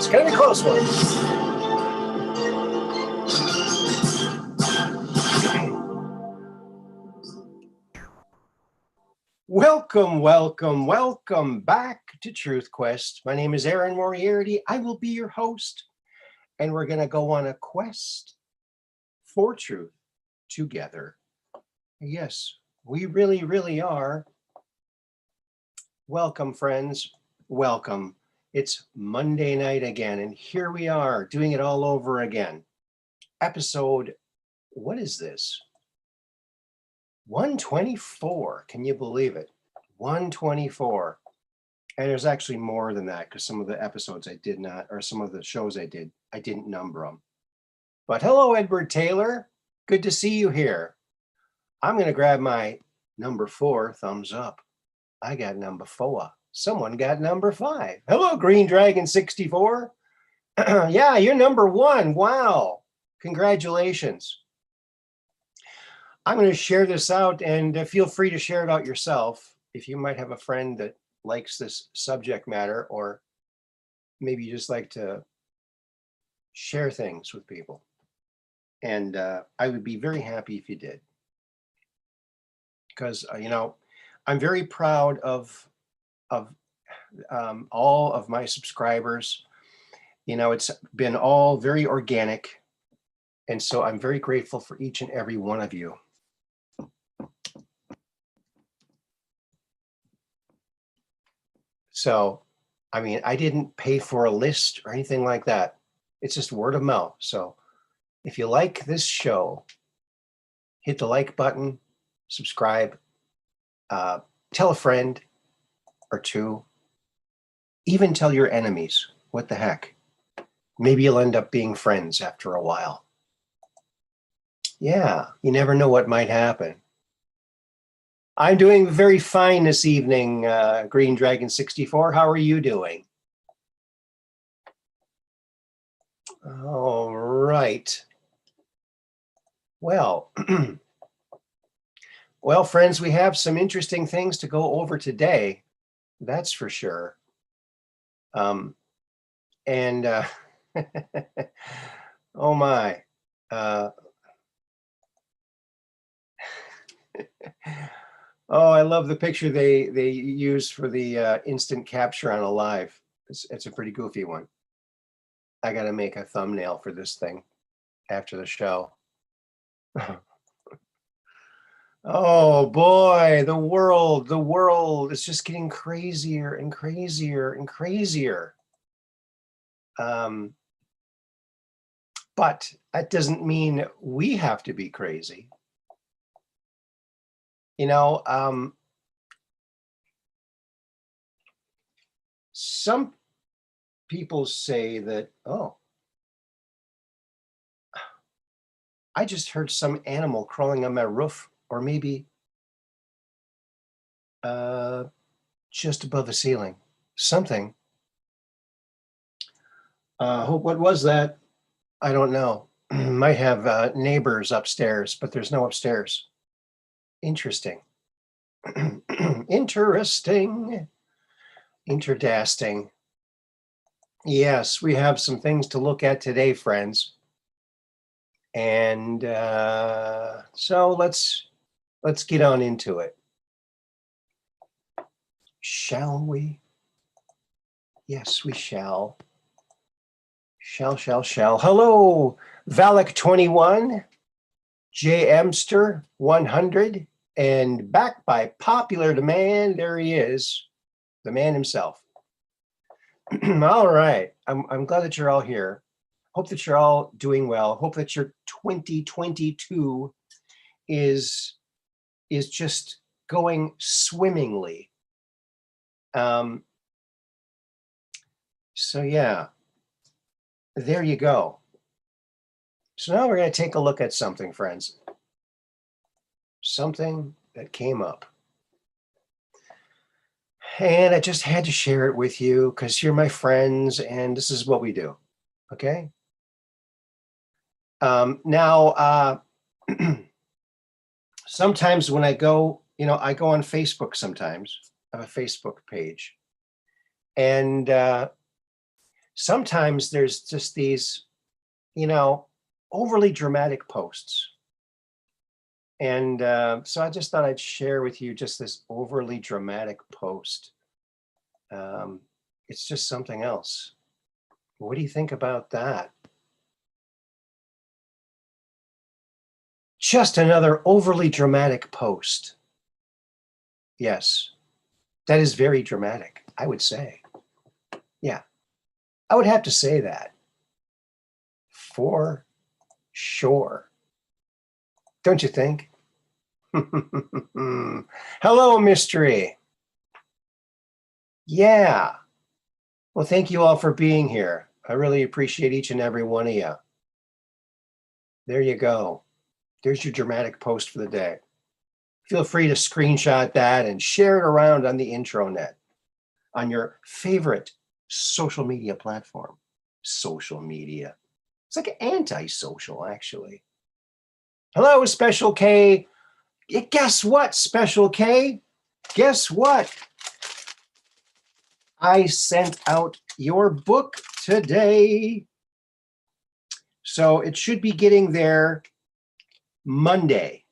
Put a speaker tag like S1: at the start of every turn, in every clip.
S1: It's going to be a close one. Welcome back to Truth Quest. My name is Aaron Moriarity. I will be your host, and we're going to go on a quest for truth together. Yes, we really are. Welcome, friends. Welcome. It's Monday night again, and here we are doing it all over again. Episode, what is this? 124. Can you believe it? 124. And there's actually more than that because some of the episodes I did not, or some of the shows I didn't number them. But hello, Edward Taylor. Good to see you here. I'm going to grab my number 4, thumbs up. I got number 4. Someone got number 5. Hello, Green Dragon 64. Yeah, you're number 1. Wow. Congratulations. I'm going to share this out, and feel free to share it out yourself if you might have a friend that likes this subject matter, or maybe you just like to share things with people. And I would be very happy if you did. Because, I'm very proud of all of my subscribers. It's been all very organic. And so I'm very grateful for each and every one of you. So, I didn't pay for a list or anything like that. It's just word of mouth. So if you like this show, hit the like button, subscribe, tell a friend or two, even tell your enemies. What the heck? Maybe you'll end up being friends after a while. Yeah, you never know what might happen. I'm doing very fine this evening, Green Dragon 64. How are you doing? All right. Well, well, friends, we have some interesting things to go over today. That's for sure. Oh my. Oh, I love the picture they use for the instant capture on a live. It's a pretty goofy one. I got to make a thumbnail for this thing after the show. Oh boy, the world is just getting crazier and crazier and crazier. But that doesn't mean we have to be crazy. Some people say that, oh, I just heard some animal crawling on my roof, or maybe just above the ceiling. Something. What was that? I don't know. Might have neighbors upstairs, but there's no upstairs. Interesting. Interesting. Interdasting. Yes, we have some things to look at today, friends. And so let's get on into it. Shall we? Yes, we shall. Shall. Hello, Valak21, J. Emster 100, and back by popular demand, there he is, the man himself. All right, I'm glad that you're all here. Hope that you're all doing well. Hope that your 2022 is just going swimmingly. So yeah, there you go. So now we're going to take a look at something, friends. Something that came up. And I just had to share it with you because you're my friends and this is what we do. Okay? Now, sometimes when I go, I go on Facebook sometimes. I have a Facebook page. And sometimes there's just these, overly dramatic posts. And so I just thought I'd share with you just this overly dramatic post. It's just something else. What do you think about that? Just another overly dramatic post. Yes, that is very dramatic, I would say. Yeah, I would have to say that. For sure. Don't you think? Hello, Mystery. Yeah. Well, thank you all for being here. I really appreciate each and every one of you. There you go. There's your dramatic post for the day. Feel free to screenshot that and share it around on the intranet, on your favorite social media platform. Social media. It's like anti-social, actually. Hello, Special K. Guess what, Special K? Guess what? I sent out your book today. So it should be getting there Monday.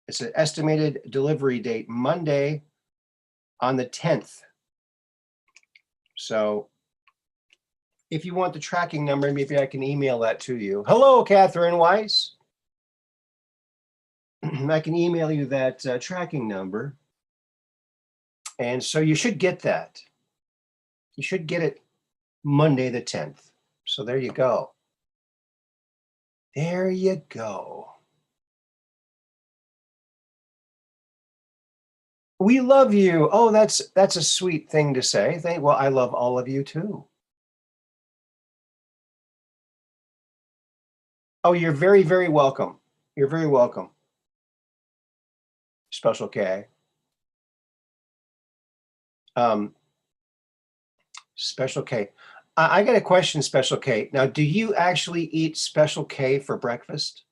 S1: It's an estimated delivery date Monday on the 10th. So if you want the tracking number, maybe I can email that to you. Hello, Catherine Weiss. I can email you that tracking number. And so you should get that. You should get it Monday the 10th. So there you go. There you go. We love you. Oh, that's a sweet thing to say. Well, I love all of you too. Oh, you're very, very welcome. You're very welcome. Special K. Special K. I got a question, Special K. Now, do you actually eat Special K for breakfast?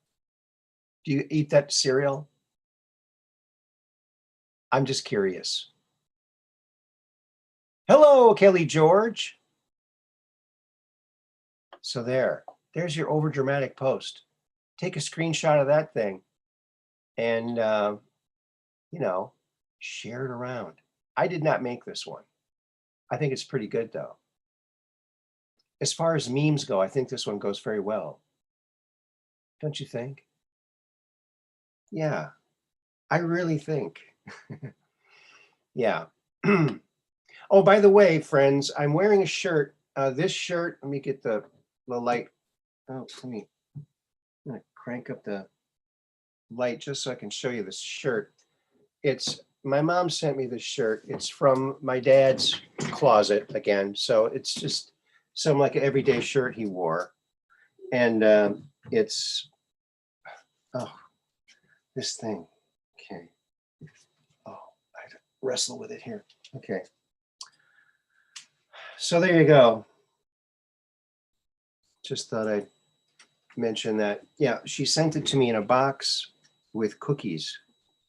S1: Do you eat that cereal? I'm just curious. Hello, Kelly George. So there's your overdramatic post. Take a screenshot of that thing and, share it around. I did not make this one. I think it's pretty good, though. As far as memes go, I think this one goes very well. Don't you think? Yeah, I really think. Yeah. Oh, by the way, friends, I'm wearing a shirt. This shirt, let me get the light. Oh, I'm gonna crank up the light just so I can show you this shirt. My mom sent me this shirt. It's from my dad's closet again. So it's just some like an everyday shirt he wore. And it's, this thing. Okay. Oh, I had to wrestle with it here. Okay. So there you go. Just thought I'd mention that. Yeah, she sent it to me in a box with cookies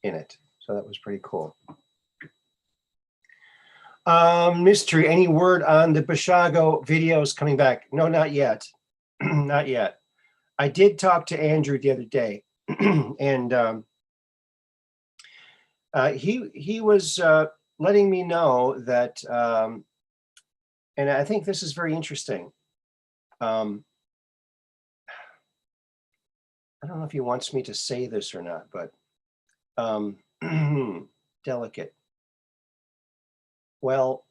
S1: in it. So that was pretty cool. Mystery, any word on the Bashago videos coming back? No, not yet. Not yet. I did talk to Andrew the other day, and he was letting me know that, and I think this is very interesting. I don't know if he wants me to say this or not, but delicate. Well,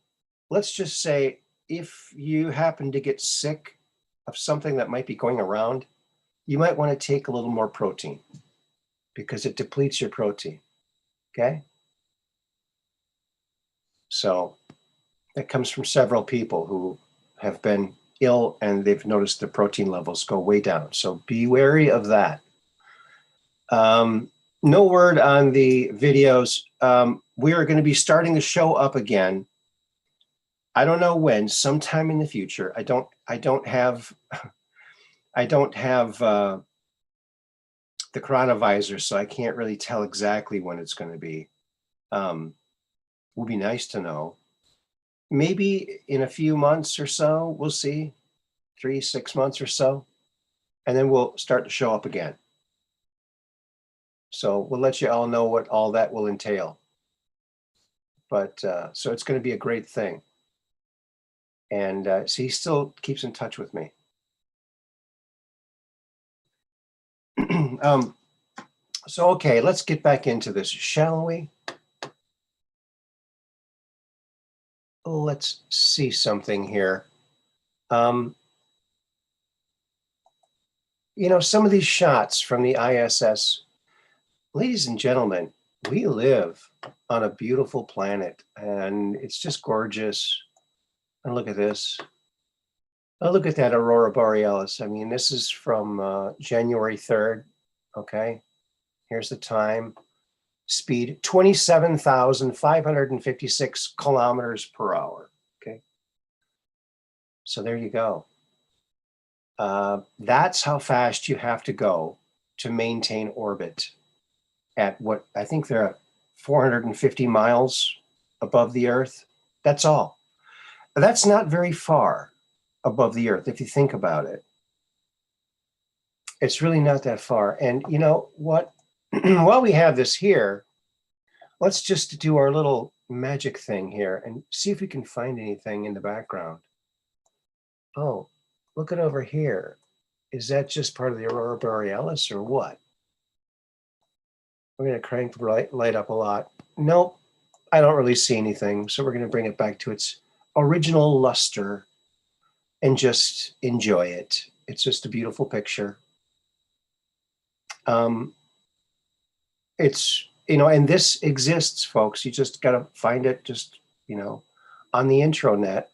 S1: let's just say if you happen to get sick of something that might be going around, you might want to take a little more protein because it depletes your protein. Okay? So that comes from several people who have been ill and they've noticed the protein levels go way down. So be wary of that. No word on the videos. We are going to be starting the show up again. I don't know when, sometime in the future. I don't have the chronovisor, so I can't really tell exactly when it's going to be. Would be nice to know. maybe in a few months or so, we'll see, 3-6 months or so, and then we'll start to show up again. So we'll let you all know what all that will entail. But so it's going to be a great thing. And so he still keeps in touch with me. So, okay, let's get back into this, shall we? Let's see something here. You know, some of these shots from the ISS, ladies and gentlemen, we live on a beautiful planet and it's just gorgeous. And look at this. Oh, look at that aurora borealis. I mean, this is from January 3rd. Okay, here's the time. Speed 27,556 kilometers per hour. Okay, so there you go. That's how fast you have to go to maintain orbit at what I think they're at 450 miles above the Earth. That's all. That's not very far above the Earth if you think about it. It's really not that far. And you know what? While we have this here, let's just do our little magic thing here and see if we can find anything in the background. Oh, look at over here. Is that just part of the aurora borealis or what? We're going to crank the light up a lot. Nope, I don't really see anything. So we're going to bring it back to its original luster and just enjoy it. It's just a beautiful picture. It's, you know, and this exists, folks. You just got to find it just, you know, on the intranet.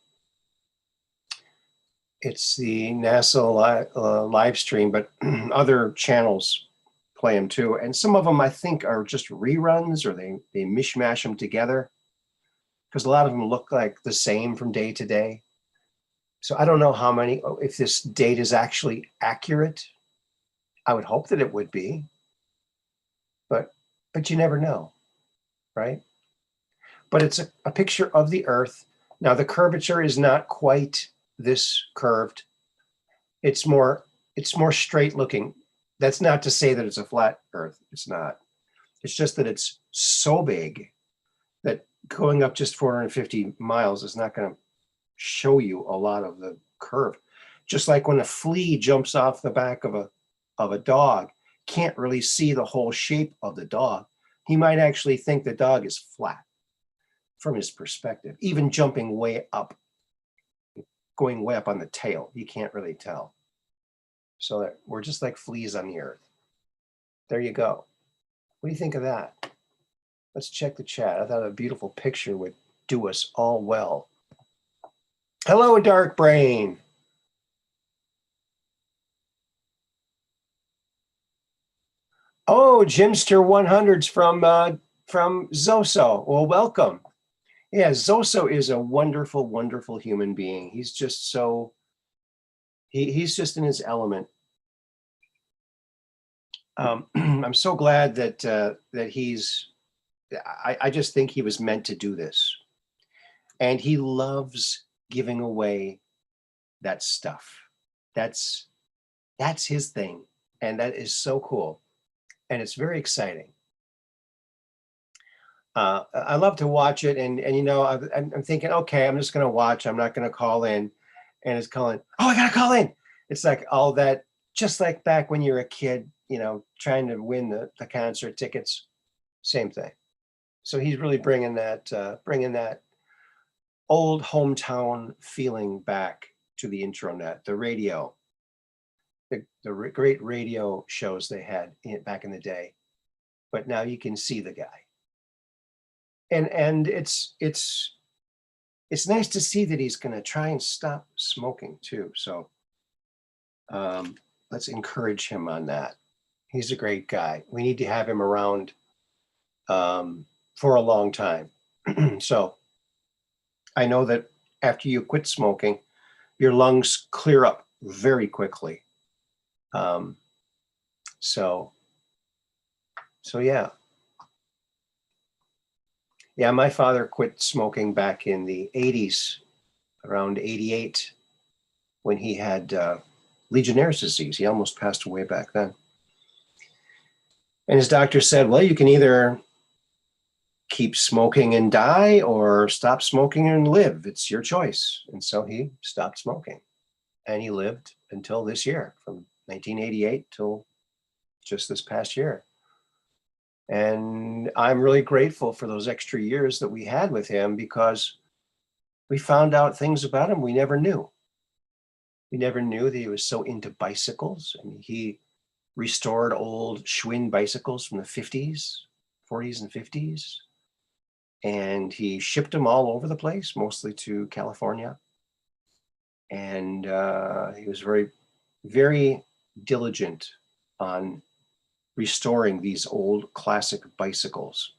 S1: It's the NASA live stream, but other channels play them too. And some of them I think are just reruns or they mishmash them together because a lot of them look like the same from day to day. So I don't know how many, if this date is actually accurate. I would hope that it would be, but you never know, right? But it's a picture of the Earth. Now the curvature is not quite this curved. It's more straight looking. That's not to say that it's a flat Earth. It's not. It's just that it's so big that going up just 450 miles is not going to show you a lot of the curve. Just like when a flea jumps off the back of a dog, can't really see the whole shape of the dog. He might actually think the dog is flat from his perspective, even jumping way up, going way up on the tail. You can't really tell. So that we're just like fleas on the Earth. There you go. What do you think of that? Let's check the chat. I thought a beautiful picture would do us all well. Hello, Dark Brain. Oh, Jimster 100s from Zoso. Well, welcome. Yeah, Zoso is a wonderful, wonderful human being. He's just so, he's just in his element. I'm so glad that that he's, I just think he was meant to do this. And he loves giving away that stuff. That's his thing. And that is so cool. And it's very exciting. I love to watch it. And you know, I'm thinking, okay, I'm just going to watch. I'm not going to call in. And it's calling, oh, I got to call in. It's like all that, just like back when you're a kid, you know, trying to win the concert tickets, same thing. So he's really bringing that old hometown feeling back to the intranet, the radio, the great radio shows they had back in the day. But now you can see the guy, and it's nice to see that he's going to try and stop smoking too. So let's encourage him on that. He's a great guy. We need to have him around for a long time. So I know that after you quit smoking, your lungs clear up very quickly. So yeah. Yeah, my father quit smoking back in the 80s, around 88, when he had Legionnaire's disease. He almost passed away back then. And his doctor said, well, you can either keep smoking and die or stop smoking and live. It's your choice. And so he stopped smoking. And he lived until this year, from 1988 till just this past year. And I'm really grateful for those extra years that we had with him, because we found out things about him we never knew. We never knew that he was so into bicycles. I mean, he restored old Schwinn bicycles from the 50s, 40s and 50s. And he shipped them all over the place, mostly to California. And he was very, very diligent on restoring these old classic bicycles.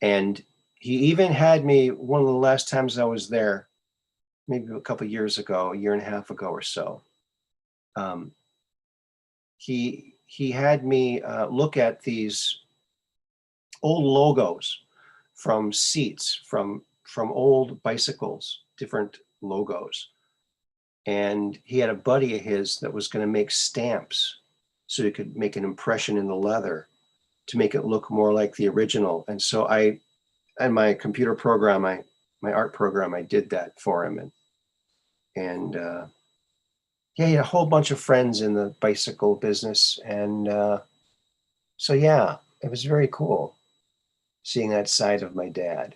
S1: And he even had me, one of the last times I was there, maybe a couple of years ago, a year and a half ago or so, he had me look at these old logos from seats, from old bicycles, different logos. And he had a buddy of his that was going to make stamps so he could make an impression in the leather to make it look more like the original. And so I, in my computer program, my art program, I did that for him. And yeah, he had a whole bunch of friends in the bicycle business. And so, yeah, it was very cool seeing that side of my dad.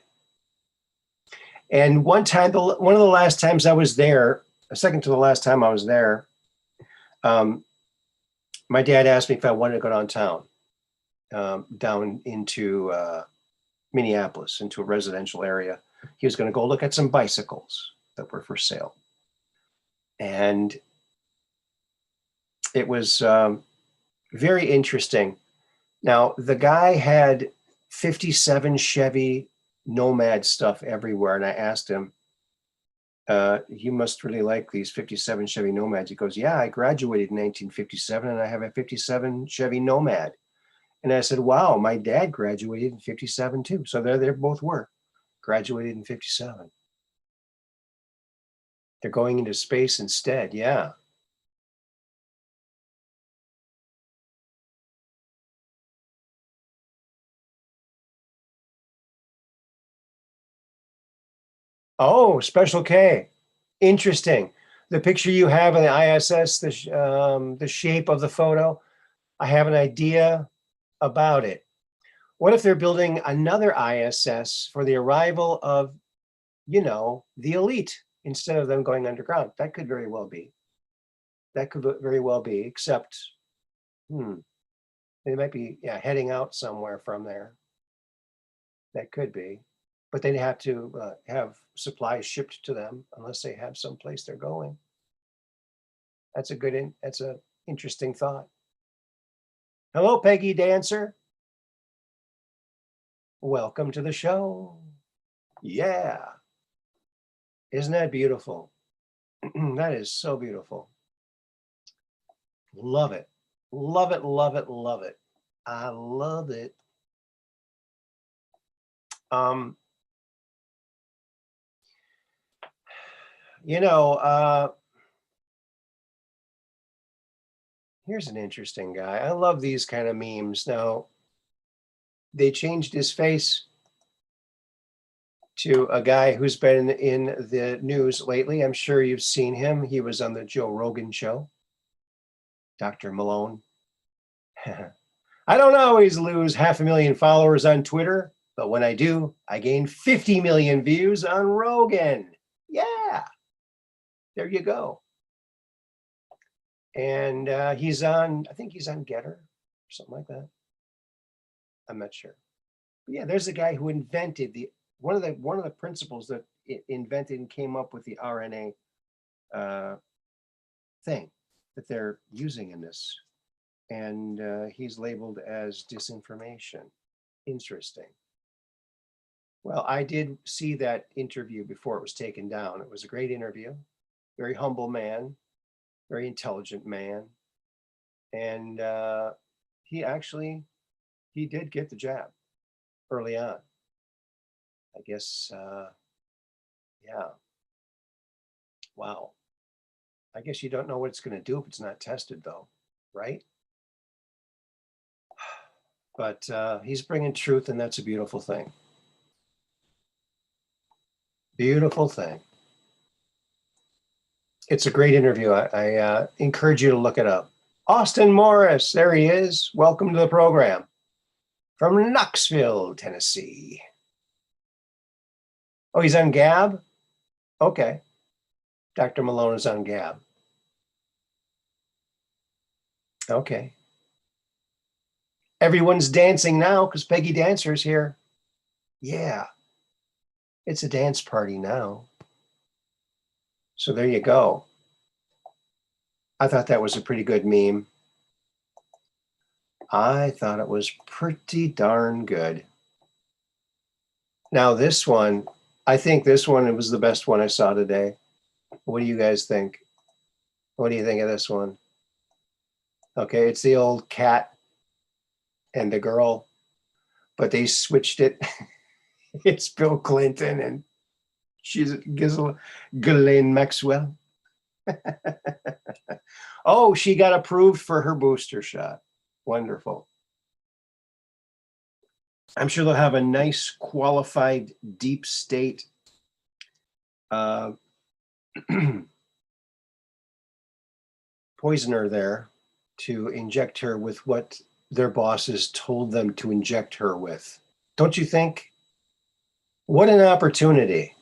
S1: And one time, one of the last times I was there, a second to the last time I was there, my dad asked me if I wanted to go downtown, down into Minneapolis, into a residential area. He was going to go look at some bicycles that were for sale. And it was very interesting. Now, the guy had 57 Chevy Nomad stuff everywhere. And I asked him, you must really like these 57 Chevy Nomads. He goes, yeah, I graduated in 1957 and I have a 57 Chevy Nomad. And I said, wow, my dad graduated in 57 too. So there they both were, graduated in 57. They're going into space instead. Yeah. Oh, Special K. Interesting. The picture you have in the ISS, the shape of the photo, I have an idea about it. What if they're building another ISS for the arrival of, you know, the elite instead of them going underground? That could very well be. That could very well be, except, they might be, yeah, heading out somewhere from there. That could be. But they'd have to have supplies shipped to them unless they have someplace they're going. That's a good, that's a interesting thought. Hello, Peggy Dancer. Welcome to the show. Yeah. Isn't that beautiful? That is so beautiful. Love it. Love it, love it, love it. I love it. You know, here's an interesting guy. I love these kind of memes. Now, they changed his face to a guy who's been in the news lately. I'm sure you've seen him. He was on the Joe Rogan show, Dr. Malone. I don't always lose 500,000 followers on Twitter, but when I do, I gain 50 million views on Rogan. Yeah, there you go. And he's on, I think he's on Getter or something like that. I'm not sure. But yeah, there's a guy who invented one of the principles that invented and came up with the RNA thing that they're using in this. And he's labeled as disinformation. Interesting. Well, I did see that interview before it was taken down. It was a great interview. Very humble man, very intelligent man. And he did get the jab early on. I guess, yeah. Wow. I guess you don't know what it's going to do if it's not tested, though, right? But he's bringing truth, and that's a beautiful thing. Beautiful thing. It's a great interview. I encourage you to look it up. Austin Morris, there he is. Welcome to the program from Knoxville, Tennessee. Oh, he's on Gab? Okay. Dr. Malone is on Gab. Okay. Everyone's dancing now because Peggy Dancer's here. Yeah. It's a dance party now. So there you go. I thought that was a pretty good meme. I thought it was pretty darn good. Now this one, I think this one, it was the best one I saw today. What do you guys think? What do you think of this one? Okay, it's the old cat and the girl, but they switched it. It's Bill Clinton and she's Ghislaine Maxwell. Oh, she got approved for her booster shot. Wonderful. I'm sure they'll have a nice qualified deep state poisoner there to inject her with what their bosses told them to inject her with. Don't you think? What an opportunity.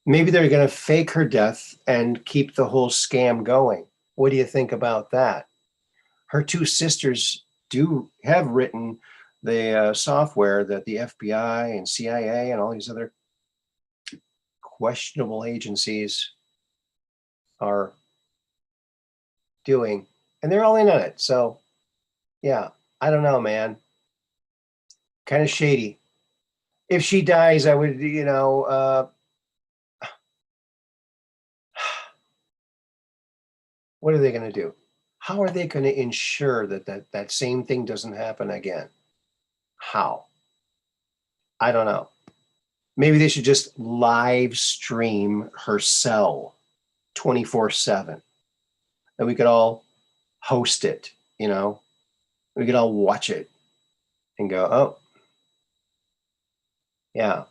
S1: Maybe they're going to fake her death and keep the whole scam going. What do you think about that? Her two sisters do have written the software that the FBI and CIA and all these other questionable agencies are doing, and they're all in on it. So yeah, I don't know, man. Kind of shady. If she dies, I would, what are they going to do? How are they going to ensure that same thing doesn't happen again? How? I don't know. Maybe they should just live stream her cell 24/7. And we could all host it, We could all watch it and go, oh, yeah.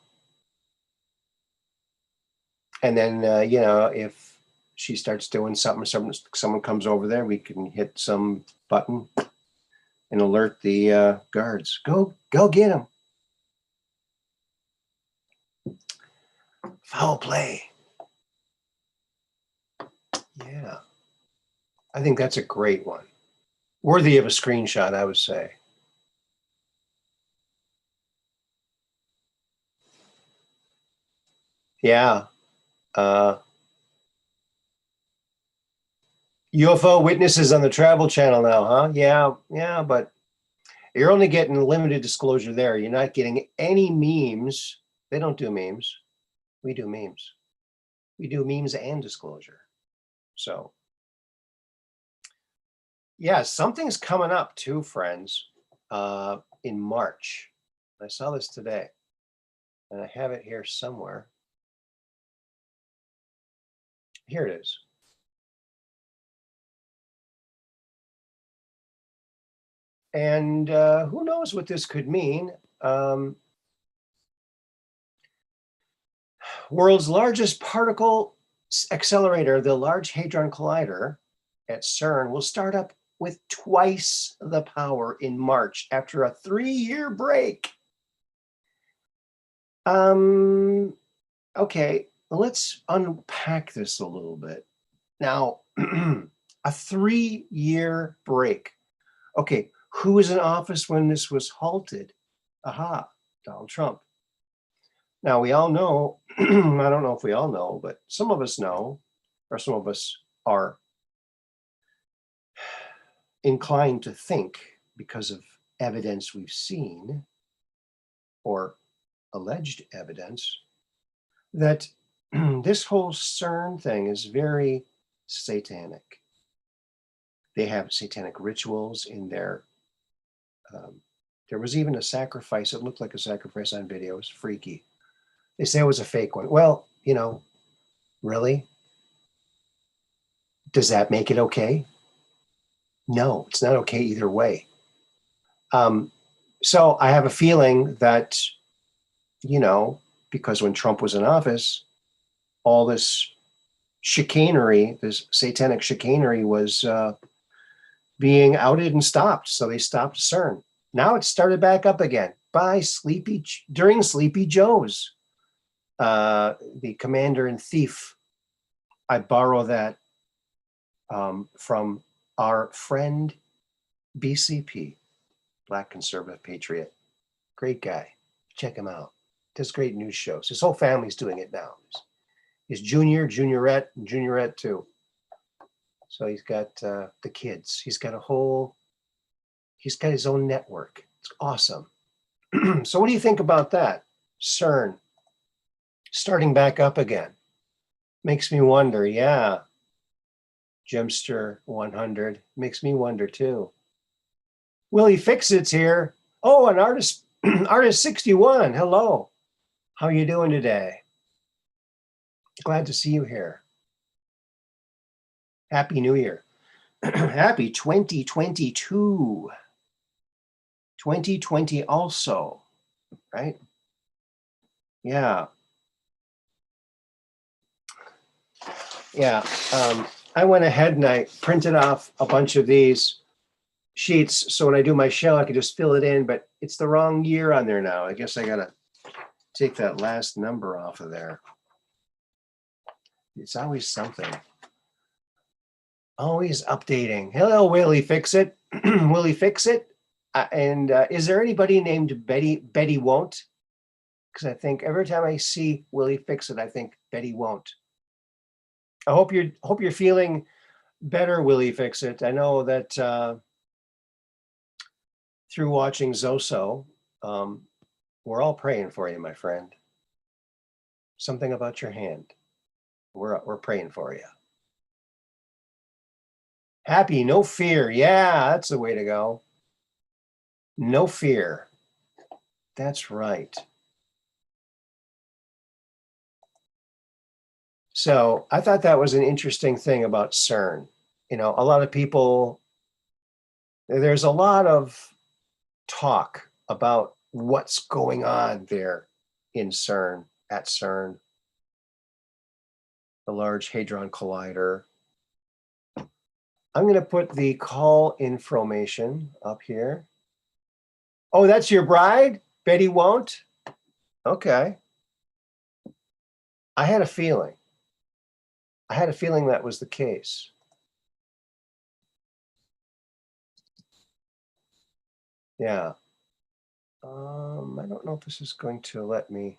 S1: And then, if she starts doing something, someone comes over there, we can hit some button and alert the guards. Go get him. Foul play. Yeah. I think that's a great one. Worthy of a screenshot, I would say. Yeah. UFO witnesses on the Travel Channel now, huh? Yeah, but you're only getting limited disclosure there. You're not getting any memes. They don't do memes. We do memes. We do memes and disclosure. So, yeah, something's coming up too, friends, in March. I saw this today, and I have it here somewhere. Here it is. And who knows what this could mean? World's largest particle accelerator, the Large Hadron Collider at CERN, will start up with twice the power in March after a 3-year break. Okay, let's unpack this a little bit. Now, a 3-year break. Okay, who was in office when this was halted? Aha, Donald Trump. Now, we all know, I don't know if we all know, but some of us know, or some of us are inclined to think, because of evidence we've seen, or alleged evidence, that this whole CERN thing is very satanic. They have satanic rituals in their There was even a sacrifice. It looked like a sacrifice on video. It was freaky. They say it was a fake one. Well, really? Does that make it okay? No, it's not okay either way. So I have a feeling that, because when Trump was in office, all this chicanery, this satanic chicanery was being outed and stopped. So they stopped CERN. Now it's started back up again during Sleepy Joe's, the commander and thief. I borrow that from our friend BCP, Black Conservative Patriot. Great guy. Check him out. Does great news shows. His whole family's doing it now. His junior, juniorette, and juniorette too. So he's got the kids. He's got his own network. It's awesome. So what do you think about that? CERN starting back up again. Makes me wonder, yeah. Gemster 100 makes me wonder too. Willie Fix-It's here. Oh, an artist, artist 61. Hello. How you doing today? Glad to see you here. Happy New Year. Happy 2022. 2020 also, right? Yeah. Yeah. I went ahead and I printed off a bunch of these sheets so when I do my show, I can just fill it in, but it's the wrong year on there now. I guess I got to take that last number off of there. It's always something. Always updating. Hello, Willie Fix-It. Willie Fix-It. And is there anybody named Betty Won't? Because I think every time I see Willie Fix-It, I think Betty Won't. I hope you're feeling better, Willie Fix-It. I know that through watching Zoso, we're all praying for you, my friend. Something about your hand. We're praying for you. Happy, no fear. Yeah, that's the way to go. No fear. That's right. So I thought that was an interesting thing about CERN. A lot of people, there's a lot of talk about what's going on there in CERN, at CERN, the Large Hadron Collider. I'm going to put the call information up here. Oh, that's your bride? Betty Won't? Okay. I had a feeling that was the case. Yeah. I don't know if this is going to let me.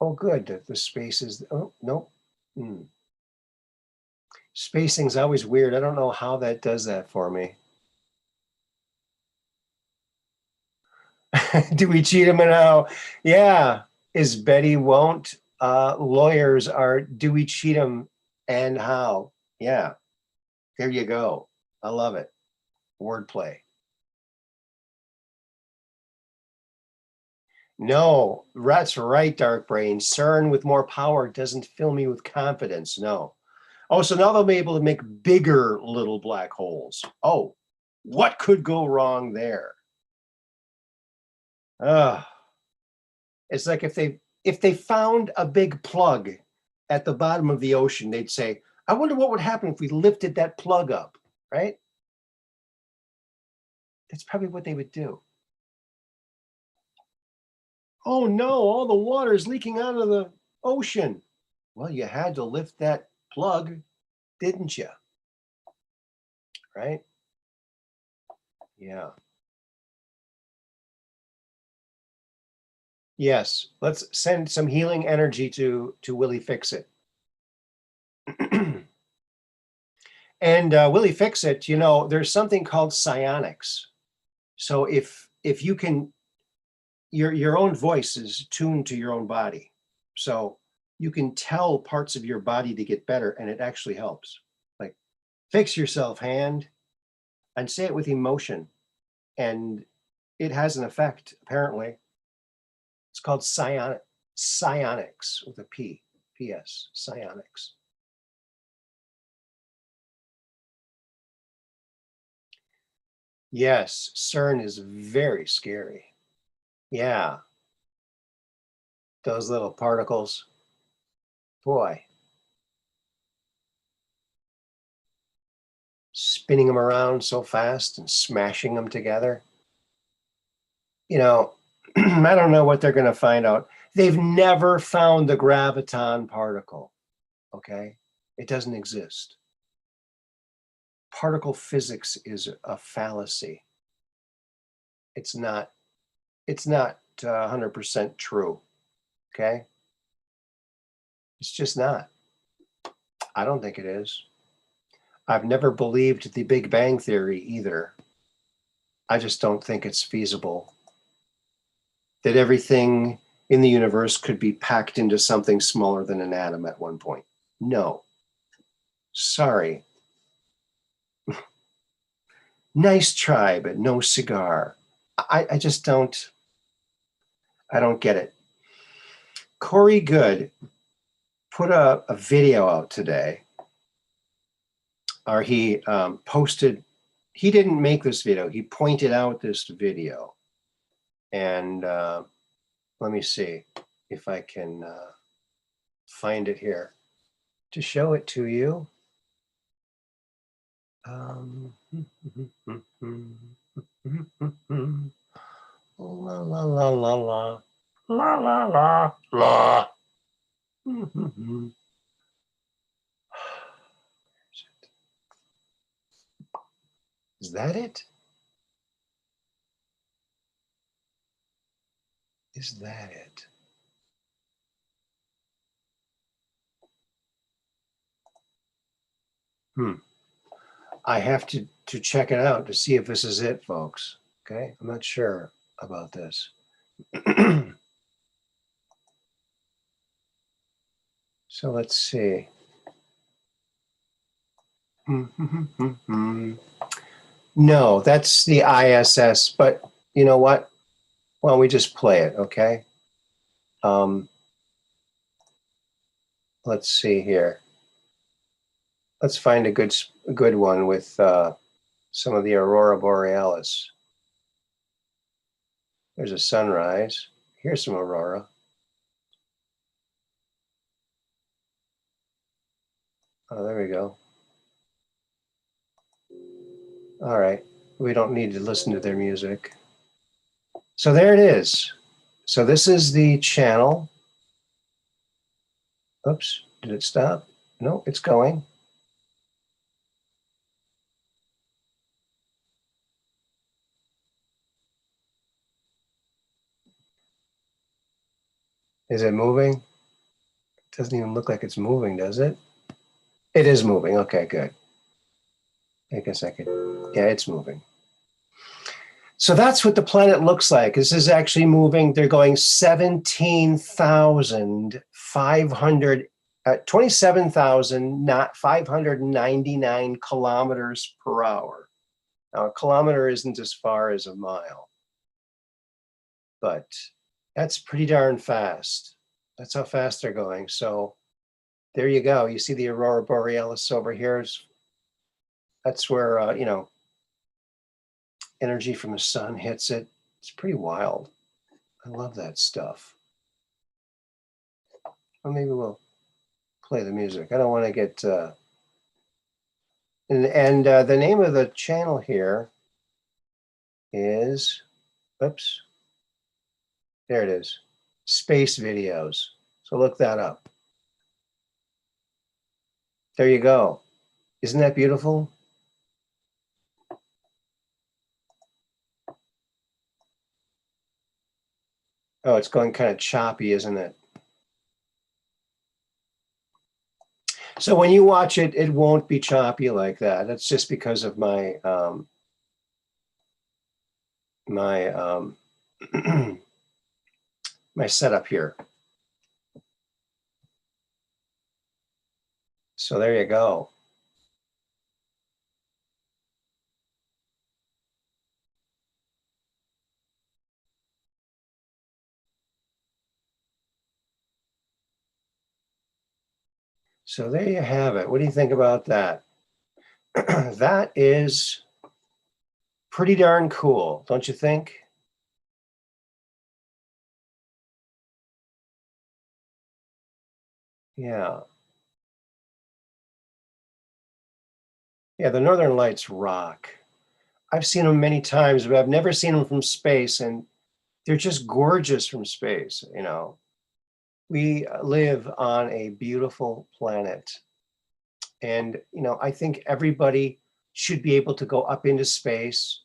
S1: Oh, good. The space is, oh, no. Spacing's always weird. I don't know how that does that for me. Do we cheat him and how? Yeah. Is Betty Won't? Lawyers are, do we cheat him and how? Yeah. There you go. I love it. Wordplay. No, that's right, Dark Brain. CERN with more power doesn't fill me with confidence. No. Oh, so now they'll be able to make bigger little black holes. Oh, what could go wrong there? It's like if they found a big plug at the bottom of the ocean, they'd say, I wonder what would happen if we lifted that plug up, right? That's probably what they would do. Oh no, all the water is leaking out of the ocean. Well, you had to lift that plug, didn't you? Right? Yeah. Yes, let's send some healing energy to Willie Fix-It. And Willie Fix-It, there's something called psionics. So if you can, your own voice is tuned to your own body. So you can tell parts of your body to get better, and it actually helps. Like, fix yourself, hand, and say it with emotion. And it has an effect, apparently. It's called psionics with a P, P-S, psionics. Yes, CERN is very scary. Yeah, those little particles, boy. Spinning them around so fast and smashing them together. You know, I don't know what they're going to find out. They've never found the graviton particle, okay? It doesn't exist. Particle physics is a fallacy. It's not 100% true, okay? It's just not. I don't think it is. I've never believed the Big Bang Theory either. I just don't think it's feasible that everything in the universe could be packed into something smaller than an atom at one point. No. Sorry. Nice try, but no cigar. I just don't get it. Corey Good put a video out today, or he posted, he didn't make this video, he pointed out this video. And let me see if I can find it here to show it to you. La la la la la la la la la. Is that it? Is that it? I have to check it out to see if this is it, folks. Okay, I'm not sure about this. So let's see. No, that's the ISS, but you know what? Why don't we just play it, okay? Let's see here. Let's find a good one with some of the aurora borealis. There's a sunrise. Here's some aurora. Oh, there we go. All right. We don't need to listen to their music. So there it is. So this is the channel. Oops, did it stop? No, it's going. Is it moving? It doesn't even look like it's moving, does it? It is moving. Okay, good. I guess I could, yeah, it's moving. So that's what the planet looks like. This is actually moving. They're going 17,500, 27,599 kilometers per hour. Now, a kilometer isn't as far as a mile, but that's pretty darn fast. That's how fast they're going. So there you go. You see the aurora borealis over here. That's where, you know, energy from the sun hits it. It's pretty wild. I love that stuff. Well, maybe we'll play the music. I don't want to get... And the name of the channel here is... Oops. There it is. Space Videos. So look that up. There you go. Isn't that beautiful? Oh, it's going kind of choppy, isn't it? So when you watch it, it won't be choppy like that. That's just because of my my my setup here. So there you go. So there you have it. What do you think about that? That is pretty darn cool, don't you think? Yeah. Yeah, the Northern Lights rock. I've seen them many times, but I've never seen them from space, and they're just gorgeous from space, you know. We live on a beautiful planet, and you know, I think everybody should be able to go up into space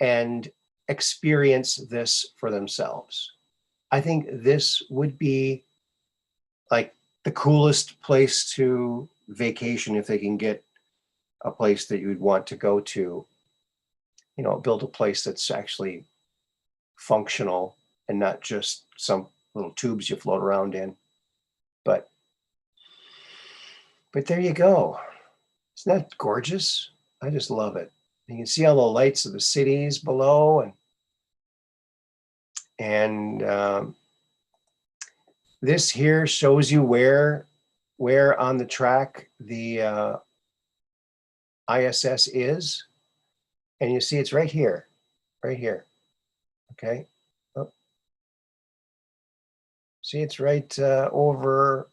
S1: and experience this for themselves. I think this would be like the coolest place to vacation if they can get a place that you'd want to go to, you know, build a place that's actually functional and not just some little tubes you float around in. But but there you go. Isn't that gorgeous? I just love it. You can see all the lights of the cities below, and this here shows you where on the track the ISS is, and you see it's right here, right here. Okay. Oh, see, it's right over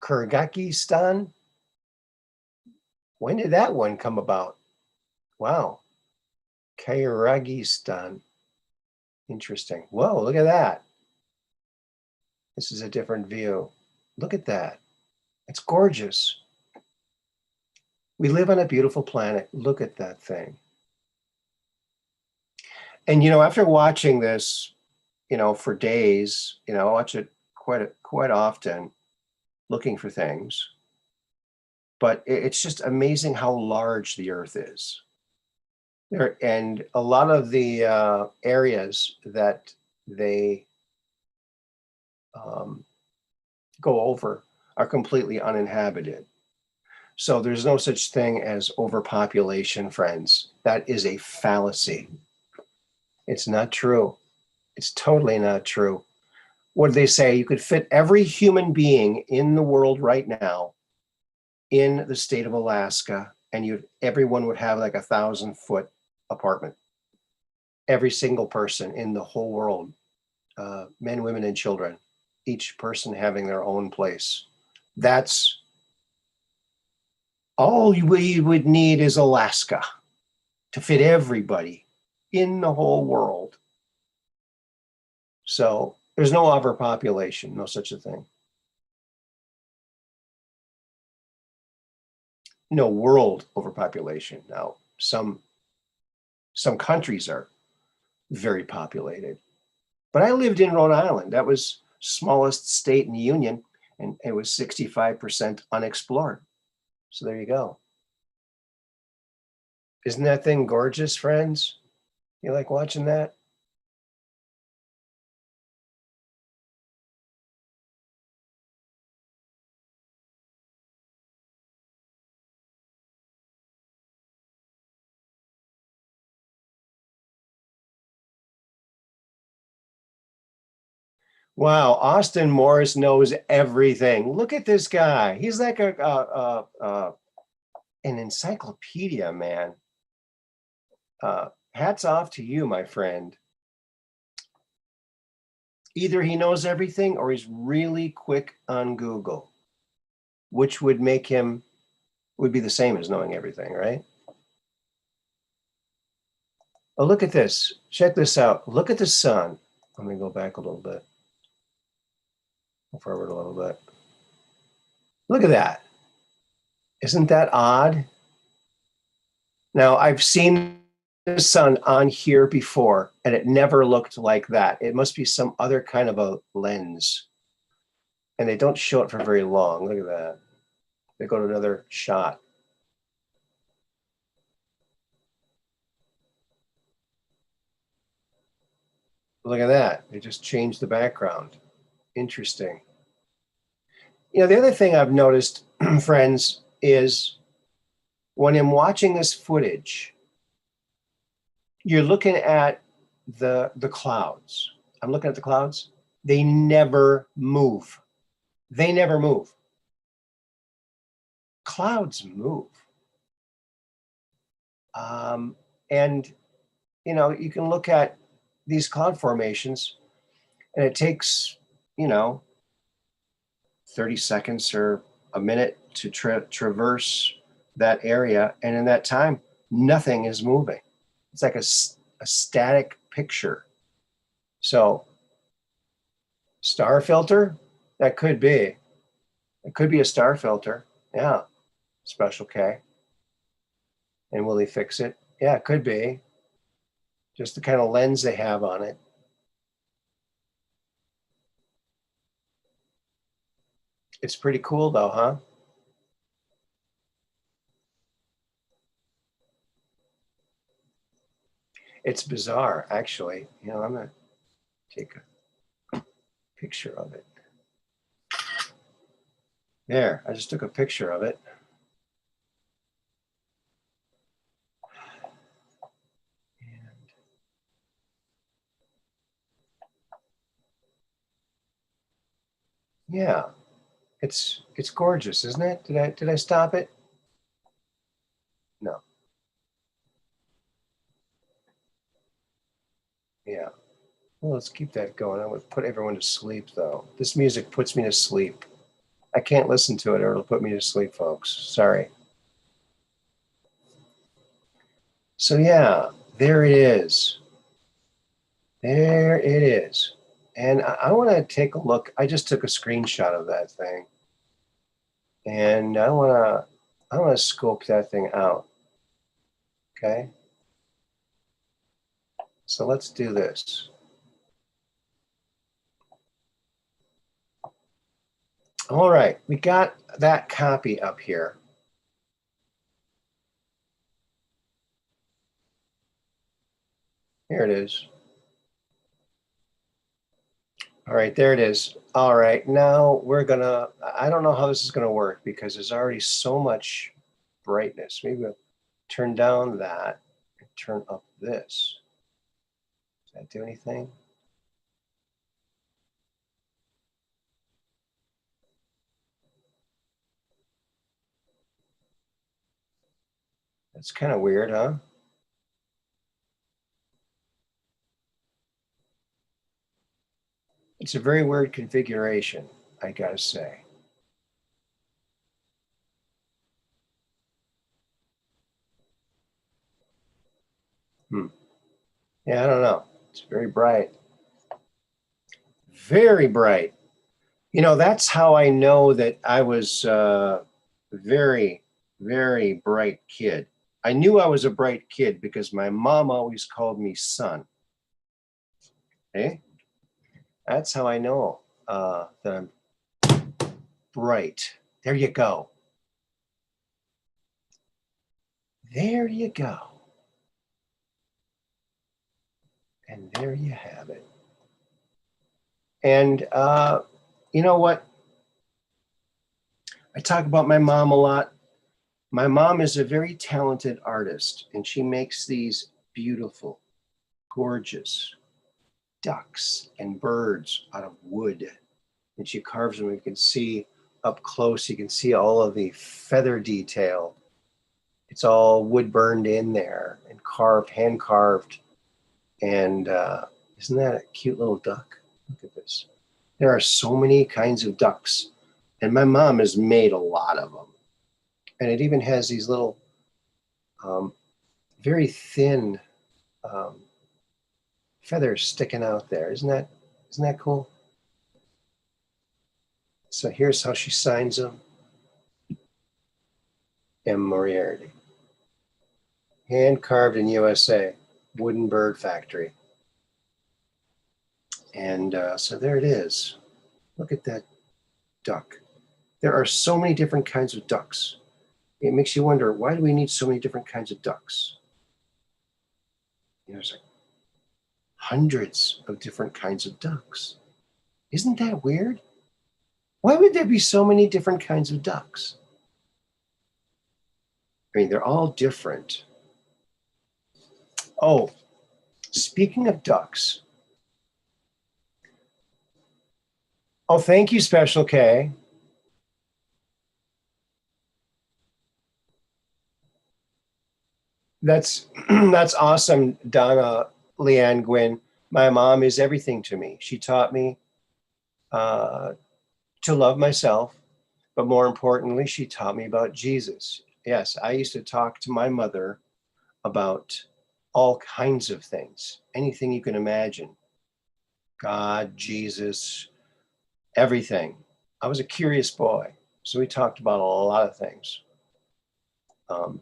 S1: Kyrgyzstan. When did that one come about? Wow, Kyrgyzstan. Interesting. Whoa, look at that. This is a different view. Look at that. It's gorgeous. We live on a beautiful planet. Look at that thing. And you know, after watching this, you know, for days, you know, I watch it quite often, looking for things. But it's just amazing how large the Earth is. There, and a lot of the areas that they um, go over are completely uninhabited. So there's no such thing as overpopulation, friends. That is a fallacy. It's not true. It's totally not true. What do they say? You could fit every human being in the world right now in the state of Alaska, and everyone would have like 1,000-foot apartment. Every single person in the whole world, men, women, and children, each person having their own place. That's all we would need is Alaska to fit everybody in the whole world. So there's no overpopulation, no such a thing. No world overpopulation. Now, some countries are very populated, but I lived in Rhode Island. That was smallest state in the union, and it was 65% unexplored. So there you go. Isn't that thing gorgeous, friends? You like watching that? Wow, Austin Morris knows everything. Look at this guy. He's like an encyclopedia, man. Hats off to you, my friend. Either he knows everything or he's really quick on Google, which would make him would be the same as knowing everything, right? Oh, look at this. Check this out. Look at the sun. Let me go back a little bit. Go forward a little bit. Look at that. Isn't that odd? Now, I've seen the sun on here before, and it never looked like that. It must be some other kind of a lens. And they don't show it for very long. Look at that. They go to another shot. Look at that. They just changed the background. Interesting. The other thing I've noticed, friends, is when I'm watching this footage, you're looking at the clouds. I'm looking at the clouds. They never move. They never move. Clouds move. And, you can look at these cloud formations, and it takes, 30 seconds or a minute to traverse that area. And in that time, nothing is moving. It's like a static picture. So, star filter, that could be. It could be a star filter. Yeah. Special K. And will he fix it? Yeah, it could be. Just the kind of lens they have on it. It's pretty cool though, huh? It's bizarre, actually. I'm going to take a picture of it. There, I just took a picture of it. And yeah, it's gorgeous, isn't it? Did I stop it? No. Yeah. Well, let's keep that going. I would put everyone to sleep, though. This music puts me to sleep. I can't listen to it or it'll put me to sleep, folks. Sorry. So yeah, there it is. There it is. And I want to take a look. I just took a screenshot of that thing. And I want to scope that thing out. Okay. So let's do this. All right, we got that copy up here. Here it is. All right, there it is. All right, now I don't know how this is gonna work because there's already so much brightness. Maybe we'll turn down that and turn up this. Does that do anything? That's kind of weird, huh? It's a very weird configuration, I gotta say. Yeah, I don't know. It's very bright. Very bright. That's how I know that I was a very, very bright kid. I knew I was a bright kid because my mom always called me son. Okay? That's how I know that I'm bright. There you go. There you go. And there you have it. And you know what? I talk about my mom a lot. My mom is a very talented artist, and she makes these beautiful, gorgeous ducks and birds out of wood. And she carves them. You can see up close, you can see all of the feather detail. It's all wood burned in there and carved, hand carved. And isn't that a cute little duck? Look at this. There are so many kinds of ducks. And my mom has made a lot of them. And it even has these little, very thin feathers sticking out there. Isn't that cool? So here's how she signs them. M. Moriarty. Hand carved in USA, wooden bird factory. And so there it is. Look at that duck. There are so many different kinds of ducks. It makes you wonder, why do we need so many different kinds of ducks? There's like hundreds of different kinds of ducks. Isn't that weird? Why would there be so many different kinds of ducks? I mean, they're all different. Oh, speaking of ducks. Oh, thank you, Special K. That's that's awesome, Donna Leanne Gwynn. My mom is everything to me. She taught me uh, to love myself, but more importantly, she taught me about Jesus. Yes, I used to talk to my mother about all kinds of things, anything you can imagine. God, Jesus, everything. I was a curious boy, so we talked about a lot of things. Um,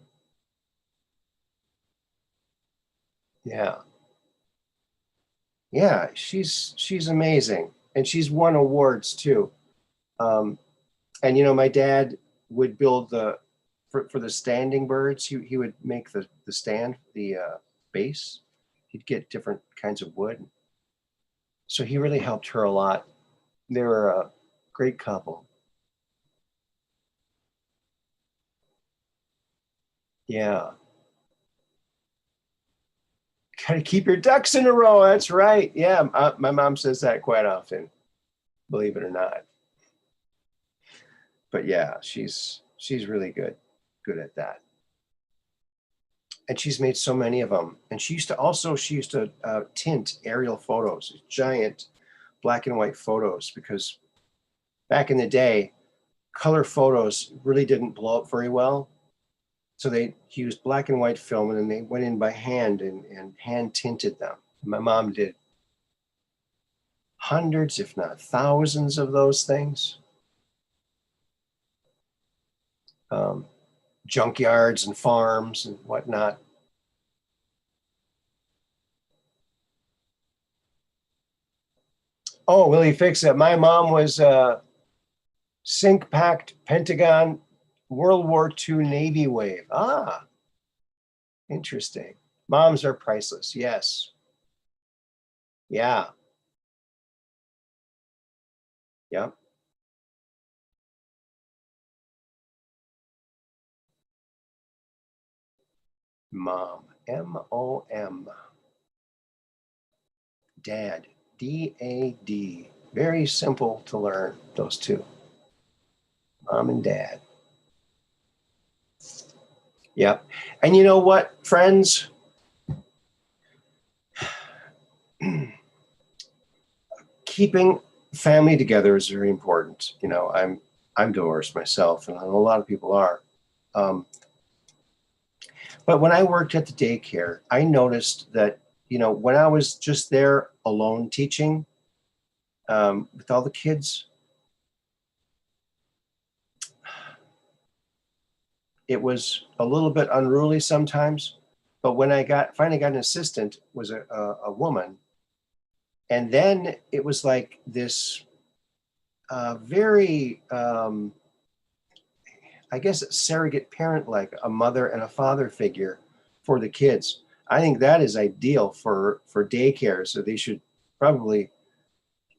S1: yeah, yeah, she's amazing, and she's won awards too. Um, and my dad would build for the standing birds. He would make the stand, the base. He'd get different kinds of wood. So he really helped her a lot. They were a great couple. Yeah. Gotta keep your ducks in a row. That's right. Yeah, my mom says that quite often, believe it or not. But yeah, she's really good at that. And she's made so many of them. And she used to tint aerial photos, giant black and white photos, because back in the day, color photos really didn't blow up very well. So they used black and white film, and then they went in by hand and hand tinted them. My mom did hundreds, if not thousands, of those things. Um, Junkyards and farms and whatnot. Oh, will he fix it? My mom was sink packed Pentagon World War II Navy wave. Ah, interesting. Moms are priceless. Yes. Yeah. Yep. Mom. MOM. Dad. DAD. Very simple to learn, those two. Mom and dad. Yep. And you know what, friends? Keeping family together is very important. I'm divorced myself, and I know a lot of people are. Um, but when I worked at the daycare, I noticed that when I was just there alone teaching with all the kids, it was a little bit unruly sometimes. But when I finally got an assistant, was a woman, and then it was like this very I guess, surrogate parent, like a mother and a father figure for the kids. I think that is ideal for daycare. So they should probably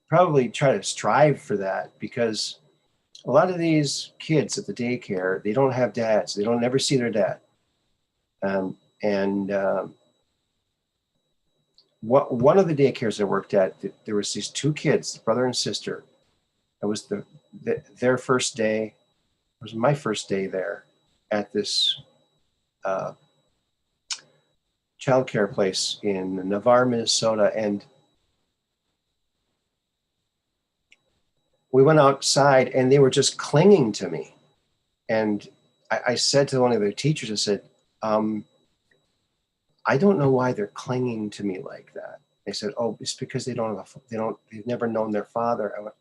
S1: probably try to strive for that, because a lot of these kids at the daycare, they don't have dads. They don't ever see their dad. And one of the daycares I worked at, there was these two kids, brother and sister. It was their first day. It was my first day there at this uh, childcare place in Navarre, Minnesota, and we went outside and they were just clinging to me. And I said to one of their teachers, I said, I don't know why they're clinging to me like that. They said, oh, it's because they've never known their father. I went,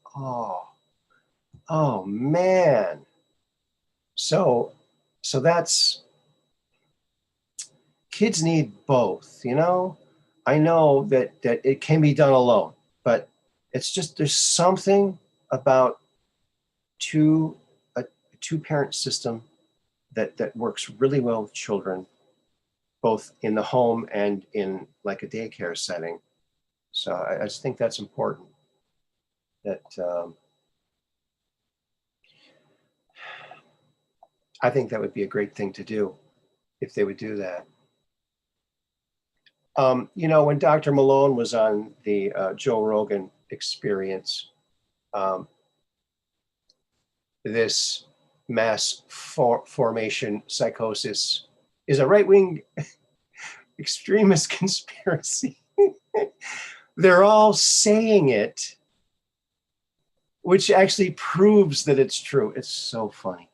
S1: oh man. So, so that's, kids need both. I know that it can be done alone, but it's just, there's something about two a two parent system that works really well with children, both in the home and in like a daycare setting. So I just think that's important. That I think that would be a great thing to do if they would do that. When Dr. Malone was on the Joe Rogan Experience, this mass formation psychosis is a right-wing extremist conspiracy. They're all saying it, which actually proves that it's true. It's so funny.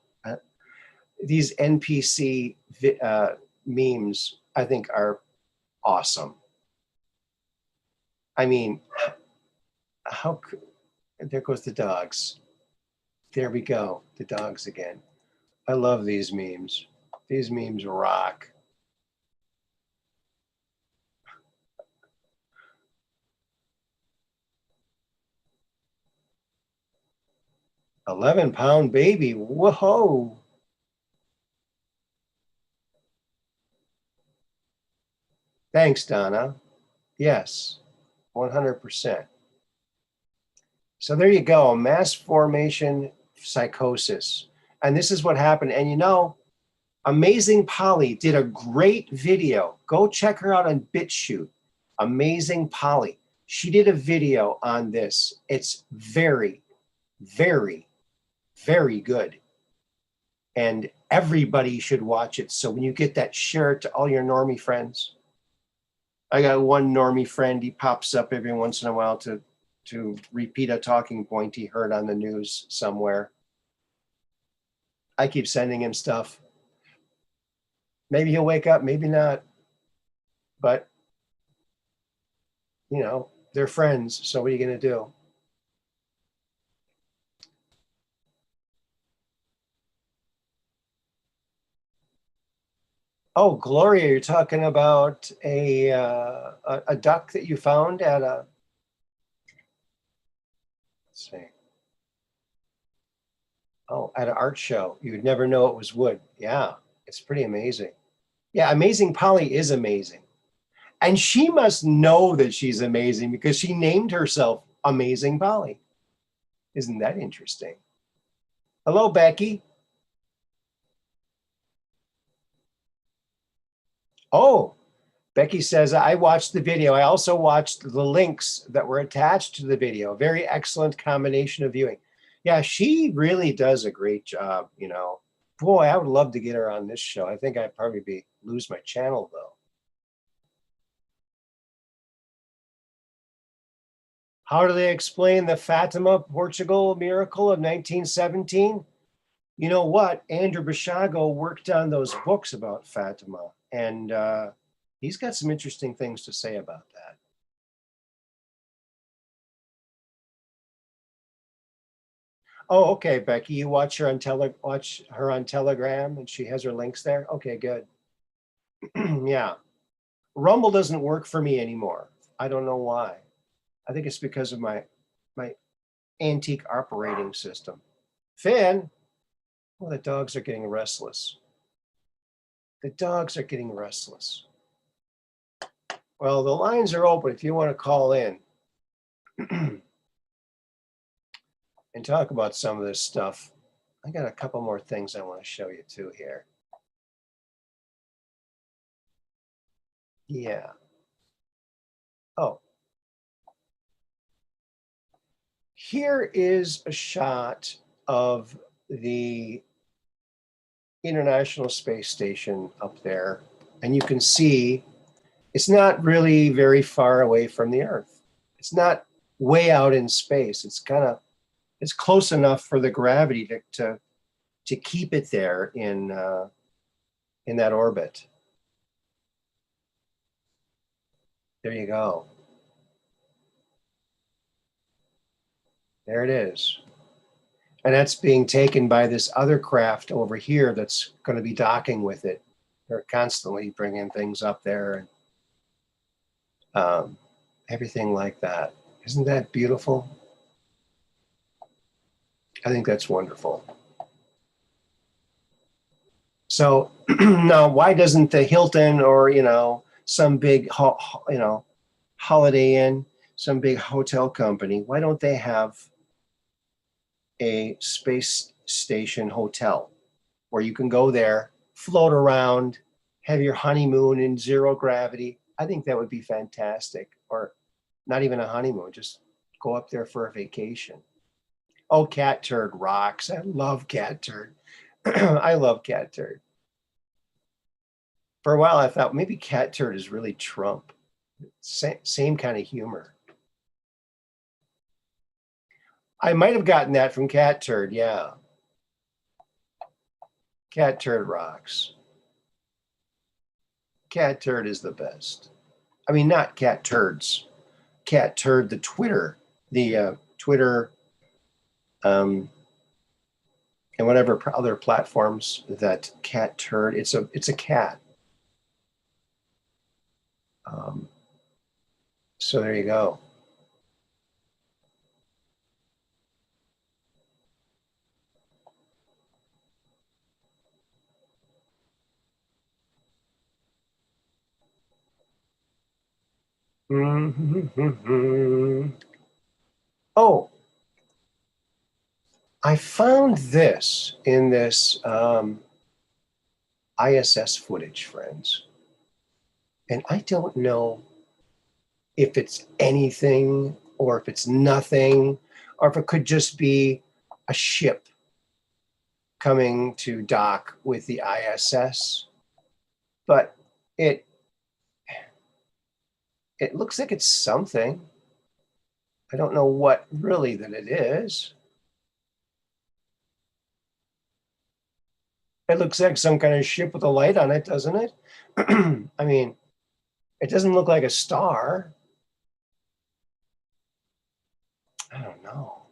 S1: These NPC memes, I think, are awesome. I mean, there goes the dogs. There we go, the dogs again. I love these memes. These memes rock. £11 baby, whoa. Thanks, Donna. Yes, 100%. So there you go, mass formation psychosis. And this is what happened. And Amazing Polly did a great video. Go check her out on BitChute. Amazing Polly. She did a video on this. It's very, very, very good. And everybody should watch it. So when you get that, share it to all your normie friends. I got one normie friend. He pops up every once in a while to repeat a talking point he heard on the news somewhere. I keep sending him stuff. Maybe he'll wake up, maybe not. But, they're friends. So what are you going to do? Oh, Gloria, you're talking about a duck that you found at a, let's see. Oh, at an art show. You'd never know it was wood. Yeah, it's pretty amazing. Yeah, Amazing Polly is amazing. And she must know that she's amazing because she named herself Amazing Polly. Isn't that interesting? Hello, Becky. Oh, Becky says, I watched the video. I also watched the links that were attached to the video. Very excellent combination of viewing. Yeah, she really does a great job, Boy, I would love to get her on this show. I think I'd probably lose my channel, though. How do they explain the Fatima, Portugal miracle of 1917? You know what? Andrew Bashago worked on those books about Fatima, and he's got some interesting things to say about that. Oh, okay, Becky, you watch her on Telegram, and she has her links there. Okay, good. Yeah, Rumble doesn't work for me anymore. I don't know why. I think it's because of my antique operating system. Finn, well, the dogs are getting restless. The dogs are getting restless. Well, the lines are open if you want to call in and talk about some of this stuff. I got a couple more things I want to show you too here. Yeah. Oh. Here is a shot of the International Space Station up there. And you can see it's not really very far away from the Earth. It's not way out in space. It's close enough for the gravity to keep it there in that orbit. There you go. There it is. And that's being taken by this other craft over here that's going to be docking with it. They're constantly bringing things up there and everything like that. Isn't that beautiful? I think that's wonderful. So now, why doesn't the Hilton or, some big, Holiday Inn, some big hotel company, why don't they have a space station hotel? where you can go there, float around, have your honeymoon in zero gravity. I think that would be fantastic. Or not even a honeymoon, just go up there for a vacation. Oh, Cat Turd rocks. I love Cat Turd. I love Cat Turd. For a while, I thought maybe Cat Turd is really Trump. Same kind of humor. I might have gotten that from Cat Turd, yeah. Cat Turd rocks. Cat Turd is the best. I mean, not Cat Turds. Cat Turd, the Twitter, and whatever other platforms that Cat Turd. It's a cat. So there you go. Oh, I found this in this ISS footage, friends. And I don't know if it's anything or if it's nothing or if it could just be a ship coming to dock with the ISS. But it looks like it's something. I don't know what really that it is. It looks like some kind of ship with a light on it, doesn't it? I mean, it doesn't look like a star. I don't know.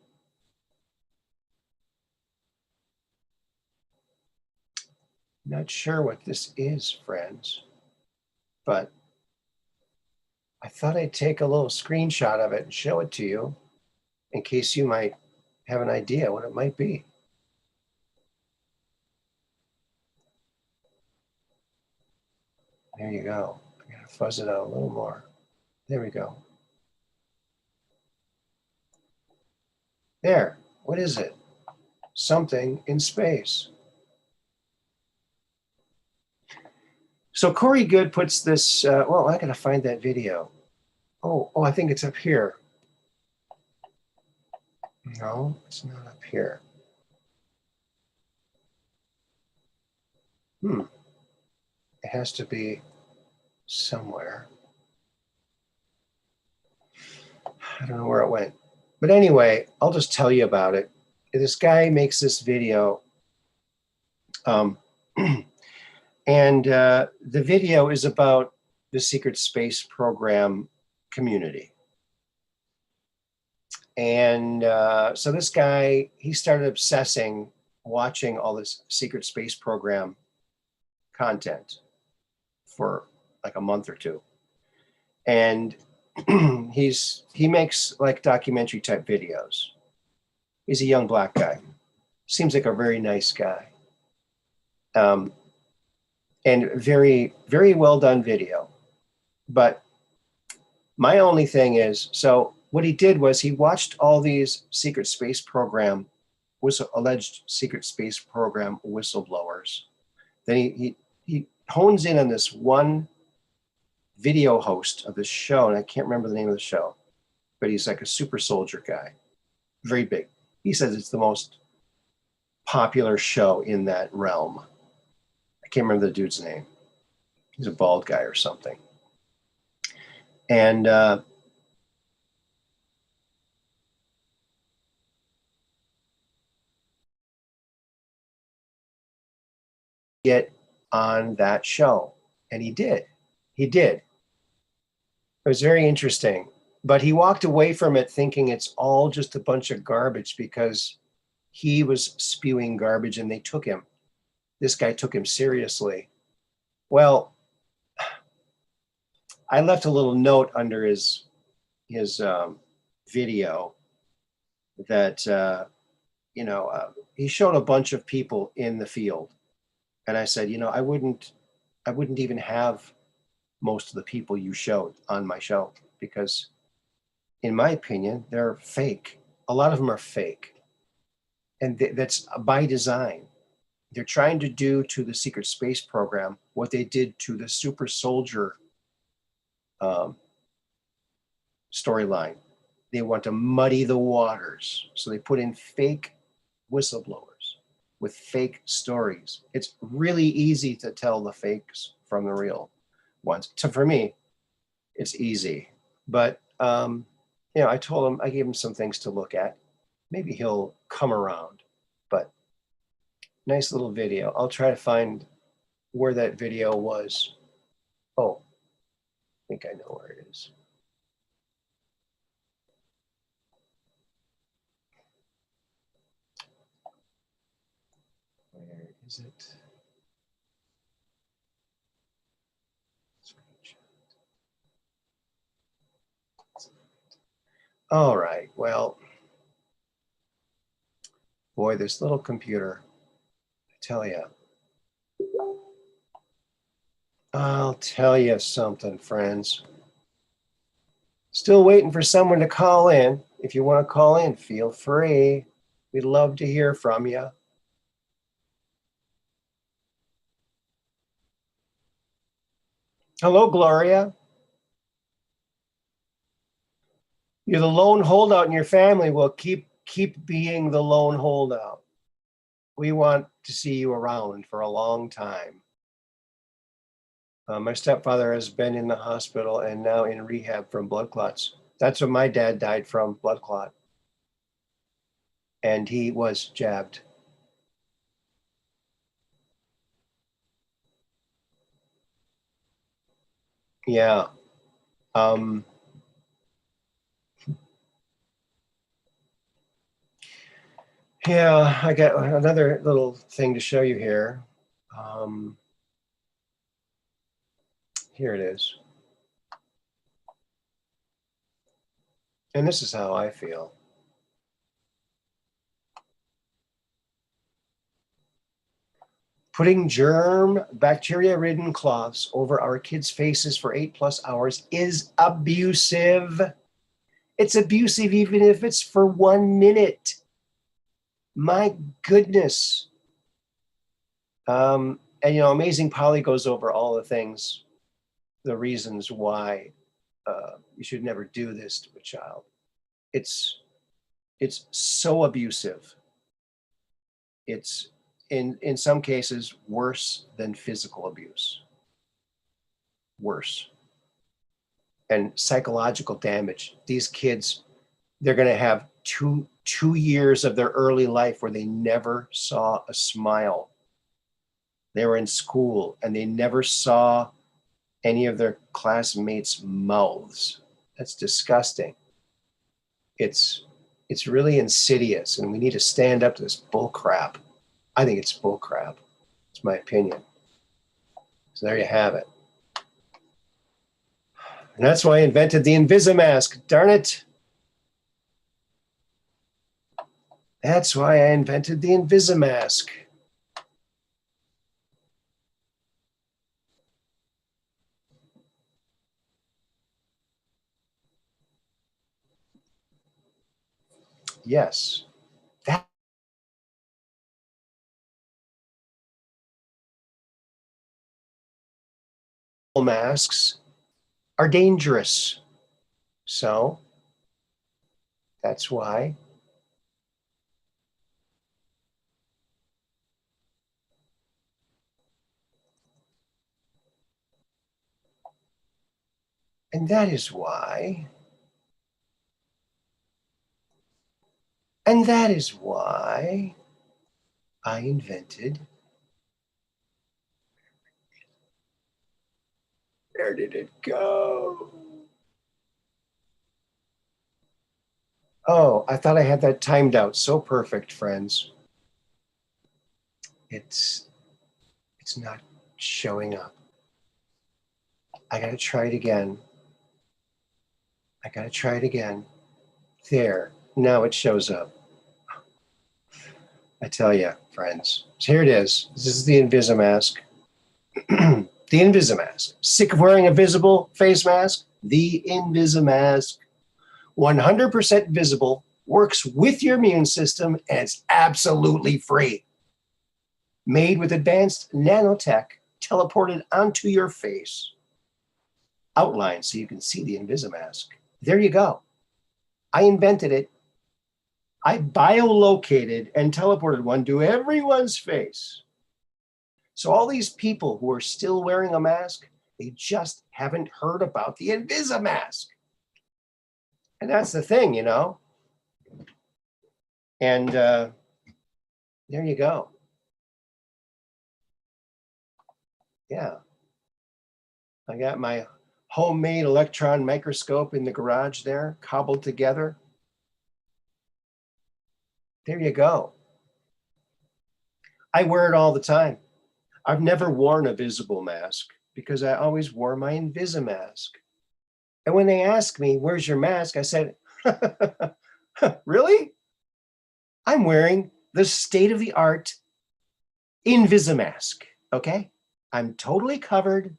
S1: Not sure what this is, friends, but I thought I'd take a little screenshot of it and show it to you in case you might have an idea what it might be. There you go. I'm going to fuzz it out a little more. There we go. There. What is it? Something in space. So Corey Good puts this, well, I got to find that video. Oh, I think it's up here. No, it's not up here. It has to be somewhere. I don't know where it went. But anyway, I'll just tell you about it. This guy makes this video. And the video is about the secret space program community. And so this guy, he started obsessing, watching all this secret space program content for like a month or two. And he makes like documentary type videos. He's a young black guy. Seems like a very nice guy. And very, very well done video. But my only thing is, so what he did was he watched all these secret space program, alleged secret space program whistleblowers. Then he hones in on this one video host of this show, and I can't remember the name of the show, but he's like a super soldier guy, very big. He says it's the most popular show in that realm. I can't remember the dude's name. He's a bald guy or something. And get on that show. And he did. It was very interesting. But he walked away from it thinking it's all just a bunch of garbage because he was spewing garbage and they took him. This guy took him seriously. Well, I left a little note under his video that he showed a bunch of people in the field, and I said, I wouldn't even have most of the people you showed on my show because, in my opinion, they're fake. A lot of them are fake, and that's by design. they're trying to do to the secret space program what they did to the super soldier storyline. They want to muddy the waters. So they put in fake whistleblowers with fake stories. It's really easy to tell the fakes from the real ones. So for me, it's easy. But, I told him, I gave him some things to look at. Maybe he'll come around. But nice little video. I'll try to find where that video was. Oh, I think I know where it is. Where is it? All right, well, boy, this little computer, I tell you. I'll tell you something, friends. Still waiting for someone to call in. If you want to call in, feel free. We'd love to hear from you. Hello, Gloria. You're the lone holdout in your family. Well, keep being the lone holdout. We want to see you around for a long time. My stepfather has been in the hospital and now in rehab from blood clots. That's what my dad died from, blood clot. And he was jabbed. Yeah. Yeah, I got another little thing to show you here. Here it is. And this is how I feel. Putting germ, bacteria-ridden cloths over our kids' faces for 8+ hours is abusive. It's abusive even if it's for 1 minute. My goodness. And Amazing Polly goes over all the things, the reasons why you should never do this to a child. It's so abusive. It's in some cases worse than physical abuse. Worse. And psychological damage. These kids, they're going to have two years of their early life where they never saw a smile. They were in school and they never saw any of their classmates' mouths. That's disgusting. It's really insidious, and we need to stand up to this bull crap. I think it's bull crap. It's my opinion. So there you have it. And that's why I invented the Invisimask, darn it. That's why I invented the Invisimask. Yes. Masks are dangerous. So that's why and that is why I invented. Where did it go? Oh, I thought I had that timed out. So perfect, friends. It's not showing up. I gotta try it again. There, now it shows up. I tell you, friends. So here it is. This is the Invisimask. The Invisimask. Sick of wearing a visible face mask? The Invisimask. 100% visible, works with your immune system, and it's absolutely free. made with advanced nanotech teleported onto your face. Outlined so you can see the Invisimask. There you go. I invented it. I biolocated and teleported one to everyone's face. So all these people who are still wearing a mask, they just haven't heard about the Invisimask. And that's the thing, you know. And there you go. Yeah. I got my homemade electron microscope in the garage there, cobbled together. There you go. I wear it all the time. I've never worn a visible mask because I always wore my Invisimask. And when they ask me, where's your mask? I said, really? I'm wearing the state-of-the-art Invisimask, okay? I'm totally covered.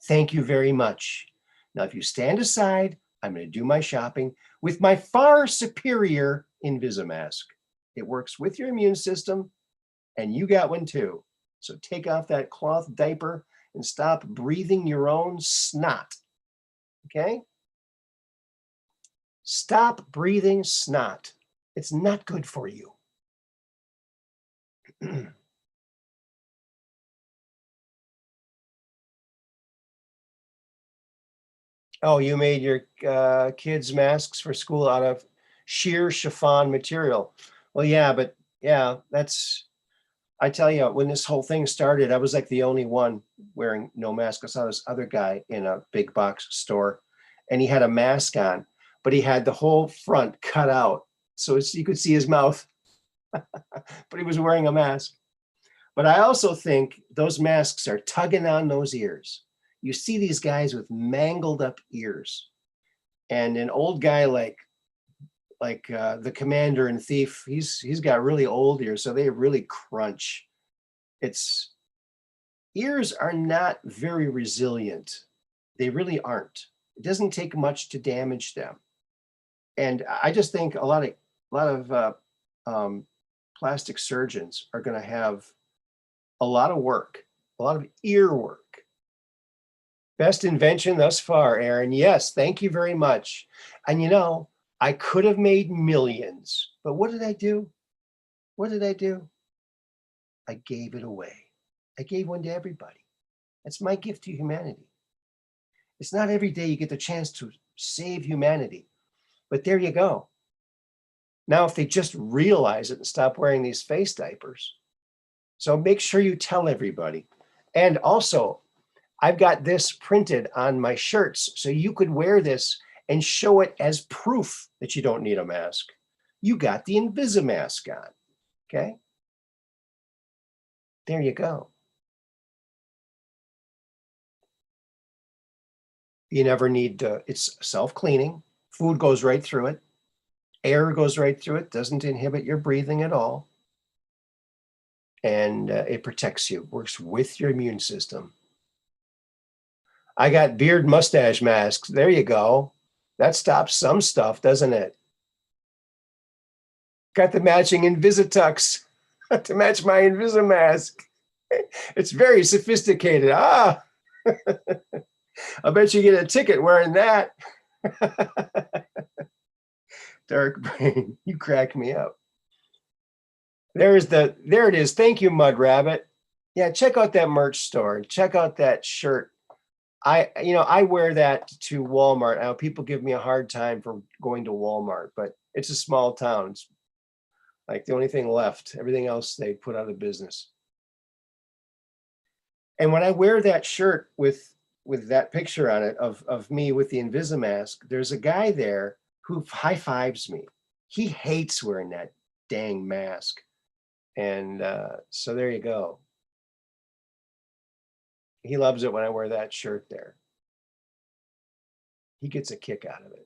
S1: Thank you very much. Now, if you stand aside, I'm going to do my shopping with my far superior Invisimask. It works with your immune system, and you got one too. So take off that cloth diaper and stop breathing your own snot, okay? Stop breathing snot. It's not good for you. Oh, you made your kids' masks for school out of sheer chiffon material. Well, yeah, but yeah, I tell you, when this whole thing started, I was like the only one wearing no mask. I saw this other guy in a big box store and he had a mask on, but he had the whole front cut out. So you could see his mouth, but he was wearing a mask. But I also think those masks are tugging on those ears. You see these guys with mangled up ears, and an old guy like the commander in Thief, he's got really old ears, so they really crunch. Ears are not very resilient. They really aren't. It doesn't take much to damage them, and I just think a lot of plastic surgeons are going to have a lot of work, a lot of ear work. Best invention thus far, Aaron. Yes, thank you very much. And you know, I could have made millions, but what did I do? What did I do? I gave it away. I gave one to everybody. That's my gift to humanity. It's not every day you get the chance to save humanity, but there you go. Now, if they just realize it and stop wearing these face diapers. So make sure you tell everybody. And also, I've got this printed on my shirts, so you could wear this and show it as proof that you don't need a mask. You got the Invisimask on, okay? There you go. You never need to, it's self-cleaning. Food goes right through it. Air goes right through it, doesn't inhibit your breathing at all. And it protects you, works with your immune system. I got beard mustache masks. There you go. That stops some stuff, doesn't it? Got the matching Invisitux to match my Invisimask. It's very sophisticated. Ah, I bet you get a ticket wearing that. Dark brain, you crack me up. There it is. Thank you, Mud Rabbit. Yeah, check out that merch store. Check out that shirt. I wear that to Walmart. Now, people give me a hard time for going to Walmart, but it's a small town. It's like the only thing left. Everything else they put out of business. And when I wear that shirt with that picture on it of me with the Invisimask, there's a guy there who high fives me. He hates wearing that dang mask. And so there you go. He loves it when I wear that shirt there. He gets a kick out of it.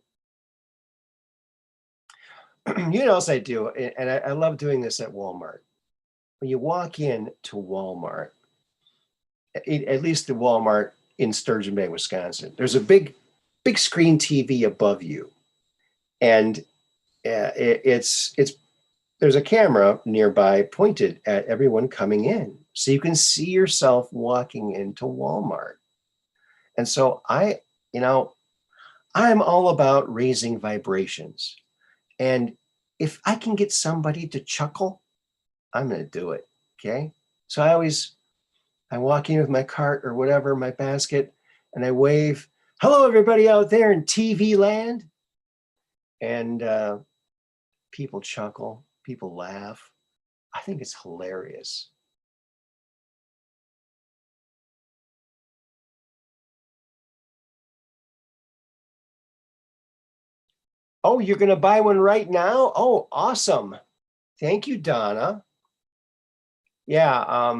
S1: You know what else I do? And I love doing this at Walmart. When you walk in to Walmart, at least the Walmart in Sturgeon Bay, Wisconsin, there's a big screen TV above you. And there's a camera nearby pointed at everyone coming in. so you can see yourself walking into Walmart. And so I'm all about raising vibrations. And if I can get somebody to chuckle, I'm going to do it. Okay. So I walk in with my cart or whatever, my basket, and I wave, hello, everybody out there in TV land. And people chuckle, people laugh. I think it's hilarious. Oh, you're going to buy one right now? Oh, awesome. Thank you, Donna. Yeah,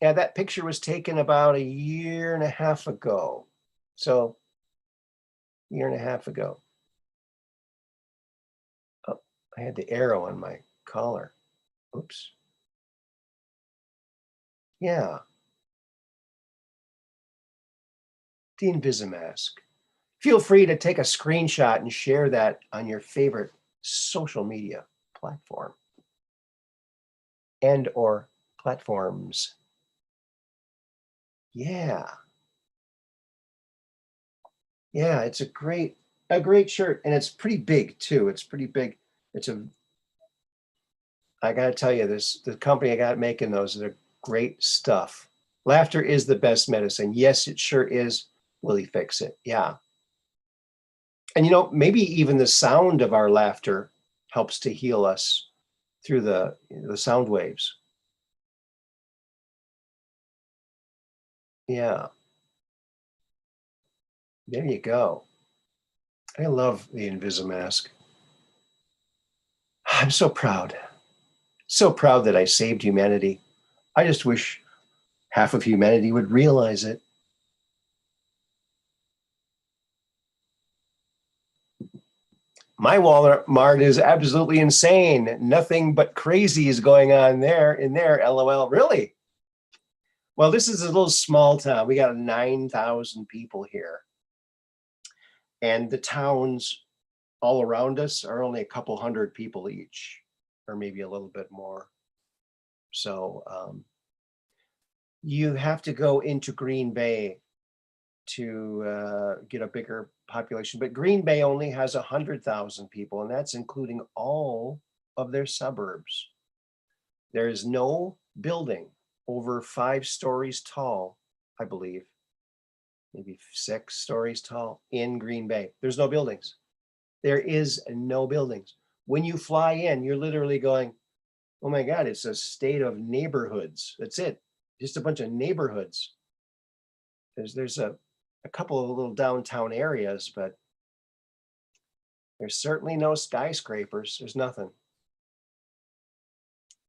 S1: yeah, that picture was taken about a year and a half ago. So, year and a half ago. Oh, I had the arrow on my collar. Oops. Yeah, the Invisimask. Feel free to take a screenshot and share that on your favorite social media platform and or platforms. Yeah. Yeah, it's a great shirt, and it's pretty big too. It's pretty big. I got to tell you, the company I got making those, they're great stuff. Laughter is the best medicine. Yes, it sure is. Will he fix it? Yeah. And maybe even the sound of our laughter helps to heal us through the sound waves. Yeah. There you go. I love the Invisimask. I'm so proud. So proud that I saved humanity. I just wish half of humanity would realize it. My Walmart is absolutely insane. Nothing but crazy is going on in there. LOL. Really? Well, this is a little small town. We got 9,000 people here. And the towns all around us are only a couple hundred people each, or maybe a little bit more. So you have to go into Green Bay to get a bigger population. But Green Bay only has 100,000 people, and that's including all of their suburbs. There is no building over 5 stories tall, I believe, maybe 6 stories tall in Green Bay. There's no buildings. There is no buildings. When you fly in, you're literally going, oh my God, it's a state of neighborhoods. That's it. Just a bunch of neighborhoods. There's a couple of little downtown areas, but there's certainly no skyscrapers. There's nothing.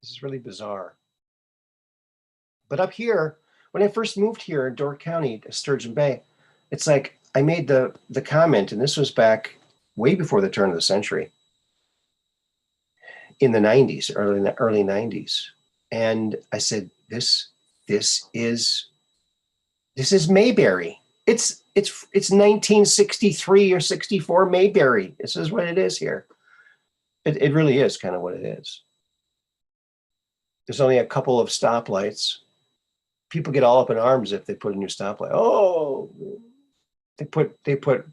S1: This is really bizarre. But up here, when I first moved here in Door County to Sturgeon Bay, it's like I made the comment, and this was back way before the turn of the century, in the 90s, early 90s. And I said, this is Mayberry. It's 1963 or 64 Mayberry. This is what it is here. It really is kind of what it is. There's only a couple of stoplights. People get all up in arms if they put a new stoplight. Oh, they put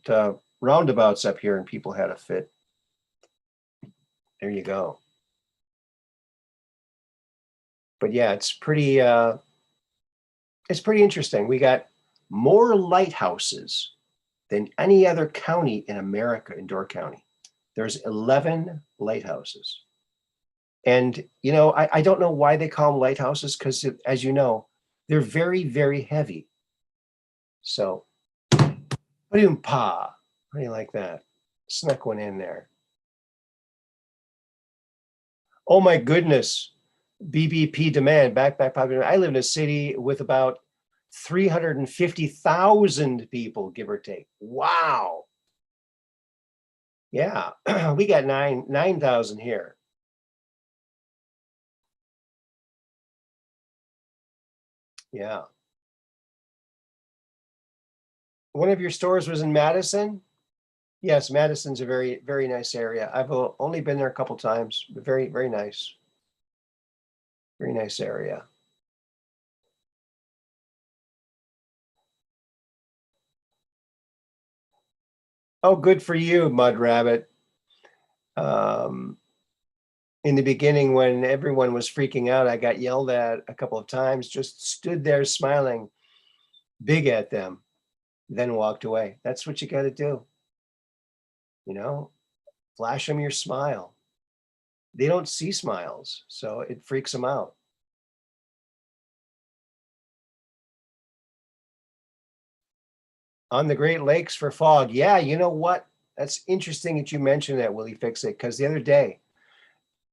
S1: roundabouts up here, and people had a fit. There you go. But yeah, it's pretty interesting. We got more lighthouses than any other county in America in Door County. There's 11 lighthouses. And, I don't know why they call them lighthouses, because as you know, they're very, very heavy. So, pa, how do you like that? Snuck one in there. Oh my goodness. BBP demand, backpack population. I live in a city with about 350,000 people, give or take. Wow. Yeah, we got 9,000 here. Yeah. One of your stores was in Madison? Yes, Madison's a very, very nice area. I've only been there a couple times, but very, very nice. Very nice area. Oh, good for you, Mud Rabbit. Um, in the beginning, when everyone was freaking out, I got yelled at a couple of times, just stood there smiling big at them, then walked away. That's what you got to do. You know, flash them your smile. They don't see smiles, so it freaks them out. On the Great Lakes for fog. Yeah, you know what? That's interesting that you mentioned that, Willie Fix It, because the other day,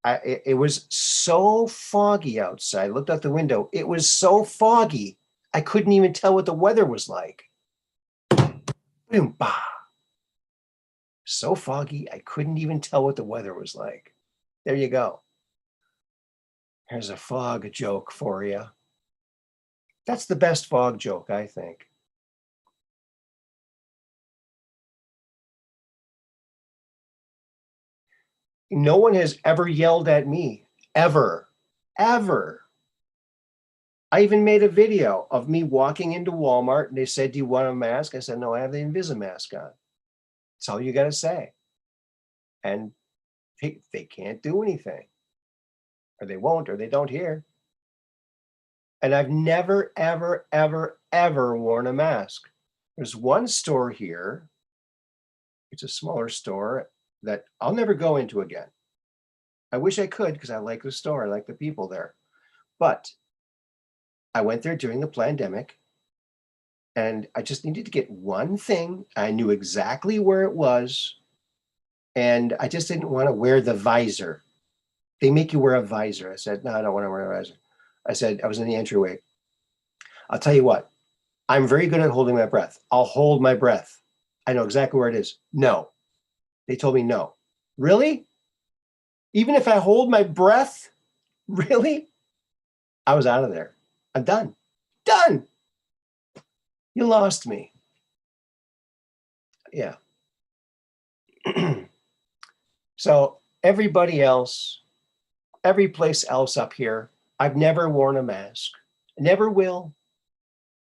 S1: it was so foggy outside. I looked out the window. It was so foggy, I couldn't even tell what the weather was like. Boom, bah. So foggy, I couldn't even tell what the weather was like. There you go. Here's a fog joke for you. That's the best fog joke, I think. No one has ever yelled at me, ever, ever. I even made a video of me walking into Walmart and they said, "Do you want a mask?" I said, "No, I have the Invisimask on." That's all you got to say. And they can't do anything, or they won't, or they don't hear. And I've never, ever, ever, ever worn a mask. There's one store here, it's a smaller store that I'll never go into again. I wish I could because I like the store, I like the people there. But I went there during the pandemic and I just needed to get one thing. I knew exactly where it was, and I just didn't want to wear the visor. They make you wear a visor. I said, "No, I don't want to wear a visor." I said, I was in the entryway. "I'll tell you what, I'm very good at holding my breath. I'll hold my breath. I know exactly where it is." No. They told me no. Really? Even if I hold my breath? Really? I was out of there. I'm done. Done. You lost me. Yeah. So everybody else, every place else up here, I've never worn a mask. Never will.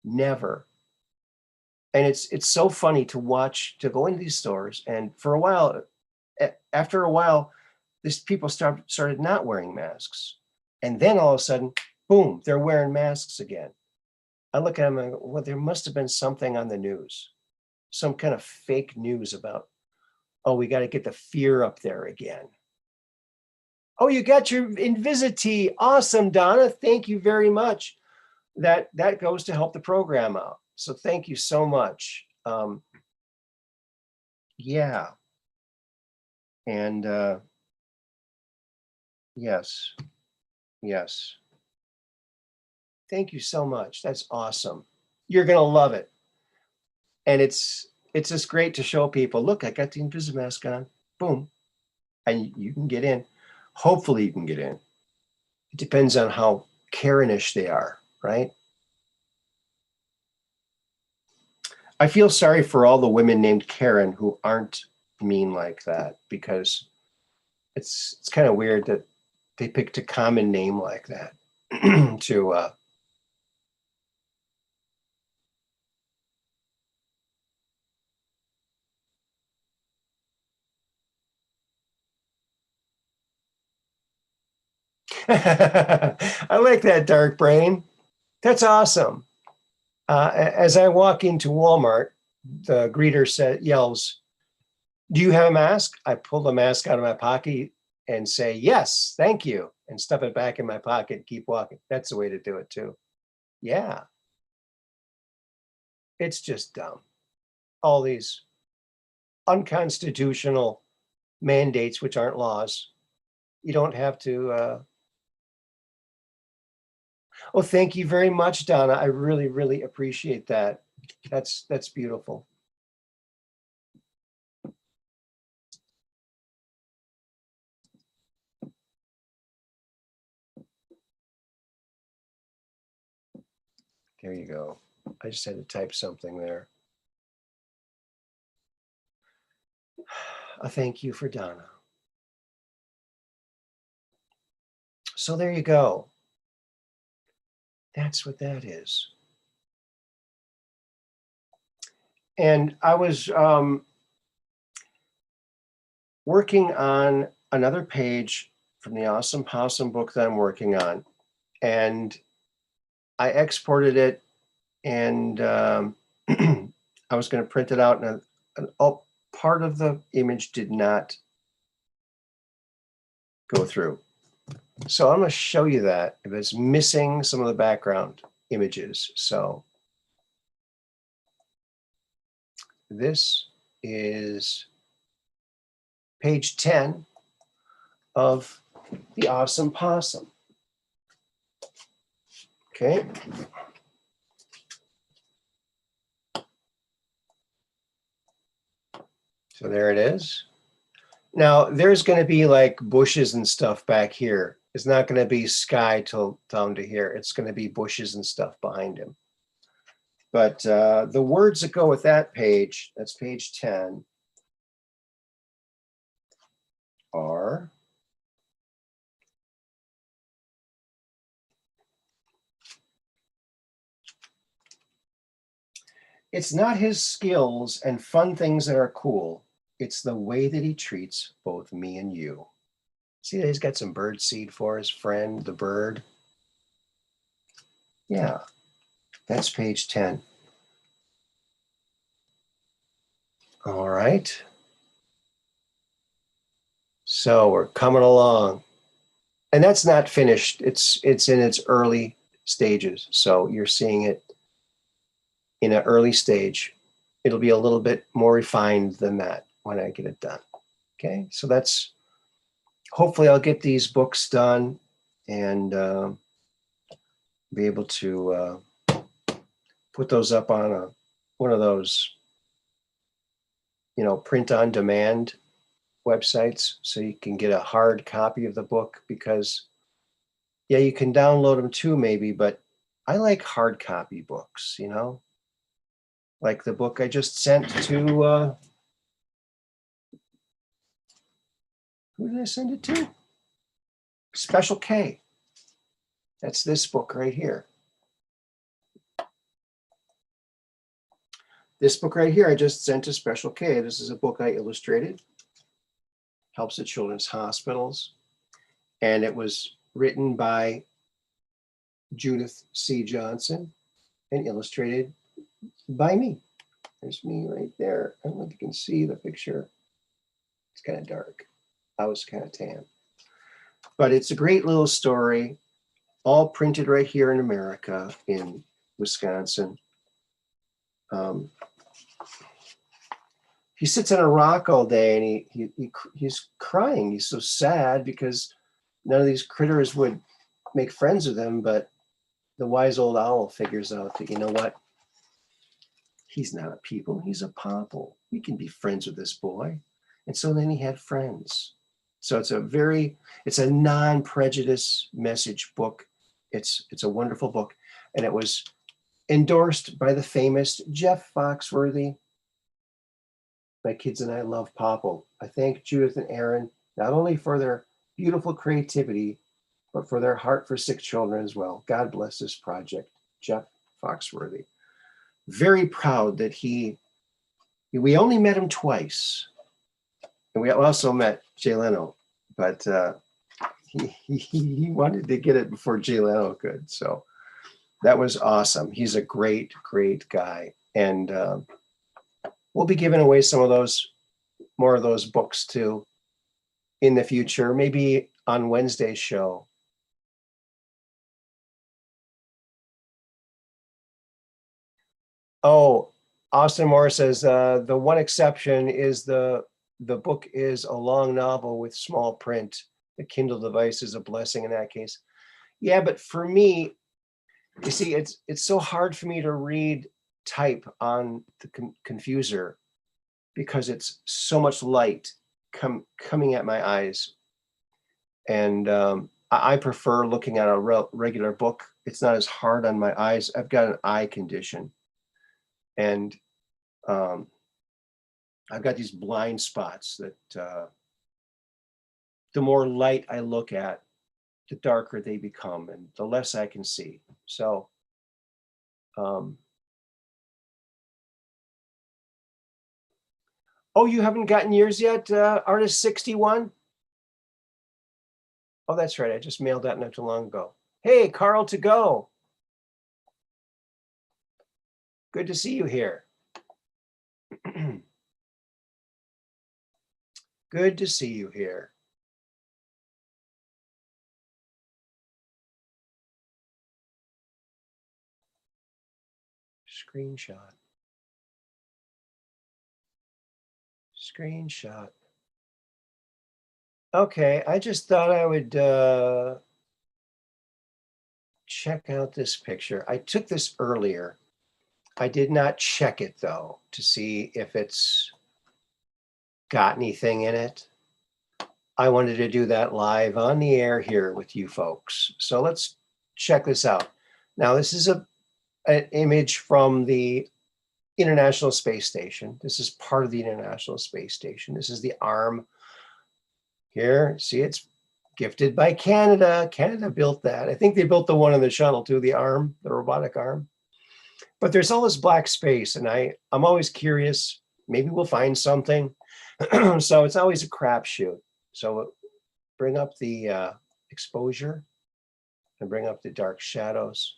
S1: Never. And it's so funny to watch, to go into these stores, and for a while, after a while, these people started not wearing masks. And then all of a sudden, boom, they're wearing masks again. I look at them and go, well, there must have been something on the news, some kind of fake news about, oh, we got to get the fear up there again. Oh, you got your Invisity. Awesome, Donna. Thank you very much. That goes to help the program out. So thank you so much. Yeah. And yes, yes. Thank you so much. That's awesome. You're gonna love it. And it's just great to show people, look, I got the Invisimask on. Boom. And you can get in. Hopefully you can get in. It depends on how Karenish they are, right? I feel sorry for all the women named Karen who aren't mean like that, because it's kind of weird that they picked a common name like that to I like that, Dark Brain. That's awesome. As I walk into Walmart, the greeter yells, "Do you have a mask?" I pull the mask out of my pocket and say, "Yes, thank you," and stuff it back in my pocket and keep walking. That's the way to do it too. Yeah, it's just dumb. All these unconstitutional mandates, which aren't laws. You don't have to. Oh, thank you very much, Donna. I really, really appreciate that. That's beautiful. There you go. I just had to type something there. A thank you for Donna. So there you go. That's what that is. And I was working on another page from the Awesome Possum book that I'm working on. And I exported it, and I was going to print it out, and part of the image did not go through. So I'm going to show you that. If it's missing some of the background images. So this is page 10 of The Awesome Possum. Okay. So there it is. Now there's going to be like bushes and stuff back here. It's not going to be sky till down to here. It's going to be bushes and stuff behind him. But the words that go with that page, that's page 10, are it's not his skills and fun things that are cool. It's the way that he treats both me and you. See, he's got some bird seed for his friend, the bird. Yeah, that's page 10. All right. So we're coming along. And that's not finished. It's in its early stages. So you're seeing it in an early stage. It'll be a little bit more refined than that when I get it done. Okay, so that's, hopefully I'll get these books done and be able to put those up on one of those, print on demand websites, so you can get a hard copy of the book, because yeah, you can download them too maybe, but I like hard copy books, like the book I just sent to who did I send it to? Special K. That's this book right here. This book right here I just sent to Special K. This is a book I illustrated. Helps at children's hospitals. And it was written by Judith C. Johnson and illustrated by me. There's me right there. I don't know if you can see the picture. It's kind of dark. I was kind of tan. But it's a great little story, all printed right here in America, in Wisconsin. He sits on a rock all day, and he's crying. He's so sad because none of these critters would make friends with him. But the wise old owl figures out that, you know what? He's not a people. He's a popple. We can be friends with this boy. And so then he had friends. So it's a non-prejudice message book. It's a wonderful book. And it was endorsed by the famous Jeff Foxworthy. My kids and I love Popple. I thank Judith and Aaron, not only for their beautiful creativity, but for their heart for sick children as well. God bless this project, Jeff Foxworthy. Very proud that we only met him twice. And we also met Jay Leno, but he wanted to get it before Jay Leno could. So that was awesome. He's a great, great guy. And we'll be giving away more of those books too in the future, maybe on Wednesday's show. Oh, Austin Moore says the one exception is the book is a long novel with small print. The Kindle device is a blessing in that case. Yeah, but for me, you see, it's so hard for me to read type on the confuser because it's so much light coming at my eyes. And I prefer looking at a regular book. It's not as hard on my eyes. I've got an eye condition. And I've got these blind spots that the more light I look at, the darker they become and the less I can see. So Oh, you haven't gotten yours yet, Artist 61? Oh, that's right. I just mailed that not too long ago. Hey, Carl to go. Good to see you here. Good to see you here. Screenshot. Screenshot. Okay, I just thought I would check out this picture. I took this earlier. I did not check it though to see if it's got anything in it. I wanted to do that live on the air here with you folks. So let's check this out. Now, this is an image from the International Space Station. This is part of the International Space Station. This is the arm here. See, it's gifted by Canada. Canada built that. I think they built the one on the shuttle too, the arm, the robotic arm. But there's all this black space, and I'm always curious. Maybe we'll find something. So it's always a crapshoot. So bring up the exposure and bring up the dark shadows,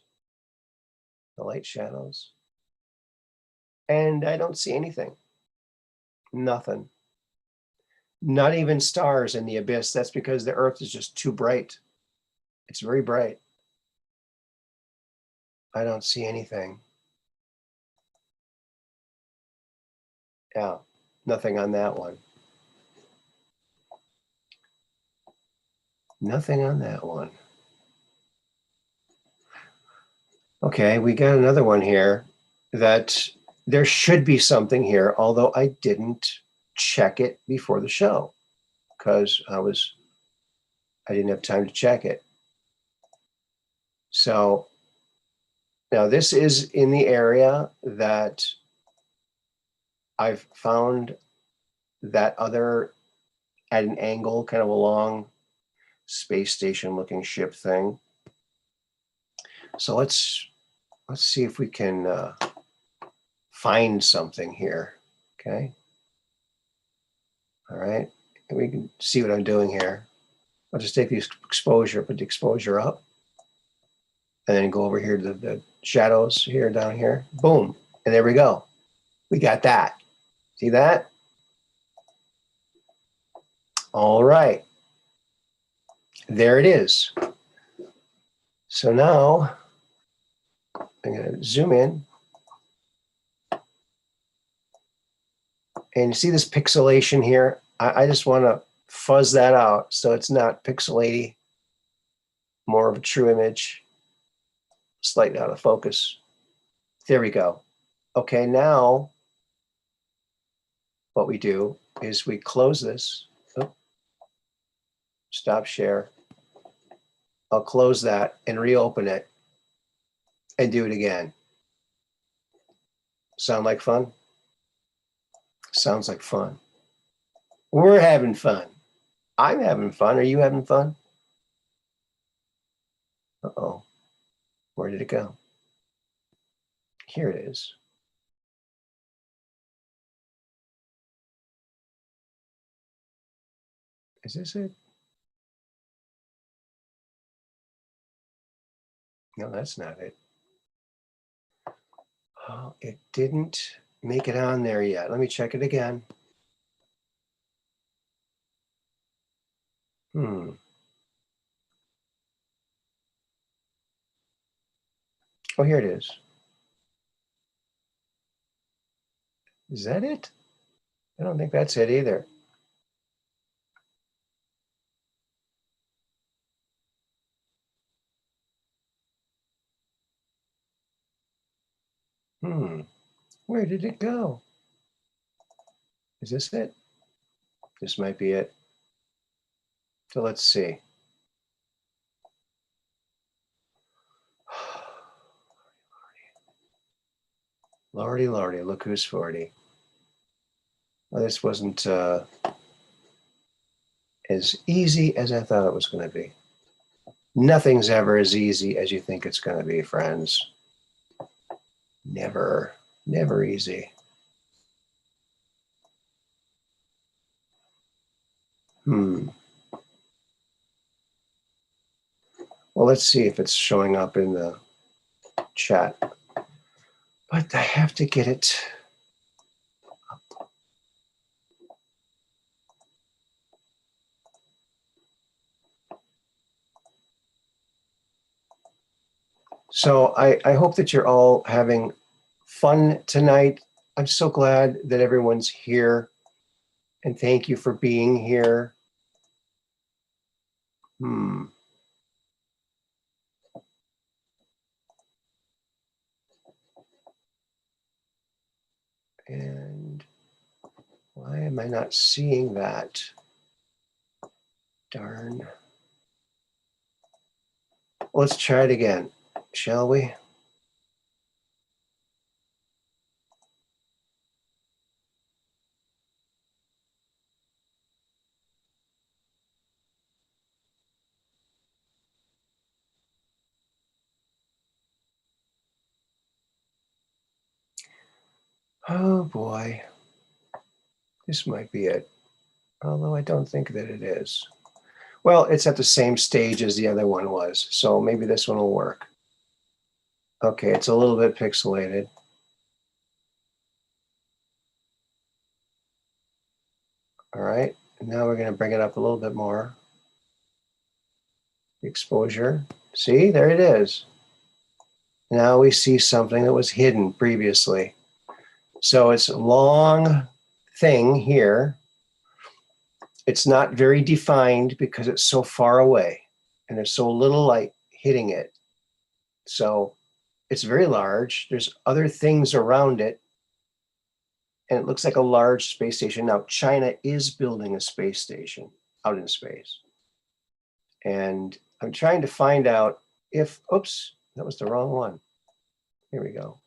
S1: the light shadows. And I don't see anything. Nothing. Not even stars in the abyss. That's because the Earth is just too bright. It's very bright. I don't see anything. Yeah, nothing on that one. Nothing on that one. Okay, we got another one here that there should be something here, although I didn't check it before the show because I didn't have time to check it. So now this is in the area that I've found that other at an angle, kind of a long space station looking ship thing. So let's see if we can find something here. Okay. All right. And we can see what I'm doing here. I'll just take the exposure, put the exposure up, and then go over here to the shadows here, down here. Boom. And there we go. We got that. See that? All right. There it is. So now I'm going to zoom in. And you see this pixelation here? I just want to fuzz that out so it's not pixelaty, more of a true image, slightly out of focus. There we go. Okay, now what we do is we close this. Oh, stop share. I'll close that and reopen it and do it again. Sound like fun? Sounds like fun. We're having fun. I'm having fun. Are you having fun? Uh-oh. Where did it go? Here it is. Is this it? No, that's not it. Oh, it didn't make it on there yet. Let me check it again. Oh, here it is. Is that it? I don't think that's it either. Where did it go? Is this it? This might be it. So let's see. Lordy, lordy, look who's 40. Well, this wasn't as easy as I thought it was going to be. Nothing's ever as easy as you think it's going to be, friends. Never, never easy. Well, let's see if it's showing up in the chat. But I have to get it up. So I hope that you're all having fun tonight. I'm so glad that everyone's here. And thank you for being here. And why am I not seeing that? Darn. Let's try it again, shall we? Oh boy. This might be it. Although I don't think that it is. Well, it's at the same stage as the other one was, so maybe this one will work. Okay, it's a little bit pixelated. All right, and now we're going to bring it up a little bit more. Exposure. See, there it is. Now we see something that was hidden previously. So it's a long thing here. It's not very defined because it's so far away and there's so little light hitting it. So it's very large. There's other things around it. And it looks like a large space station. Now, China is building a space station out in space. And I'm trying to find out if, oops, that was the wrong one. Here we go.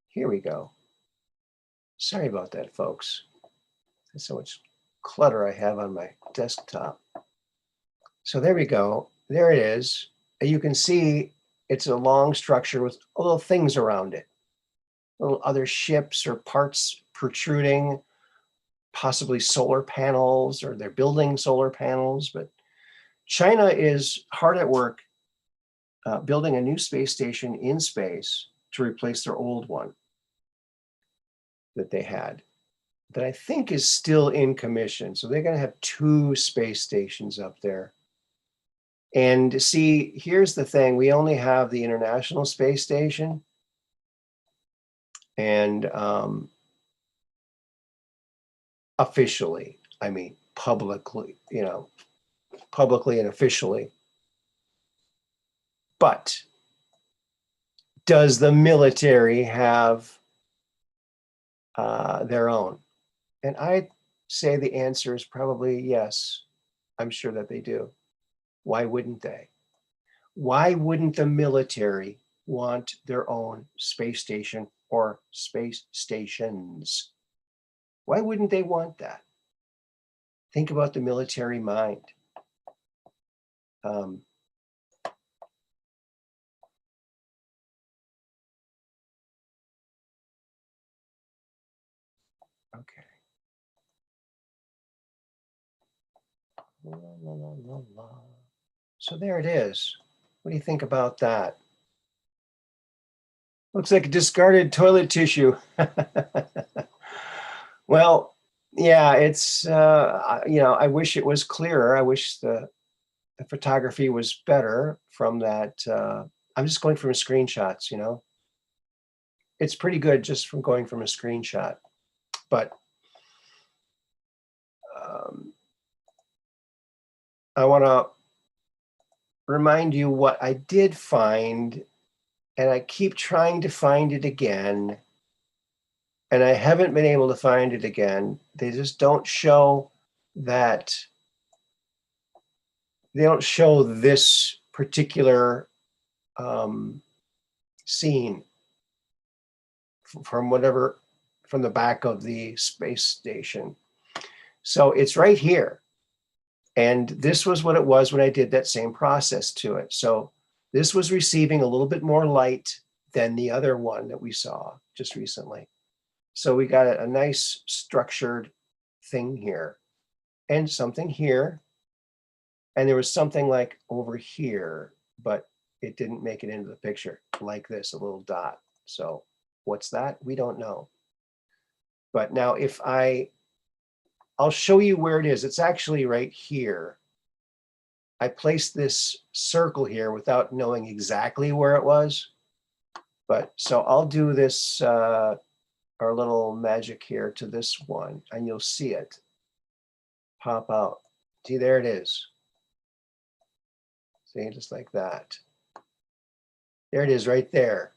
S1: Here we go. Sorry about that, folks. There's so much clutter I have on my desktop. So there we go. There it is. You can see it's a long structure with little things around it. Little other ships or parts protruding, possibly solar panels, or they're building solar panels. But China is hard at work building a new space station in space to replace their old one that they had, that I think is still in commission. So they're going to have 2 space stations up there. And see, here's the thing. We only have the International Space Station. And officially, I mean, publicly, publicly and officially. But does the military have their own? And I'd say the answer is probably yes. I'm sure that they do. Why wouldn't they? Why wouldn't the military want their own space station or space stations? Why wouldn't they want that? Think about the military mind. Okay. La, la, la, la, la. So there it is. What do you think about that? Looks like discarded toilet tissue. Well, yeah, it's, I wish it was clearer. I wish the photography was better from that. I'm just going from screenshots, It's pretty good just from going from a screenshot. But I want to remind you what I did find, and I keep trying to find it again, and I haven't been able to find it again. They just don't show that. They don't show this particular scene from the back of the space station. So it's right here. And this was what it was when I did that same process to it. So this was receiving a little bit more light than the other one that we saw just recently. So we got a nice structured thing here. and something here. And there was something like over here, but it didn't make it into the picture like this, a little dot. So what's that? We don't know. But now if I'll show you where it is. It's actually right here. I placed this circle here without knowing exactly where it was. But so I'll do this, our little magic here to this one, and you'll see it pop out. See, there it is. See, just like that. There it is right there.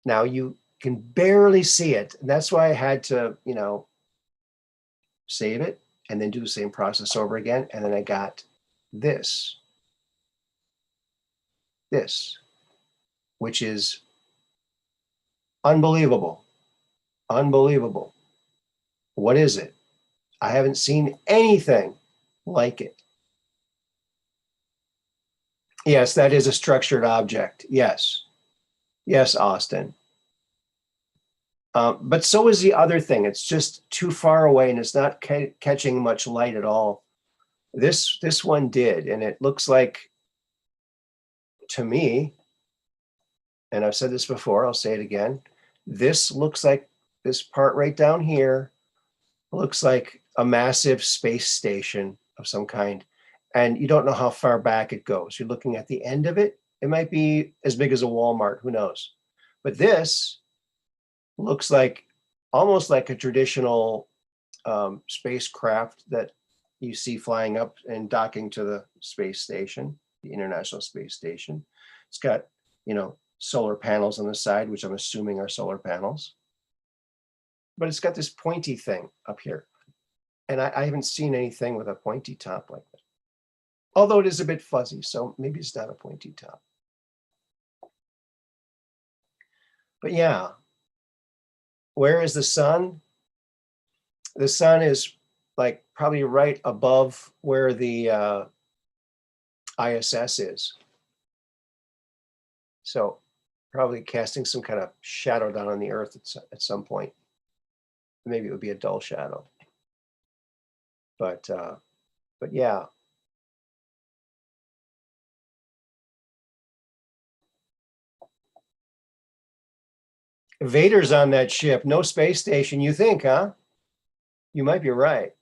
S1: Now you can barely see it. And that's why I had to, save it and then do the same process over again. And then I got this, which is unbelievable. Unbelievable. What is it? I haven't seen anything like it. Yes, that is a structured object. Yes. Yes, Austin. But so is the other thing. It's just too far away and it's not catching much light at all. This one did, and it looks like, to me, and I've said this before, I'll say it again, this looks like, this part right down here looks like a massive space station of some kind. And you don't know how far back it goes. You're looking at the end of it. It might be as big as a Walmart, who knows? But this looks like almost like a traditional spacecraft that you see flying up and docking to the space station, the International Space Station. It's got, solar panels on the side, which I'm assuming are solar panels. But it's got this pointy thing up here. And I haven't seen anything with a pointy top like that. Although it is a bit fuzzy, so maybe it's not a pointy top. But yeah, where is the sun? The sun is like probably right above where the ISS is. So probably casting some kind of shadow down on the Earth at some point. Maybe it would be a dull shadow. But yeah. Vader's on that ship. No space station, you think, huh? You might be right.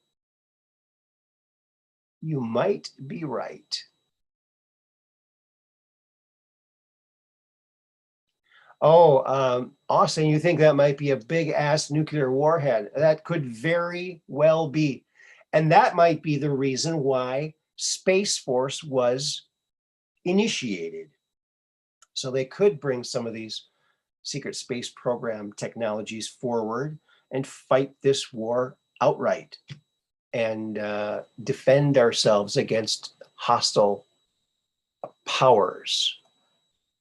S1: You might be right. Oh, Austin, you think that might be a big ass nuclear warhead? That could very well be. And that might be the reason why Space Force was initiated. So they could bring some of these secret space program technologies forward and fight this war outright and defend ourselves against hostile powers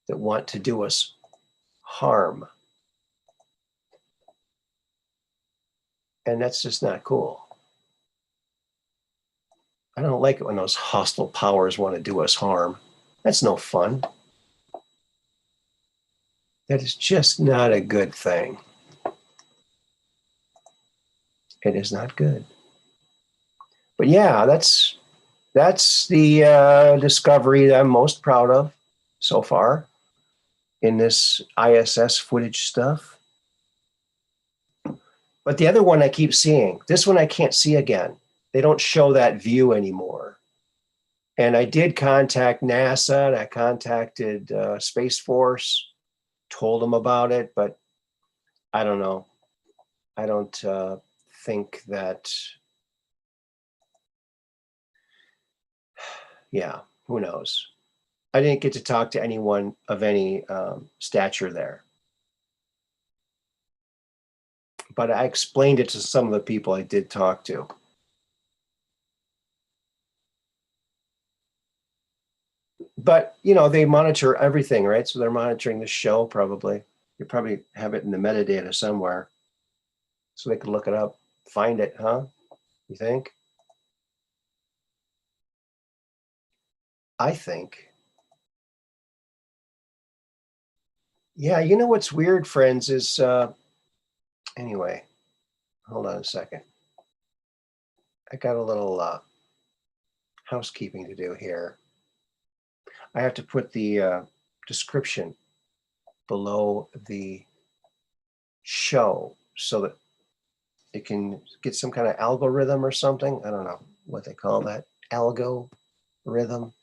S1: that want to do us harm. And that's just not cool. I don't like it when those hostile powers want to do us harm. That's no fun. That is just not a good thing. It is not good. But yeah, that's the discovery that I'm most proud of so far in this ISS footage stuff. But the other one I keep seeing, this one I can't see again. They don't show that view anymore. And I did contact NASA and I contacted Space Force, told them about it, but I don't know. I don't think that, yeah, who knows? I didn't get to talk to anyone of any stature there. But I explained it to some of the people I did talk to. But, they monitor everything, right? So they're monitoring the show probably. You probably have it in the metadata somewhere. So they could look it up, find it, huh? You think? I think. Yeah, what's weird, friends, is anyway, hold on a second. I got a little housekeeping to do here. I have to put the description below the show so that it can get some kind of algorithm or something. I don't know what they call that. Algorithm.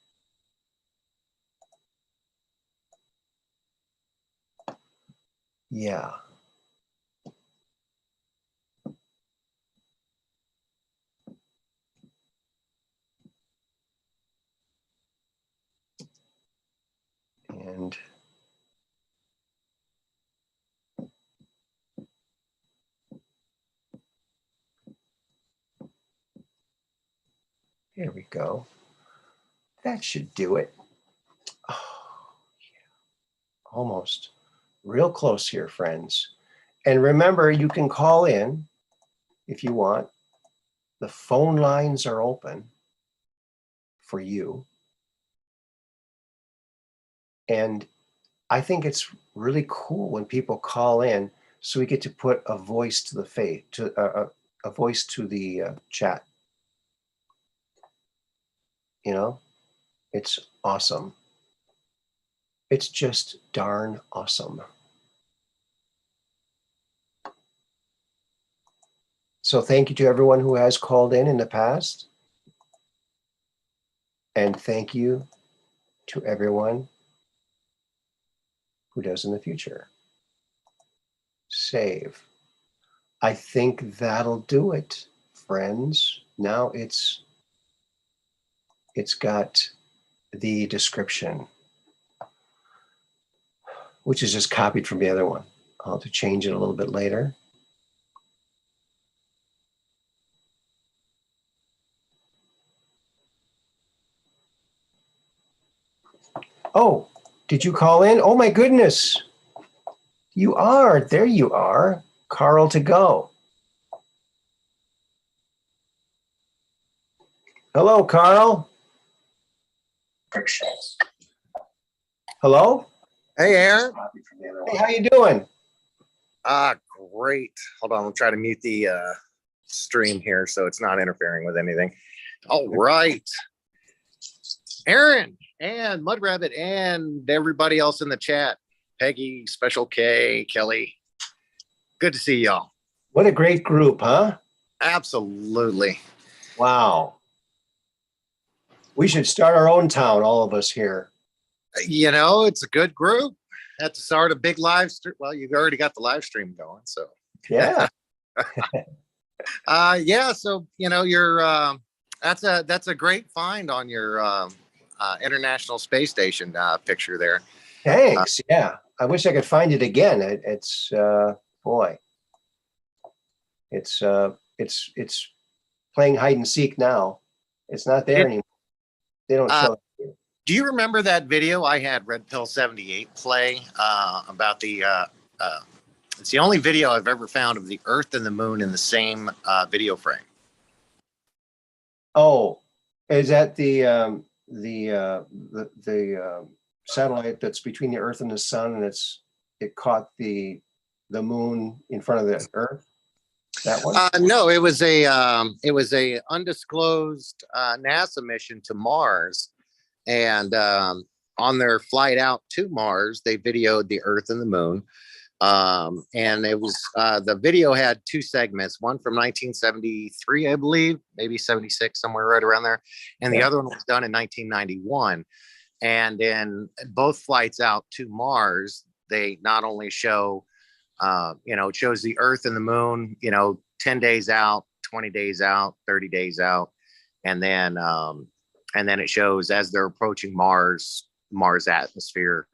S1: Yeah. And here we go. That should do it. Oh, yeah. Almost. Real close here, friends. And remember, you can call in if you want. The phone lines are open for you. And I think it's really cool when people call in, so we get to put a voice to the a voice to the chat. You know, it's awesome. It's just darn awesome. So thank you to everyone who has called in the past. And thank you to everyone who does in the future. Save. I think that'll do it, friends. Now it's got the description, which is just copied from the other one. I'll have to change it a little bit later. Oh, did you call in? Oh my goodness. You are. There you are. Carl to go. Hello, Carl. Hello?
S2: Hey, Aaron.
S1: Hey, how you doing?
S2: Great. Hold on, I'm trying to mute the stream here so it's not interfering with anything. All right. Aaron and Mud Rabbit and everybody else in the chat. Peggy, Special K, Kelly. Good to see y'all.
S1: What a great group, huh?
S2: Absolutely.
S1: Wow. We should start our own town, all of us here.
S2: You know, it's a good group. Had to start a big live stream. Well, you've already got the live stream going, so
S1: yeah.
S2: Yeah. So you know, you're that's a great find on your International Space Station picture there.
S1: Thanks. Yeah, I wish I could find it again. It's boy, it's playing hide and seek now. It's not there anymore. They don't show it.
S2: Do you remember that video I had Red Pill 78 play about the it's the only video I've ever found of the Earth and the Moon in the same video frame.
S1: Oh, is that the satellite that's between the Earth and the Sun, and it caught the moon in front of the Earth? That one?
S2: No, it was a undisclosed NASA mission to Mars. And on their flight out to Mars, they videoed the Earth and the Moon. And it was the video had two segments, one from 1973, I believe, maybe 76, somewhere right around there. And the other one was done in 1991. And in both flights out to Mars, they not only show, it shows the Earth and the Moon, 10 days out, 20 days out, 30 days out. And then it shows as they're approaching Mars atmosphere,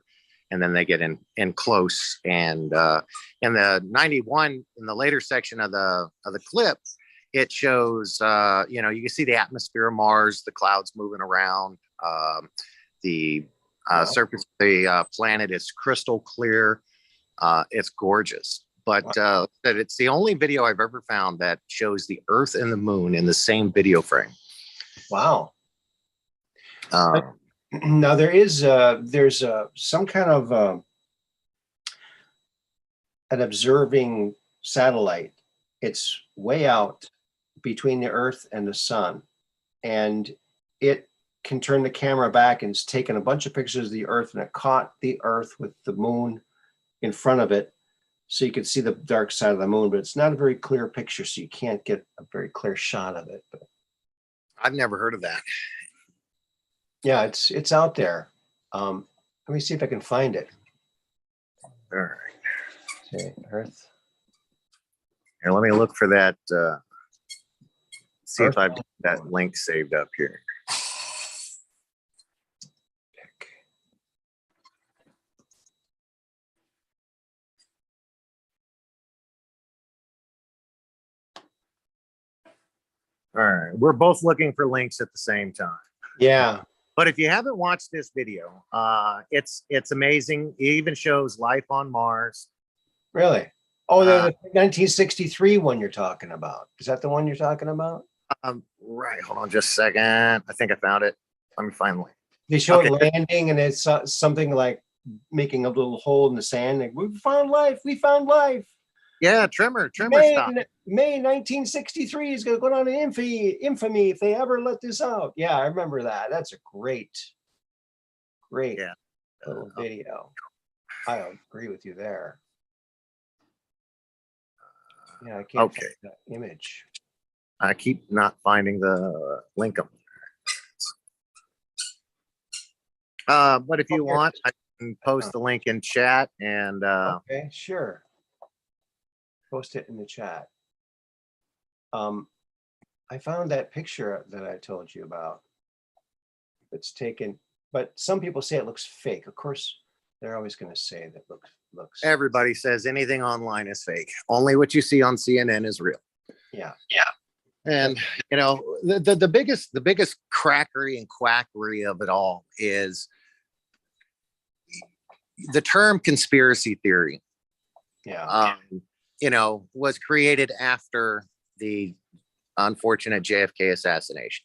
S2: and then they get in close. And in the 91, in the later section of the clip, it shows you can see the atmosphere of Mars, the clouds moving around, the surface of the planet is crystal clear. It's gorgeous. But that it's the only video I've ever found that shows the Earth and the Moon in the same video frame.
S1: Wow. Now there's some kind of an observing satellite. It's way out between the Earth and the sun. And it can turn the camera back, and it's taken a bunch of pictures of the Earth, and it caught the Earth with the moon in front of it. So you could see the dark side of the moon, but it's not a very clear picture. So you can't get a very clear shot of it. But
S2: I've never heard of that.
S1: yeah, it's out there. Let me see if I can find it.
S2: All right.
S1: Okay, Earth.
S2: Here, let me look for that. See
S1: Earth
S2: if I've got that link saved up here. All right. We're both looking for links at the same time.
S1: Yeah.
S2: But if you haven't watched this video, it's amazing. It even shows life on Mars.
S1: Really? Oh, the 1963 one you're talking about. Is that the one you're talking about?
S2: Right. Hold on just a second. I think I found it. Let me find the link.
S1: They show it landing, and it's something like making a little hole in the sand. Like, we found life. We found life.
S2: Yeah, Trimmer stuff.
S1: May 1963 is going to go down in infamy if they ever let this out. Yeah, I remember that. That's a great little video. I agree with you there. Yeah, I can't find that image.
S2: I keep not finding the link up there. But if you want, I can post the link in chat and
S1: okay, sure. Post it in the chat. I found that picture that I told you about. It's taken, but some people say it looks fake. Of course, they're always going to say that looks.
S2: Everybody says anything online is fake. Only what you see on CNN is real.
S1: Yeah.
S2: And you know, the biggest crackery and quackery of it all is the term conspiracy theory.
S1: Yeah.
S2: You know, was created after the unfortunate JFK assassination.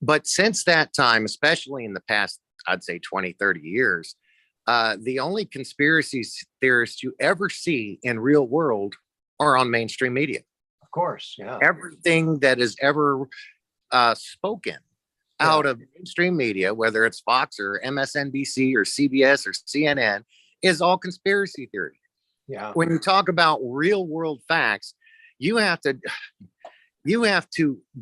S2: But since that time, especially in the past, I'd say 20, 30 years, the only conspiracy theorists you ever see in real world are on mainstream media.
S1: Of course, yeah.
S2: Everything that is ever spoken out of mainstream media, whether it's Fox or MSNBC or CBS or CNN, is all conspiracy theory.
S1: Yeah.
S2: When you talk about real world facts, you have to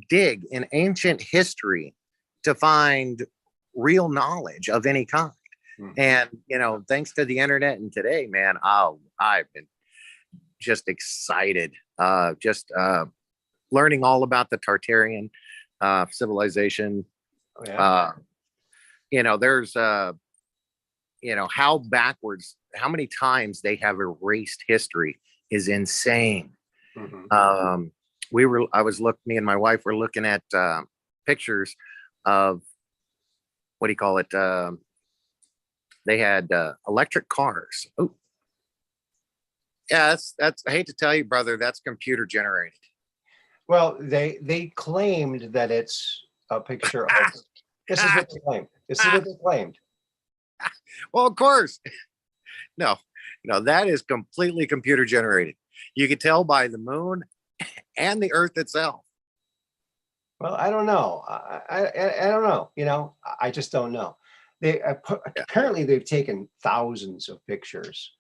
S2: dig in ancient history to find real knowledge of any kind. Mm-hmm. And you know, thanks to the internet and today, man, I've been just excited, learning all about the Tartarian civilization.
S1: Oh, yeah.
S2: You know, there's you know, how many times they have erased history is insane. Mm-hmm. Me and my wife were looking at pictures of, what do you call it? They had electric cars. Oh, yeah, that's, I hate to tell you, brother, that's computer generated.
S1: Well, they claimed that it's a picture of, this is what they claimed. This is what they claimed.
S2: Well, of course. No, that is completely computer generated. You can tell by the moon and the Earth itself.
S1: Well, I don't know. I don't know. You know, I just don't know. Apparently they've taken thousands of pictures.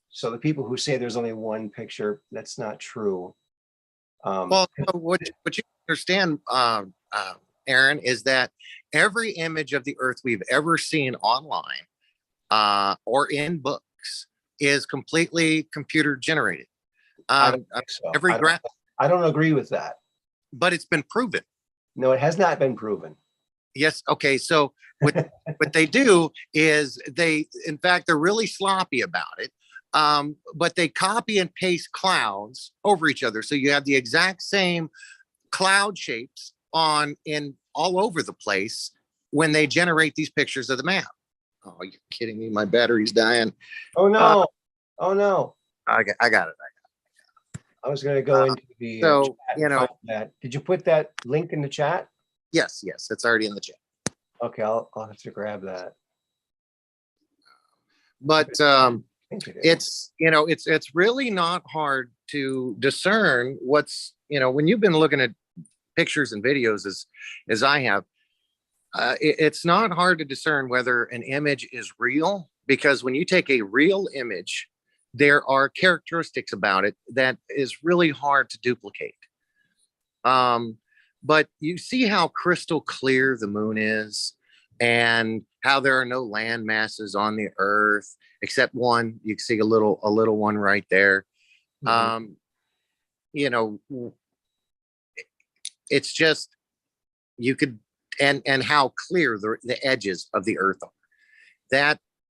S1: So the people who say there's only one picture, that's not true.
S2: Well, what you understand, Aaron, is that every image of the Earth we've ever seen online or in books is completely computer generated.
S1: I don't think so. I don't agree with that.
S2: But it's been proven.
S1: No, it has not been proven.
S2: Yes. Okay. So what they do is in fact, they're really sloppy about it. But they copy and paste clouds over each other. So you have the exact same cloud shapes in all over the place when they generate these pictures of the map. Oh, you're kidding me. My battery's dying.
S1: Oh no. Oh no.
S2: I got it.
S1: I was going to go into the
S2: so
S1: chat
S2: you know
S1: that. Did you put that link in the chat?
S2: Yes, it's already in the chat.
S1: Okay, I'll have to grab that.
S2: But
S1: think it is.
S2: It's really not hard to discern what's, when you've been looking at pictures and videos as I have, it's not hard to discern whether an image is real, because when you take a real image, there are characteristics about it that is really hard to duplicate. But you see how crystal clear the moon is, and how there are no land masses on the earth except one. You can see a little one right there.
S1: Mhm.
S2: It's just, you could, and how clear the edges of the earth are.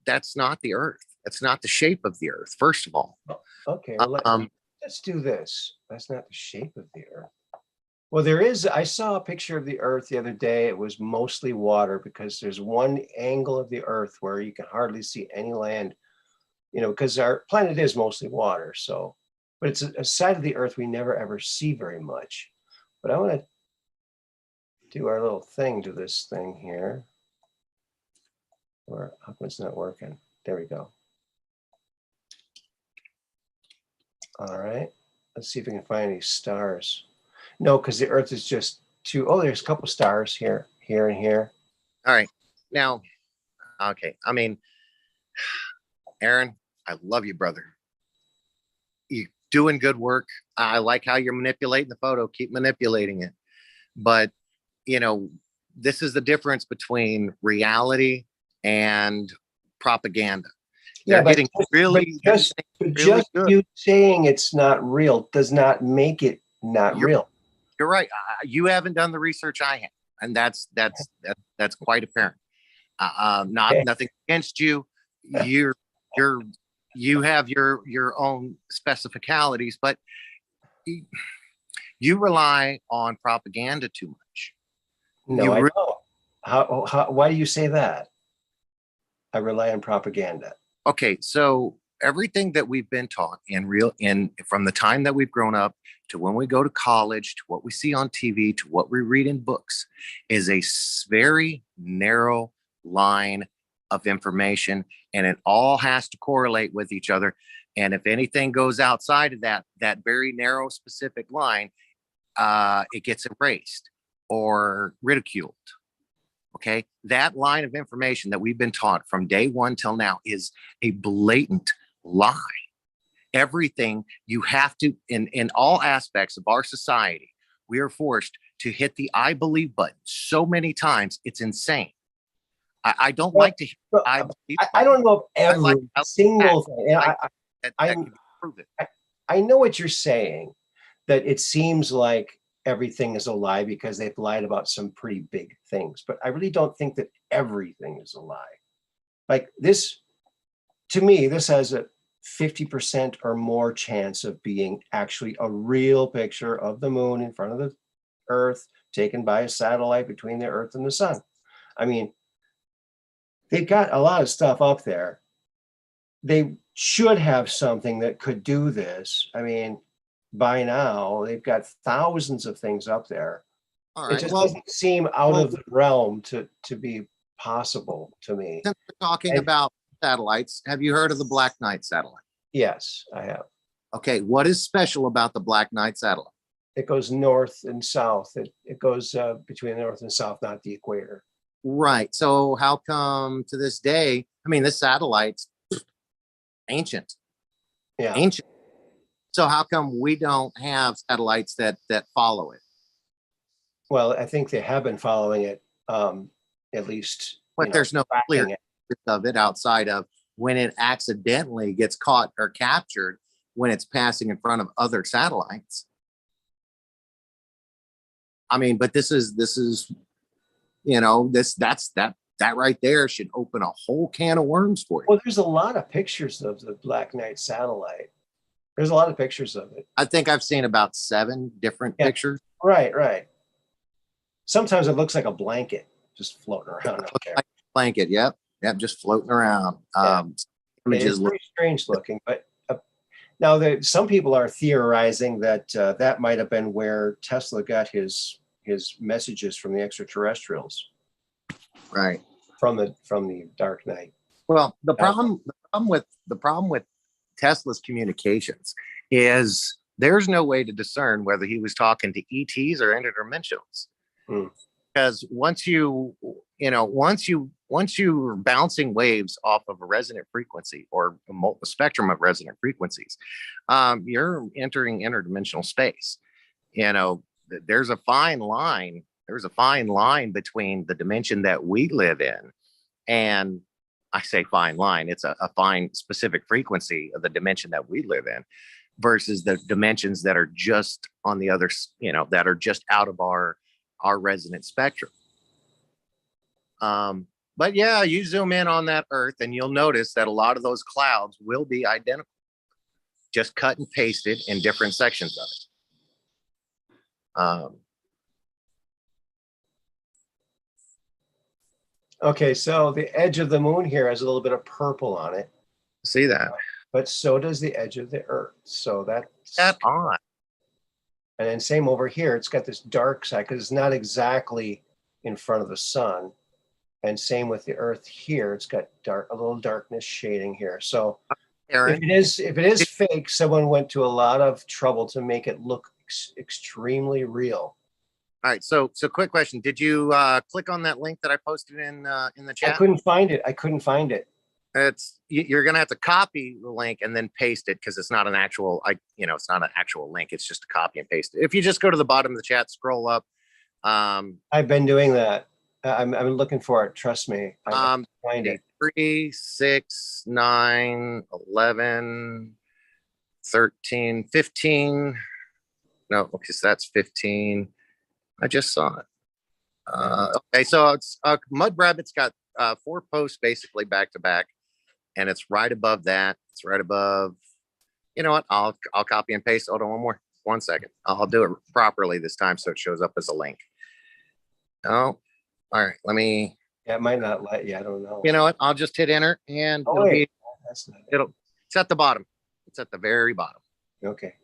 S2: That's not the earth. That's not the shape of the earth, first of all.
S1: Okay, well, let's do this. That's not the shape of the earth. Well, I saw a picture of the earth the other day. It was mostly water, because there's one angle of the earth where you can hardly see any land, because our planet is mostly water. So, but it's a side of the earth we never ever see very much. But I want to do our little thing to this thing here. Or how come it's not working? There we go. All right. Let's see if we can find any stars. No, because the earth is just too, oh, there's a couple stars here, and here.
S2: All right. Now, okay. I mean, Aaron, I love you, brother. You're doing good work. I like how you're manipulating the photo. Keep manipulating it. But, this is the difference between reality and propaganda. They're getting really
S1: just
S2: good.
S1: You saying it's not real does not make it not real.
S2: You're right. You haven't done the research I have, and that's quite apparent. Nothing against you. You have your own specificalities, but you rely on propaganda too much.
S1: No, I don't. Why do you say that? I rely on propaganda.
S2: Okay, so everything that we've been taught from the time that we've grown up to when we go to college, to what we see on TV, to what we read in books, is a very narrow line of information, and it all has to correlate with each other. And if anything goes outside of that very narrow specific line, it gets erased or ridiculed. Okay, that line of information that we've been taught from day one till now is a blatant lie. Everything you have to, in all aspects of our society, we are forced to hit the I believe button so many times, it's insane. I don't like to hear I believe.
S1: I don't know if every single thing. I know what you're saying, that it seems like everything is a lie because they've lied about some pretty big things, but I really don't think that everything is a lie. Like this, to me, this has a 50% or more chance of being actually a real picture of the moon in front of the earth, taken by a satellite between the earth and the sun. I mean, they've got a lot of stuff up there. They should have something that could do this. I mean, by now they've got thousands of things up there. All right, it just doesn't seem out of the realm to be possible to me.
S2: Since we're talking about satellites, have you heard of the Black Knight satellite?
S1: Yes, I have.
S2: Okay, what is special about the Black Knight satellite?
S1: It goes north and south. It goes between the north and south, not the equator.
S2: Right. So how come to this day, I mean, this satellite's ancient.
S1: Yeah.
S2: Ancient. So how come we don't have satellites that follow it?
S1: Well, I think they have been following it, at least.
S2: But there's no clear of it outside of when it accidentally gets caught or captured when it's passing in front of other satellites. I mean, but this is that right there should open a whole can of worms for you.
S1: Well, there's a lot of pictures of the Black Knight satellite. There's a lot of pictures of it.
S2: I think I've seen about 7 different pictures.
S1: Right. Sometimes it looks like a blanket just floating around up there.
S2: Like a blanket, yep, just floating around.
S1: Yeah. It's very strange looking, but now some people are theorizing that that might have been where Tesla got his messages from the extraterrestrials.
S2: Right.
S1: From the Dark Knight.
S2: Well, the problem problem with Tesla's communications is there's no way to discern whether he was talking to ETs or interdimensionals. Because once you're bouncing waves off of a resonant frequency or a spectrum of resonant frequencies, you're entering interdimensional space. There's a fine line. There's a fine line between the dimension that we live in, and I say fine line, it's a fine specific frequency of the dimension that we live in versus the dimensions that are just on the other, that are just out of our resonant spectrum. But yeah, you zoom in on that Earth and you'll notice that a lot of those clouds will be identical, just cut and pasted in different sections of it.
S1: Okay, so the edge of the moon here has a little bit of purple on it.
S2: See that?
S1: But so does the edge of the Earth. So that's
S2: odd.
S1: And then same over here, it's got this dark side because it's not exactly in front of the sun. And same with the Earth here, it's got a little darkness shading here. So
S2: Aaron,
S1: if it is fake, someone went to a lot of trouble to make it look extremely real.
S2: All right, so quick question: did you click on that link that I posted in the chat?
S1: I couldn't find it.
S2: You're gonna have to copy the link and then paste it because it's not an actual it's not an actual link. It's just a copy and paste it. If you just go to the bottom of the chat, scroll up.
S1: I've been doing that. I'm looking for it. Trust me. I find it.
S2: 3, 6, 9, 11, 13, 15. No, because that's 15. I just saw it. Okay, so it's Mud Rabbit's got 4 posts basically back to back, and it's right above that. It's right above. You know what? I'll copy and paste. Hold on one second. I'll do it properly this time so it shows up as a link. Oh, all right. Let me.
S1: Yeah, it might not let you. I don't know.
S2: You know what? I'll just hit enter, and it's at the bottom. It's at the very bottom.
S1: Okay.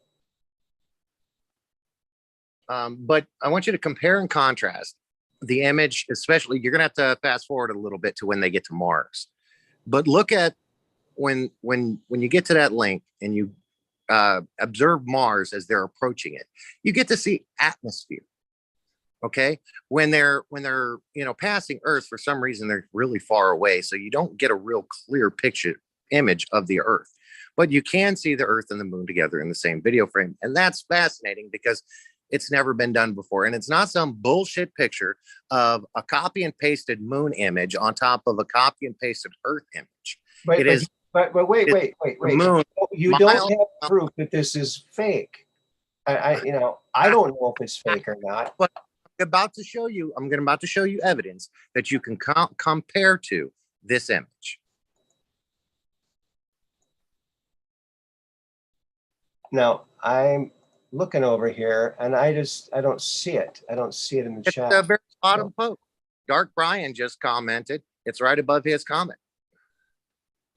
S2: But I want you to compare and contrast the image, especially you're going to have to fast forward a little bit to when they get to Mars. But look at when you get to that link and you observe Mars as they're approaching it, you get to see atmosphere. Okay. When they're passing Earth, for some reason, they're really far away. So you don't get a real clear image of the Earth, but you can see the Earth and the moon together in the same video frame. And that's fascinating because it's never been done before. And it's not some bullshit picture of a copy and pasted moon image on top of a copy and pasted Earth image.
S1: But wait.
S2: Moon,
S1: you don't have proof that this is fake. I don't know if it's fake or not.
S2: But I'm about to show you evidence that you can compare to this image.
S1: Now I'm looking over here and I don't see it. I don't see it in the chat.
S2: The very bottom post. Dark Brian just commented. It's right above his comment.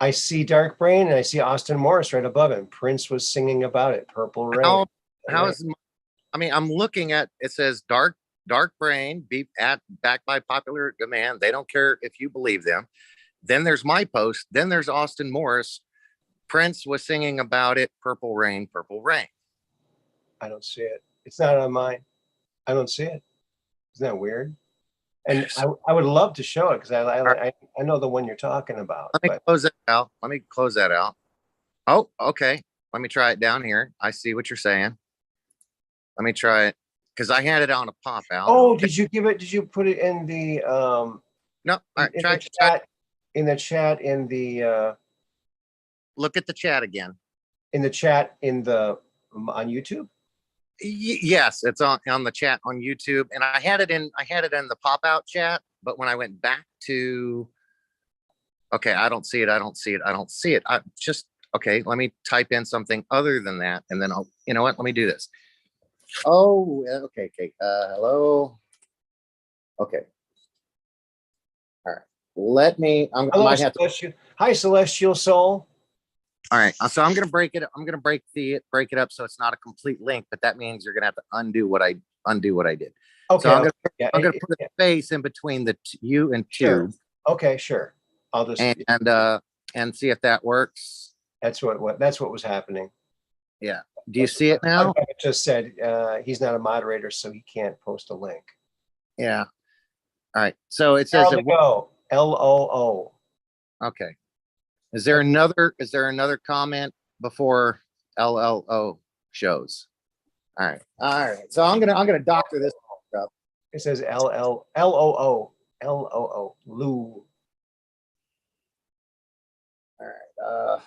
S1: I see Dark Brain and I see Austin Morris right above him. Prince was singing about it. Purple Rain.
S2: I'm looking at it. Says Dark Brain backed by popular demand. They don't care if you believe them. Then there's my post. Then there's Austin Morris. Prince was singing about it. Purple Rain, Purple Rain.
S1: I don't see it. It's not on mine. I don't see it. Isn't that weird? And I would love to show it because I know the one you're talking about.
S2: Let me close that out. Oh, okay. Let me try it down here. I see what you're saying. Let me try it because I had it on a pop out.
S1: Oh, did you put it in the
S2: no? All right,
S1: in the chat in the
S2: look at the chat again.
S1: In the chat on YouTube?
S2: Yes, it's on the chat on YouTube, and I had it in the pop out chat. But when I went back to, okay, I don't see it. Okay. Let me type in something other than that, and then you know what? Let me do this. Oh, okay. Hello. Okay. All right. I might have to.
S1: Hi, Celestial Soul.
S2: All right, so I'm gonna break it. I'm gonna break it up so it's not a complete link, but that means you're gonna have to undo what I did.
S1: Okay.
S2: So I'm gonna put a space in between the you and two.
S1: Okay, sure. I'll just
S2: and and see if that works.
S1: That's what was happening.
S2: Yeah. Do you see it now?
S1: It just said he's not a moderator, so he can't post a link.
S2: Yeah. All right. So it says it.
S1: LOO.
S2: Okay. Is there another comment before LLO shows? All right. All right. So I'm gonna doctor this up.
S1: It says LOO. Lou.
S2: All right.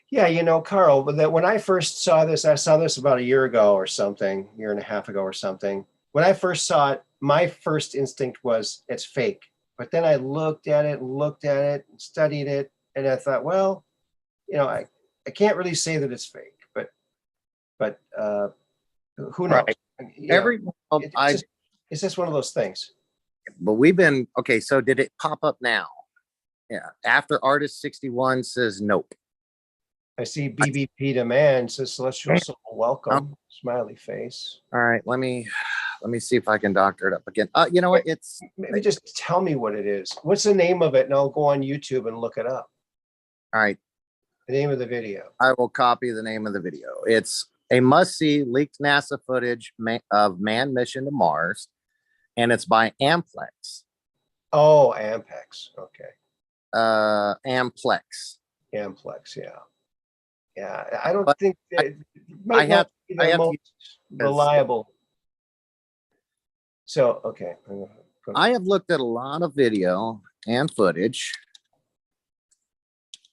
S1: Yeah, you know, Carl, but that when I first saw this, I saw this about a year ago or something, year and a half ago or something. When I first saw it, my first instinct was it's fake. But then I looked at it, and studied it, and I thought, well, you know, I can't really say that it's fake, but who knows?
S2: Right.
S1: You know, it's just one of those things.
S2: But we've been okay. So did it pop up now? Yeah. After Artist 61 says nope.
S1: I see BBP demand says celestial soul welcome, smiley face.
S2: All right, let me see if I can doctor it up again. You know what? It's
S1: maybe just tell me what it is. What's the name of it, and I'll go on YouTube and look it up.
S2: All right.
S1: The name of the video.
S2: I will copy the name of the video. It's a must-see leaked NASA footage of manned mission to Mars, and it's by Amplex.
S1: Oh, Ampex. Okay.
S2: Amplex.
S1: Amplex. Yeah. Yeah. I don't think it
S2: I have
S1: the most reliable. So okay.
S2: I have looked at a lot of video and footage.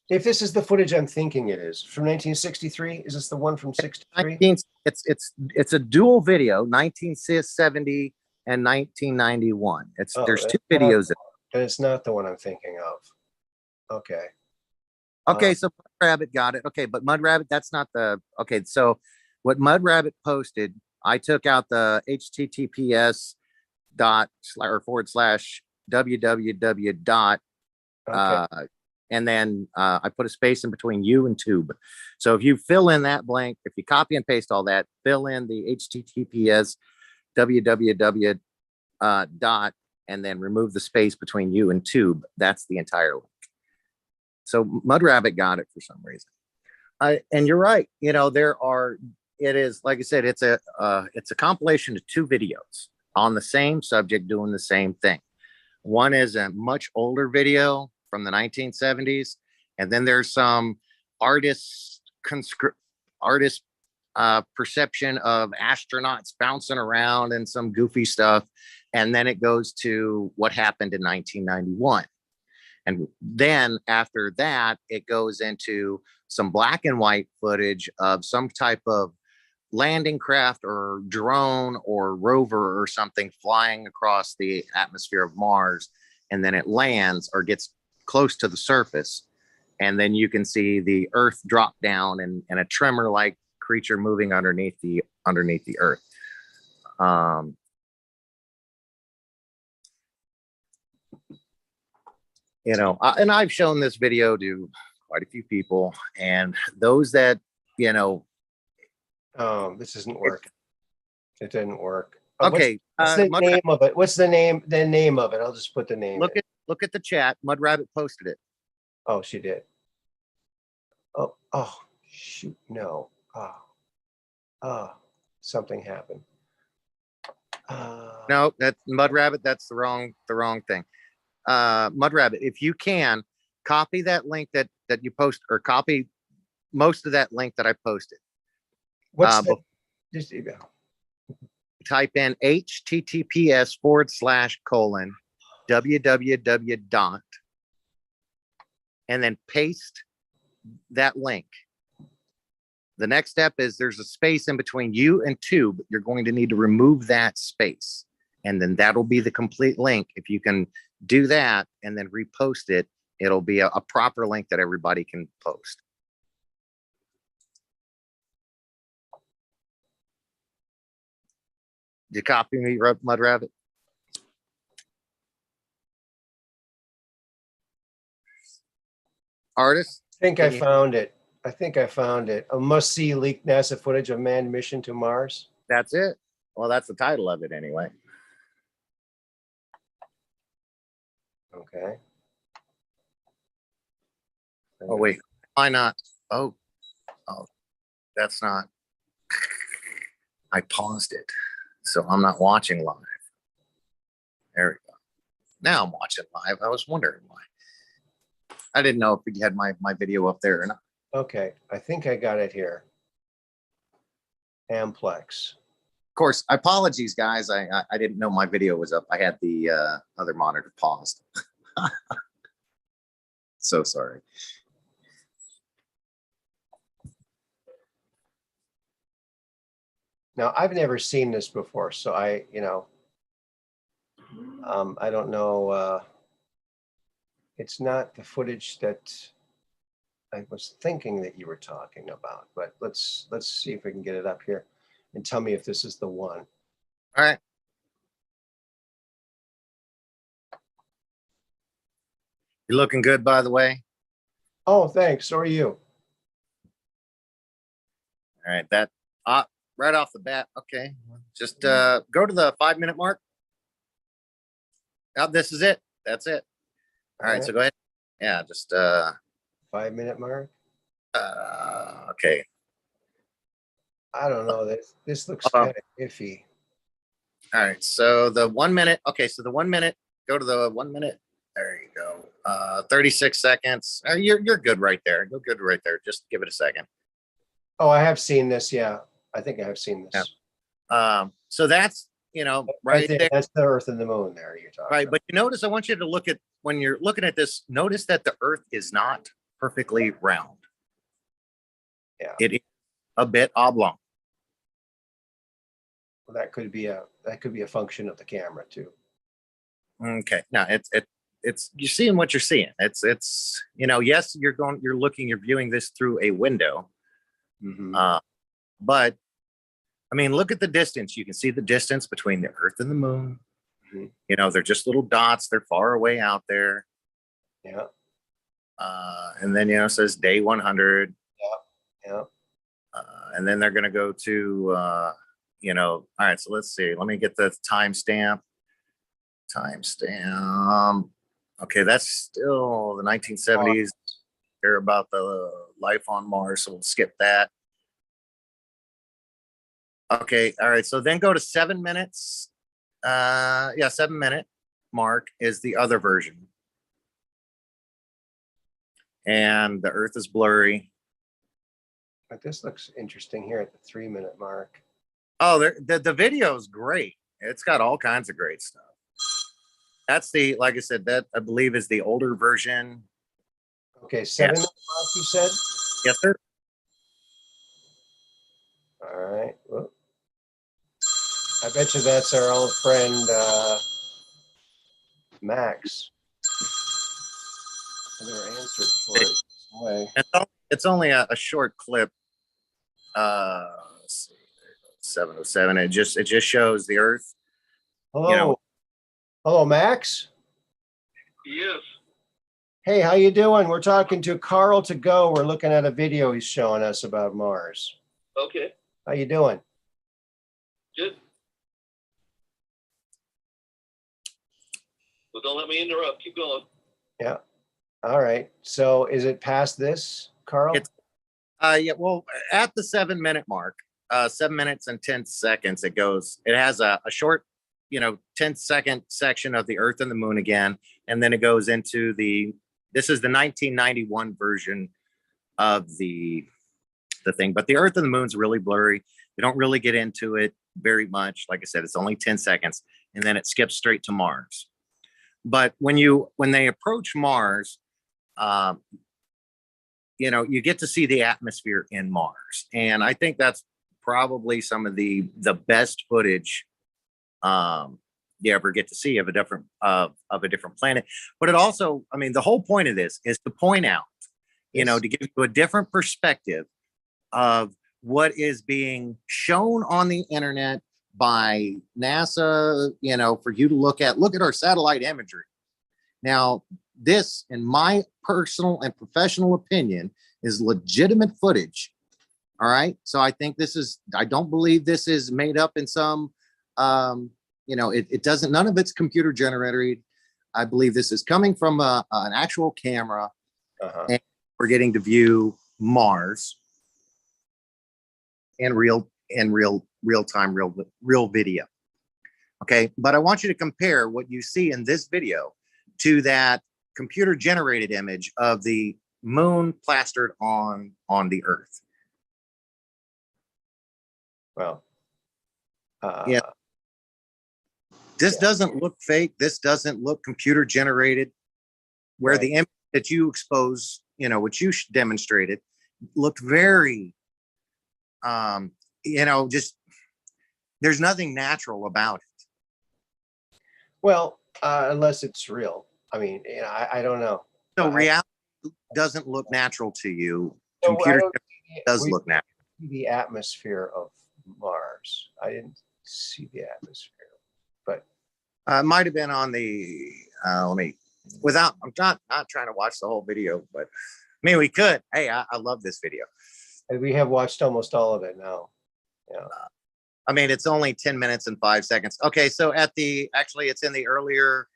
S1: If this is the footage I'm thinking it is from 1963, is this the one from 63?
S2: It's a dual video, 1970 and 1991. There's two videos.
S1: And it's not the one I'm thinking of. Okay.
S2: Okay, so Mud Rabbit got it. Okay, but Mud Rabbit, that's not the okay. So what Mud Rabbit posted, I took out the HTTPS //www dot and then I put a space in between you and tube. So if you fill in that blank, if you copy and paste all that, fill in the HTTPS www dot and then remove the space between you and tube. That's the entire link. So Mud Rabbit got it for some reason. And you're right. You know, it is, like I said, it's a compilation of two videos on the same subject doing the same thing. One is a much older video from the 1970s. And then there's some artist perception of astronauts bouncing around and some goofy stuff. And then it goes to what happened in 1991. And then after that, it goes into some black and white footage of some type of landing craft or drone or rover or something flying across the atmosphere of Mars. And then it lands or gets close to the surface. And then you can see the Earth drop down and a tremor-like creature moving underneath the Earth. You know, and I've shown this video to quite a few people, and those that, you know.
S1: Oh, this isn't working. It didn't work.
S2: Okay.
S1: What's the name of it? What's the name? The name of it. I'll just put the name.
S2: Look at the chat. Mud Rabbit posted it.
S1: Oh, she did. Oh, shoot. No. Oh, something happened.
S2: No, that's Mud Rabbit. That's the wrong thing. Mud Rabbit, if you can copy that link that you post, or copy most of that link that I posted.
S1: What's
S2: just type in https://www dot and then paste that link. The next step is there's a space in between you and tube. You're going to need to remove that space, and then that'll be the complete link. If you can do that and then repost it, it'll be a proper link that everybody can post. Did you copy me, Mud Rabbit? Artist?
S1: I think I found it. A must-see leaked NASA footage of manned mission to Mars.
S2: That's it. Well, that's the title of it anyway.
S1: Okay.
S2: Oh, wait. Why not? Oh, that's not. I paused it. So I'm not watching live. There we go. Now I'm watching live. I was wondering why. I didn't know if you had my video up there or not.
S1: Okay, I think I got it here. Amplex.
S2: Of course, apologies, guys. I didn't know my video was up. I had the other monitor paused. So sorry.
S1: Now, I've never seen this before, so I don't know. It's not the footage that I was thinking that you were talking about, but let's see if we can get it up here and tell me if this is the one.
S2: All right. You're looking good, by the way.
S1: Oh, thanks. So are you.
S2: All right. That right off the bat. Okay. Just go to the 5-minute mark. Oh, this is it. That's it. All right. So go ahead. Yeah. Just
S1: 5-minute mark.
S2: Okay.
S1: I don't know. This looks kind of iffy.
S2: All right. So the 1 minute. Okay. So the 1 minute. Go to the 1 minute. There you go. 36 seconds. You're good right there. You're good right there. Just give it a second.
S1: Oh, I have seen this. Yeah, I think I have seen this.
S2: Yeah. So that's right there.
S1: That's the Earth and the Moon. There you're talking.
S2: Right.
S1: About.
S2: But you notice, I want you to look at, when you're looking at this, notice that the Earth is not perfectly round.
S1: Yeah.
S2: It is a bit oblong.
S1: Well, that could be a function of the camera too.
S2: Okay. Now it's you're seeing what you're seeing. It's yes, you're viewing this through a window.
S1: Mm-hmm.
S2: But I mean, look at the distance. You can see the distance between the Earth and the Moon.
S1: Mm-hmm.
S2: They're just little dots. They're far away out there.
S1: Yeah.
S2: And then it says day 100.
S1: Yeah.
S2: And then they're going to go to all right. So let's see. Let me get the timestamp. Okay, that's still the 1970s. They're about the life on Mars, so we'll skip that. Okay, all right. So then go to 7 minutes. 7-minute mark is the other version. And the Earth is blurry.
S1: But this looks interesting here at the 3-minute mark.
S2: Oh, the video is great. It's got all kinds of great stuff. That's like I said, that I believe is the older version.
S1: Okay, 7-minute mark, you said?
S2: Yes, sir.
S1: All right. Well, I bet you that's our old friend Max. I better answer it before it's away.
S2: It's only a short clip. Let's see, 707. It just shows the Earth.
S1: Hello. Hello, Max.
S3: Yes.
S1: Hey, how you doing? We're talking to Carl to go. We're looking at a video he's showing us about Mars.
S3: Okay.
S1: How you doing?
S3: Good. Well, don't let me interrupt. Keep going.
S1: Yeah. All right. So is it past this, Carl?
S2: Yeah. Well, at the 7-minute mark, 7 minutes and 10 seconds, it has a short, 10-second section of the Earth and the Moon again. And then it goes into this is the 1991 version of the thing, but the Earth and the Moon's really blurry. They don't really get into it very much. Like I said, it's only 10 seconds and then it skips straight to Mars. But when they approach Mars, you get to see the atmosphere in Mars. And I think that's probably some of the best footage you ever get to see of a different planet. But it also, I mean, the whole point of this is to point out, to give you a different perspective of what is being shown on the internet by NASA, for you to look at our satellite imagery. Now, this, in my personal and professional opinion, is legitimate footage. All right. So I think I don't believe this is made up in some You know, it doesn't, none of it's computer generated. I believe this is coming from an actual camera, and we're getting to view Mars in real time, real video. Okay, but I want you to compare what you see in this video to that computer generated image of the moon plastered on the Earth.
S1: Well,
S2: Yeah. This doesn't look fake. This doesn't look computer generated. Where the image that you expose, you know, which you demonstrated, looked very, you know, just there's nothing natural about it.
S1: well, unless it's real. I mean, you know, I don't know.
S2: So reality doesn't look natural to you.
S1: So
S2: Computer does look natural.
S1: The atmosphere of Mars. I didn't see the atmosphere, but
S2: Might have been on the. Let me. Without, I'm not trying to watch the whole video, but I mean we could. Hey, I love this video.
S1: we have watched almost all of it now. Yeah.
S2: I mean, it's only 10 minutes and 5 seconds. Okay, so actually it's in the earlier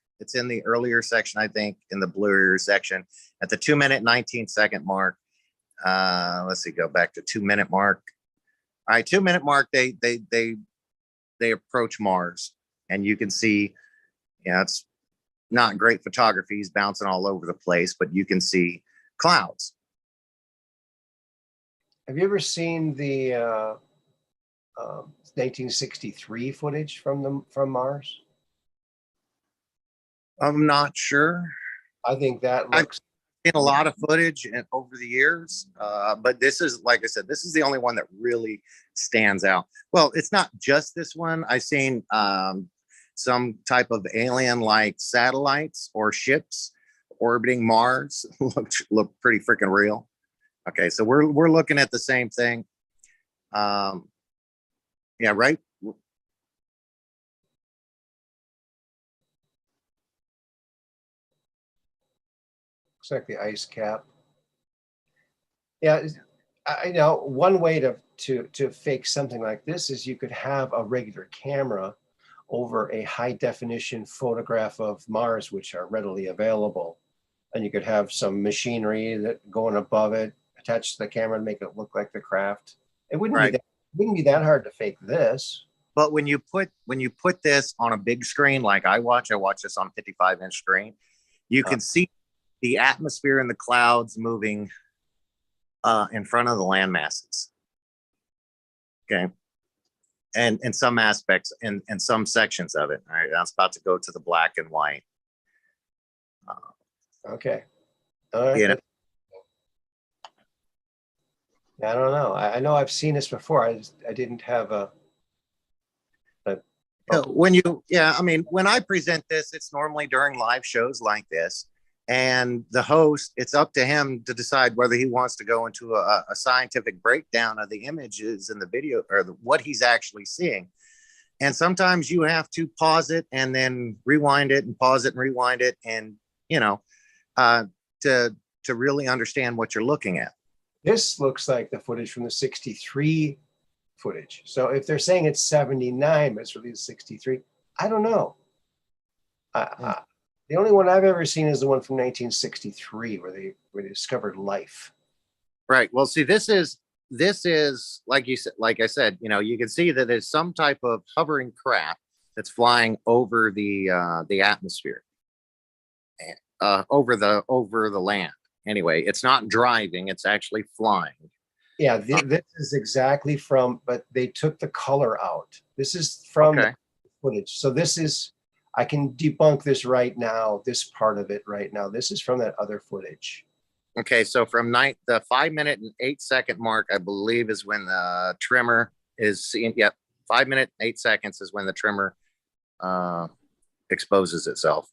S2: section, I think, in the blurrier section at the 2-minute 19-second mark. Let's see, go back to 2-minute mark. All right, 2-minute mark, they approach Mars, and you can see, yeah, it's not great photography. He's bouncing all over the place, but you can see clouds.
S1: Have you ever seen the 1963 footage from Mars?
S2: I'm not sure.
S1: I think that looks.
S2: I've seen a lot of footage over the years, but this is, like I said, this is the only one that really stands out. Well, it's not just this one. I've seen some type of alien-like satellites or ships orbiting Mars. look pretty freaking real. Okay, so we're looking at the same thing. Yeah, right.
S1: Looks like the ice cap. Yeah, I know one way to fake something like this is you could have a regular camera over a high definition photograph of Mars, which are readily available, and you could have some machinery that going above it, attached to the camera, and make it look like the craft. It wouldn't be that hard to fake this.
S2: But when you put this on a big screen like I watch this on a 55-inch screen, you can see the atmosphere and the clouds moving in front of the land masses. Okay. And in some aspects, in some sections of it. All right. I was about to go to the black and white.
S1: Okay. All right.
S2: You know,
S1: I don't know. I know I've seen this before. I didn't have a.
S2: when I present this, it's normally during live shows like this. And the host, it's up to him to decide whether he wants to go into a scientific breakdown of the images in the video or what he's actually seeing. And sometimes you have to pause it and then rewind it and pause it and rewind it, and to really understand what you're looking at.
S1: This looks like the footage from the 63 footage. So if they're saying it's 79, but it's really 63, I don't know. The only one I've ever seen is the one from 1963 where they discovered life.
S2: Right. Well, see, this is like you said, like I said, you can see that there's some type of hovering craft that's flying over the atmosphere, over the land. Anyway, it's not driving; it's actually flying.
S1: Yeah, this is exactly from, but they took the color out. This is from the footage. So this is, I can debunk this right now, this part of it right now. This is from that other footage.
S2: Okay, so from the 5-minute and 8-second mark, I believe, is when the trimmer is seen. Yep, 5 minutes, 8 seconds is when the trimmer exposes itself.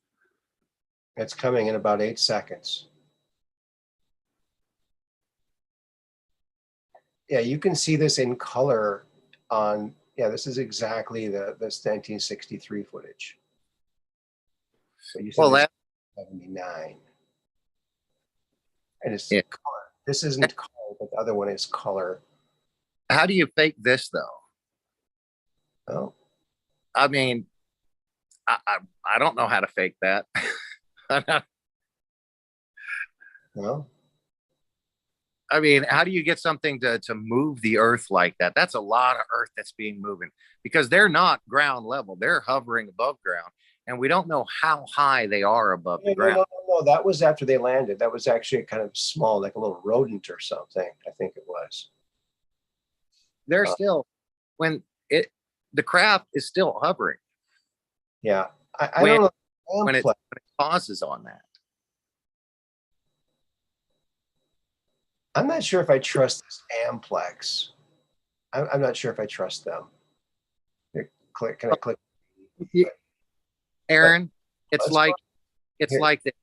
S1: It's coming in about 8 seconds. Yeah, you can see this in color on, yeah, this is exactly this 1963 footage. So you said 79. And it's color. This isn't color, but the other one is color.
S2: How do you fake this though?
S1: Oh,
S2: I mean, I don't know how to fake that.
S1: No.
S2: I mean, how do you get something to move the earth like that? That's a lot of earth that's being moving because they're not ground level. They're hovering above ground. And we don't know how high they are above the ground.
S1: No. That was after they landed. That was actually kind of small, like a little rodent or something. I think it was.
S2: They're still, the craft is still hovering.
S1: Yeah. I don't know.
S2: When it pauses on that.
S1: I'm not sure if I trust this Amplex. I'm not sure if I trust them. Can I click?
S2: Aaron, it's
S1: let's
S2: like
S1: Here.
S2: like that.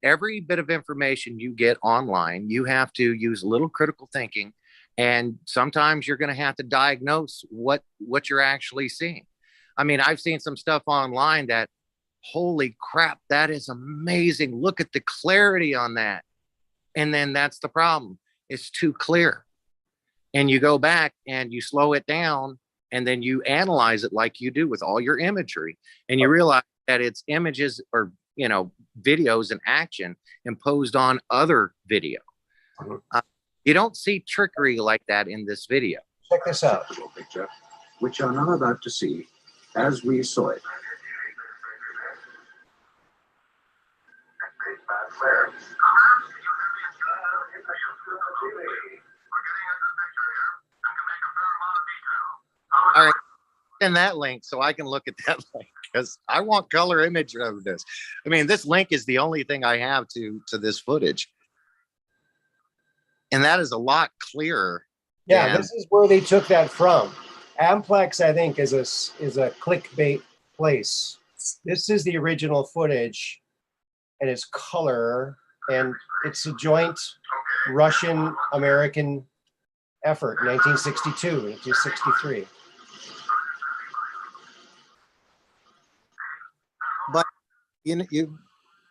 S2: Every bit of information you get online, you have to use a little critical thinking, and sometimes you're going to have to diagnose what you're actually seeing. I mean, I've seen some stuff online that, holy crap, that is amazing. Look at the clarity on that. And then that's the problem. It's too clear. And you go back and you slow it down, and then you analyze it like you do with all your imagery. And you realize that it's images or, videos and action imposed on other video. You don't see trickery like that in this video.
S1: Check this out.
S4: Picture, which you're now about to see as we saw it.
S2: All right, send that link so I can look at that link because I want color image of this. I mean, this link is the only thing I have to this footage, and that is a lot clearer.
S1: Yeah,
S2: than,
S1: this is where they took that from. Amplex, I think, is a clickbait place. This is the original footage, and it's color, and it's a joint Russian-American effort, 1962, 1963.
S2: But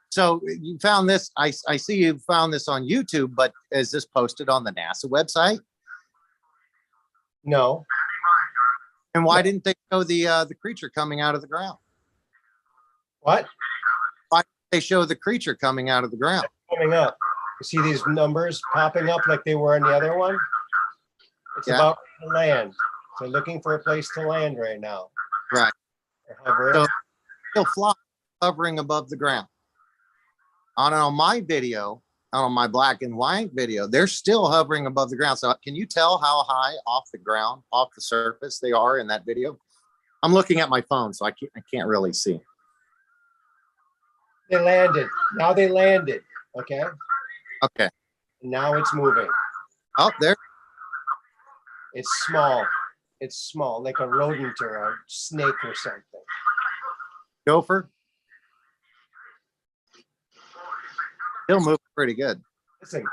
S2: so you found this. I see you found this on YouTube, but is this posted on the NASA website?
S1: No.
S2: And why didn't they show the creature coming out of the ground?
S1: What?
S2: Why didn't they show the creature coming out of the ground?
S1: Coming up. You see these numbers popping up like they were in the other one? It's
S2: Yeah.
S1: about to land. So looking for a place to land right now.
S2: Right.
S1: So,
S2: Still fly, hovering above the ground. On my video, on my black and white video, they're still hovering above the ground. So can you tell how high off the ground, off the surface they are in that video? I'm looking at my phone, so I can't really see.
S1: they landed. Now they landed. Okay.
S2: Okay.
S1: Now it's moving.
S2: Oh, there.
S1: It's small. It's small, like a rodent or a snake or something.
S2: Gopher. Still moving pretty good.
S1: Listen.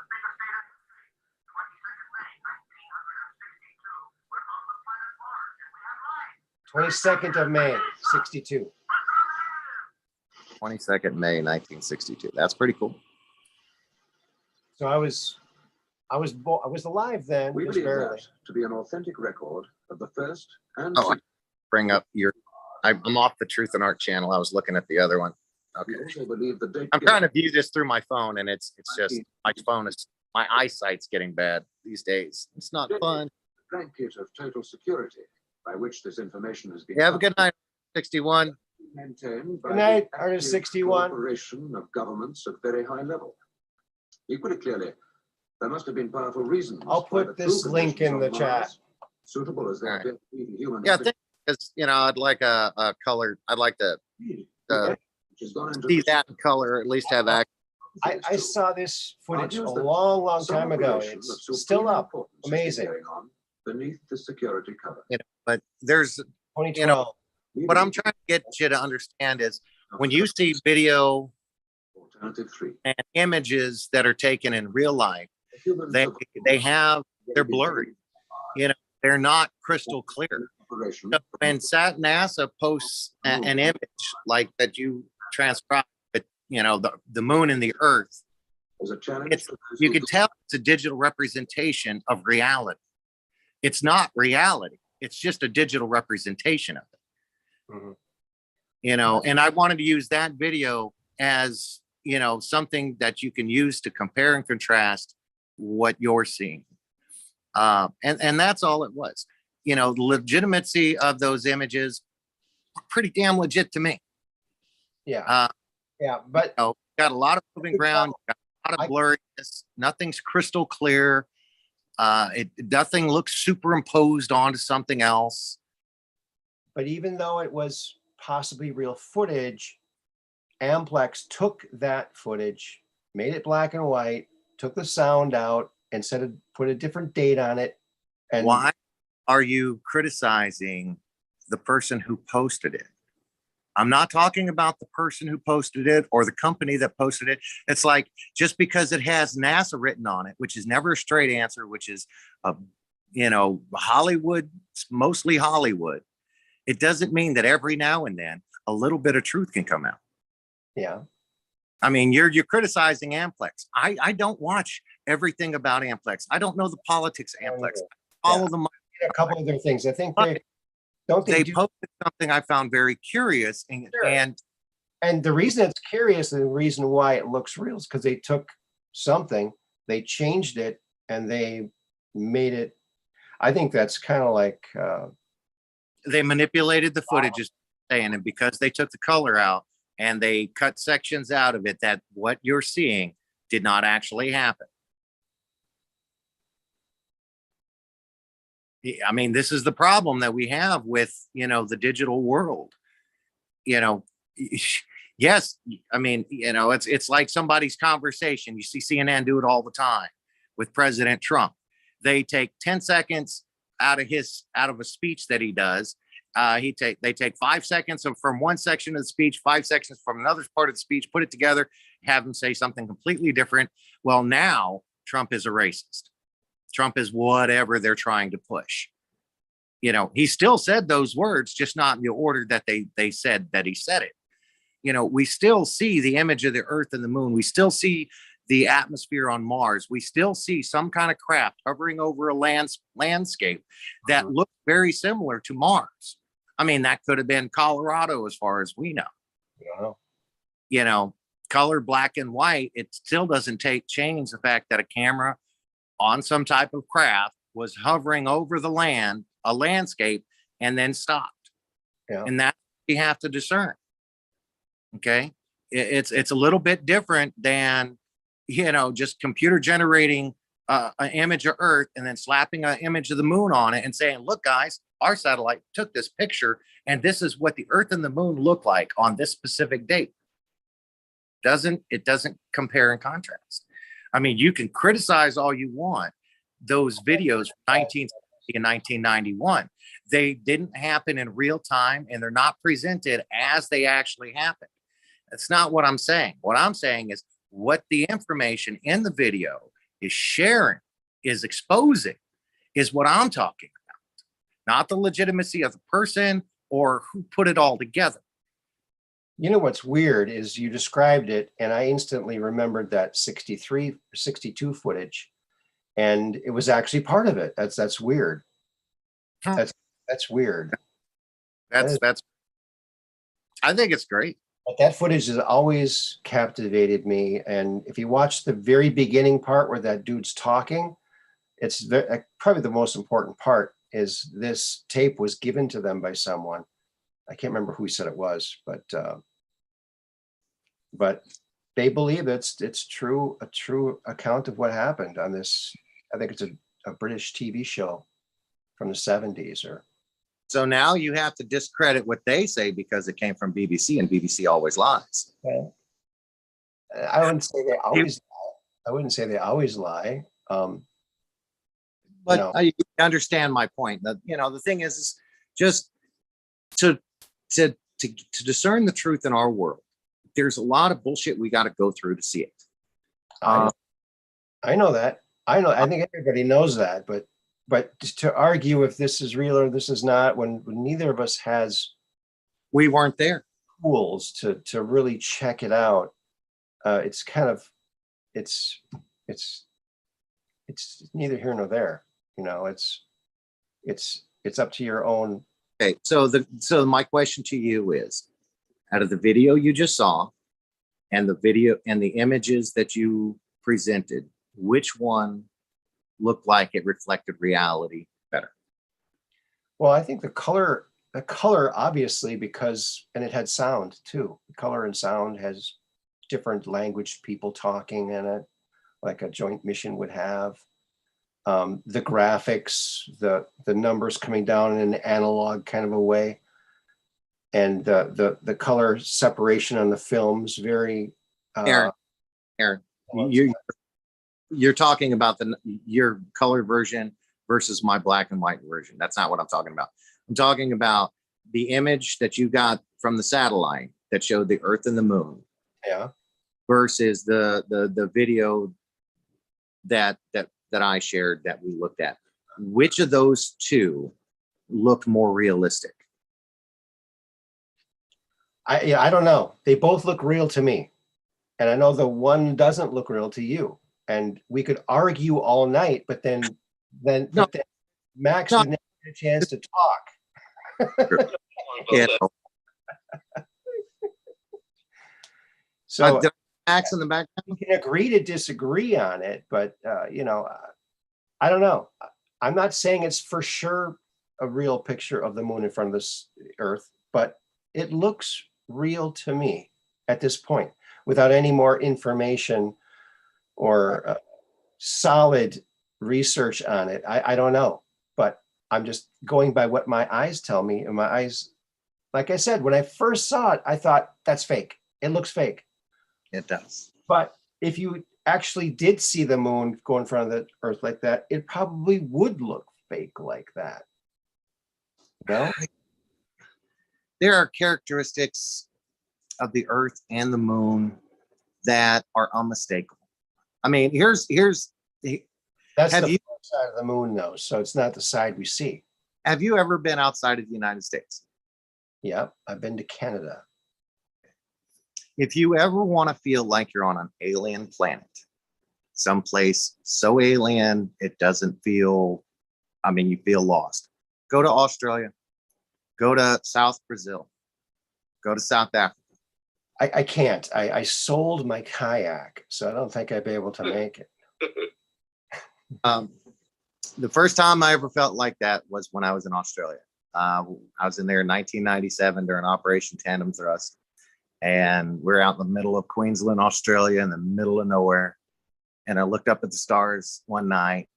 S1: "22nd of May, 62.
S2: 22nd May 1962. That's pretty cool.
S1: So I was alive then.
S4: We
S1: Just
S4: believe
S1: barely.
S4: that to be an authentic record of the first and
S2: Oh, bring up I'm off the Truth and Art channel. I was looking at the other one. Okay.
S4: we also believe the date
S2: I'm trying to view this through my phone, and it's just my eyesight's getting bad these days. It's not fun.
S4: blanket of total security by which this information has been
S2: You have a good night, 61.
S4: maintained by
S1: Good night,
S4: the
S1: Artist
S4: active
S1: 61.
S4: cooperation of governments at very high level. Equally clearly, there must have been powerful reasons.
S1: I'll
S4: why
S1: put
S4: the
S1: this
S4: true
S1: link in
S4: conditions
S1: the
S4: on Mars,
S1: chat.
S4: suitable as they
S2: All
S4: have been to even human
S2: Yeah, because I'd like a color. I'd like to
S4: which has gone into
S2: see
S4: this-
S2: that in color, at least have access.
S1: I saw this footage a
S4: Argues that
S1: long
S4: some
S1: time ago.
S4: operation of
S1: It's
S4: supreme
S1: still up.
S4: importance has been
S1: Amazing.
S4: going on beneath the security cover.
S2: But there's
S1: 2012.
S2: what I'm trying to get you to understand is when you see video
S4: Alternative 3.
S2: and images that are taken in real life,
S4: Humans
S2: they
S4: have
S2: they're blurry. They're not crystal clear.
S4: operation
S2: So when NASA posts an image like that you transcribe, but the moon and the Earth,
S4: as a challenge.
S2: it's,
S4: to those
S2: you
S4: who
S2: can tell it's a digital representation of reality. It's not reality. It's just a digital representation of it.
S1: Mhm.
S2: You know, and I wanted to use that video as, you know, something that you can use to compare and contrast what you're seeing. And that's all it was. You know, the legitimacy of those images, pretty damn legit to me.
S1: Yeah. Yeah. But
S2: You know, got a lot of moving ground, got a lot of blurriness, nothing's crystal clear. Nothing looks superimposed onto something else.
S1: But even though it was possibly real footage, Amplex took that footage, made it black and white, took the sound out, and put a different date on it. And
S2: Why are you criticizing the person who posted it? I'm not talking about the person who posted it or the company that posted it. It's like, just because it has NASA written on it, which is never a straight answer, which is, you know, Hollywood, mostly Hollywood. It doesn't mean that every now and then a little bit of truth can come out.
S1: yeah,
S2: I mean, you're criticizing Amplex. I don't watch everything about Amplex. I don't know the politics of Amplex. I follow them.
S1: a couple other things. I think they do.
S2: Posted something I found very curious,
S1: Sure.
S2: and
S1: the reason it's curious and the reason why it looks real is because they took something, they changed it, and they made it. I think that's kind of like
S2: they manipulated the footage, is saying, and because they took the color out and they cut sections out of it, that what you're seeing did not actually happen. I mean, this is the problem that we have with, you know, the digital world. You know, yes, I mean, you know, it's like somebody's conversation. You see CNN do it all the time with President Trump. They take 10 seconds out of a speech that he does. They take 5 seconds from one section of the speech, 5 seconds from another part of the speech, put it together, have him say something completely different. Well, now Trump is a racist. Trump is whatever they're trying to push. You know, he still said those words, just not in the order that they said that he said it. You know, we still see the image of the Earth and the moon. We still see the atmosphere on Mars. We still see some kind of craft hovering over a landscape that looks very similar to Mars. I mean, that could have been Colorado as far as we know.
S1: Yeah.
S2: You know, color black and white, it still doesn't change the fact that a camera on some type of craft was hovering over the land, a landscape, and then stopped.
S1: Yeah.
S2: And that you have to discern. Okay. It's a little bit different than, you know, just computer generating an image of Earth and then slapping an image of the moon on it and saying, look, guys, our satellite took this picture and this is what the Earth and the moon look like on this specific date. It doesn't compare and contrast. I mean, you can criticize all you want those videos from 1970 and 1991. They didn't happen in real time and they're not presented as they actually happened. That's not what I'm saying. What I'm saying is what the information in the video is sharing, is exposing, is what I'm talking about, not the legitimacy of the person or who put it all together.
S1: You know what's weird is you described it, and I instantly remembered that 62 footage, and it was actually part of it. That's weird.
S2: Huh.
S1: That's weird.
S2: That's I think it's great.
S1: But that footage has always captivated me. And if you watch the very beginning part where that dude's talking, it's probably the most important part. Is this tape was given to them by someone. I can't remember who said it was, but they believe it's true, a true account of what happened on this. I think it's a British TV show from the 70s. Or
S2: so now you have to discredit what they say because it came from BBC, and BBC always lies.
S1: I wouldn't say they always lie. I wouldn't say they always lie.
S2: But
S1: No.
S2: I understand my point. That, you know, the thing is just to discern the truth in our world. There's a lot of bullshit we got to go through to see it.
S1: I know that. I know. I think everybody knows that. But to argue if this is real or this is not, when neither of us has
S2: We weren't there.
S1: tools to really check it out, it's kind of it's neither here nor there. You know, it's up to your own.
S2: Okay, so my question to you is, out of the video you just saw and the video and the images that you presented, which one looked like it reflected reality better?
S1: Well, I think the color obviously, because, and it had sound too. The color and sound has different language, people talking in it, like a joint mission would have. The graphics, the numbers coming down in an analog kind of a way, and the color separation on the films very.
S2: Aaron, you're talking about your color version versus my black and white version. That's not what I'm talking about. I'm talking about the image that you got from the satellite that showed the Earth and the Moon.
S1: Yeah.
S2: Versus the video that I shared that we looked at. Which of those two looked more realistic?
S1: I don't know. They both look real to me, and I know the one doesn't look real to you. And we could argue all night, but then Max would never get a chance to talk.
S2: Yeah.
S1: So
S2: Max in the background.
S1: we can agree to disagree on it, but I don't know. I'm not saying it's for sure a real picture of the moon in front of this Earth, but it looks real to me at this point, without any more information or solid research on it. I don't know, but I'm just going by what my eyes tell me. And my eyes, like I said, when I first saw it, I thought that's fake. It looks fake.
S2: It does.
S1: But if you actually did see the moon go in front of the Earth like that, it probably would look fake like that. No?
S2: There are characteristics of the Earth and the Moon that are unmistakable. I mean, here's
S1: That's
S2: have
S1: the
S2: you
S1: side of the moon, though, so it's not the side we see.
S2: have you ever been outside of the United States?
S1: Yeah, I've been to Canada.
S2: If you ever want to feel like you're on an alien planet, someplace so alien it doesn't feel, I mean, you feel lost, go to Australia, go to South Brazil, go to South Africa.
S1: I can't. I sold my kayak, so I don't think I'd be able to make it.
S2: The first time I ever felt like that was when I was in Australia. I was in there in 1997 during Operation Tandem Thrust. And we're out in the middle of Queensland, Australia, in the middle of nowhere. And I looked up at the stars one night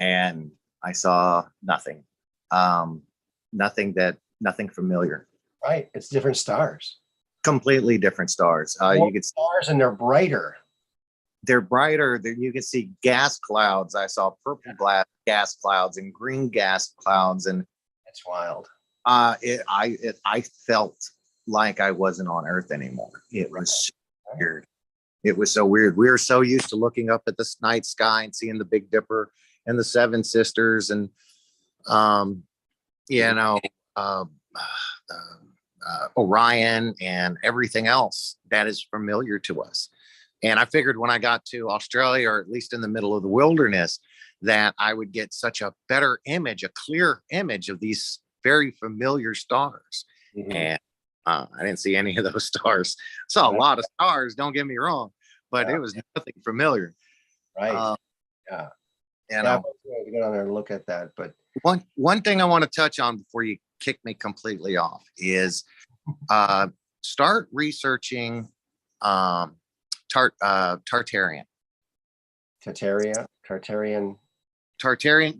S2: and I saw nothing. Nothing familiar.
S1: Right. It's different stars.
S2: Completely different stars.
S1: More
S2: You could
S1: stars, and they're brighter.
S2: they're brighter. You can see gas clouds. I saw purple gas clouds and green gas clouds, and
S1: It's wild.
S2: I felt like I wasn't on Earth anymore. It was so weird. It was so weird. We were so used to looking up at the night sky and seeing the Big Dipper and the Seven Sisters, and Orion and everything else that is familiar to us. And I figured when I got to Australia, or at least in the middle of the wilderness, that I would get such a better image, a clear image of these very familiar stars.
S1: Mhm.
S2: And I didn't see any of those stars. Saw a lot of stars, don't get me wrong, but it was nothing familiar.
S1: Right. Yeah.
S2: You
S1: Yeah,
S2: know,
S1: I'm going to go down there and look at that. But
S2: one thing I want to touch on before you kick me completely off is start researching Tartarian.
S1: Tartarian.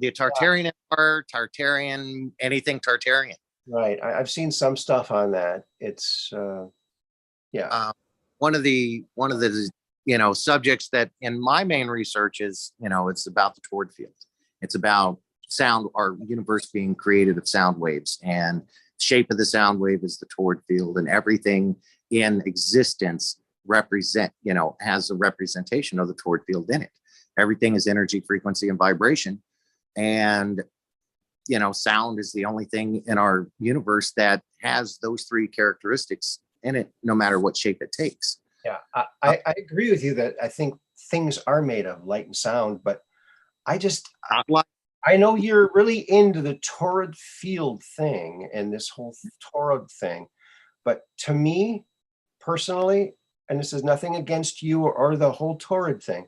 S2: The Tartarian Empire, Tartarian, anything Tartarian.
S1: Right. I've seen some stuff on that. It's
S2: One of the subjects that in my main research is, it's about the toward field. It's about sound, our universe being created of sound waves, and shape of the sound wave is the toward field, and everything in existence has a representation of the toward field in it. Everything is energy, frequency, and vibration. And sound is the only thing in our universe that has those three characteristics in it, no matter what shape it takes.
S1: Yeah, I agree with you that I think things are made of light and sound, but I I know you're really into the torrid field thing and this whole torrid thing, but to me personally, and this is nothing against you or the whole torrid thing,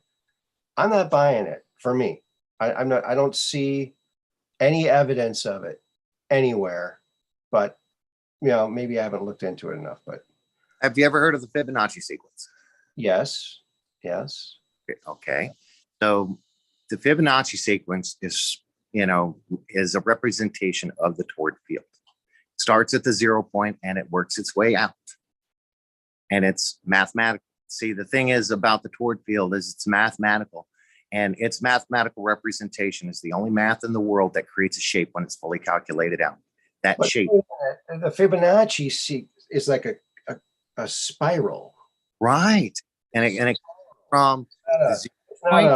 S1: I'm not buying it. For me, I'm not. I don't see any evidence of it anywhere. But maybe I haven't looked into it enough. But
S2: Have you ever heard of the Fibonacci sequence?
S1: yes, yes.
S2: Okay. So the Fibonacci sequence is a representation of the torrid field. It starts at the 0 point and it works its way out. And it's mathematical. See, the thing is about the torrid field is it's mathematical. And its mathematical representation is the only math in the world that creates a shape when it's fully calculated out. That
S1: But
S2: shape.
S1: the Fibonacci is like a spiral.
S2: Right. And it from
S1: It's
S2: the
S1: not a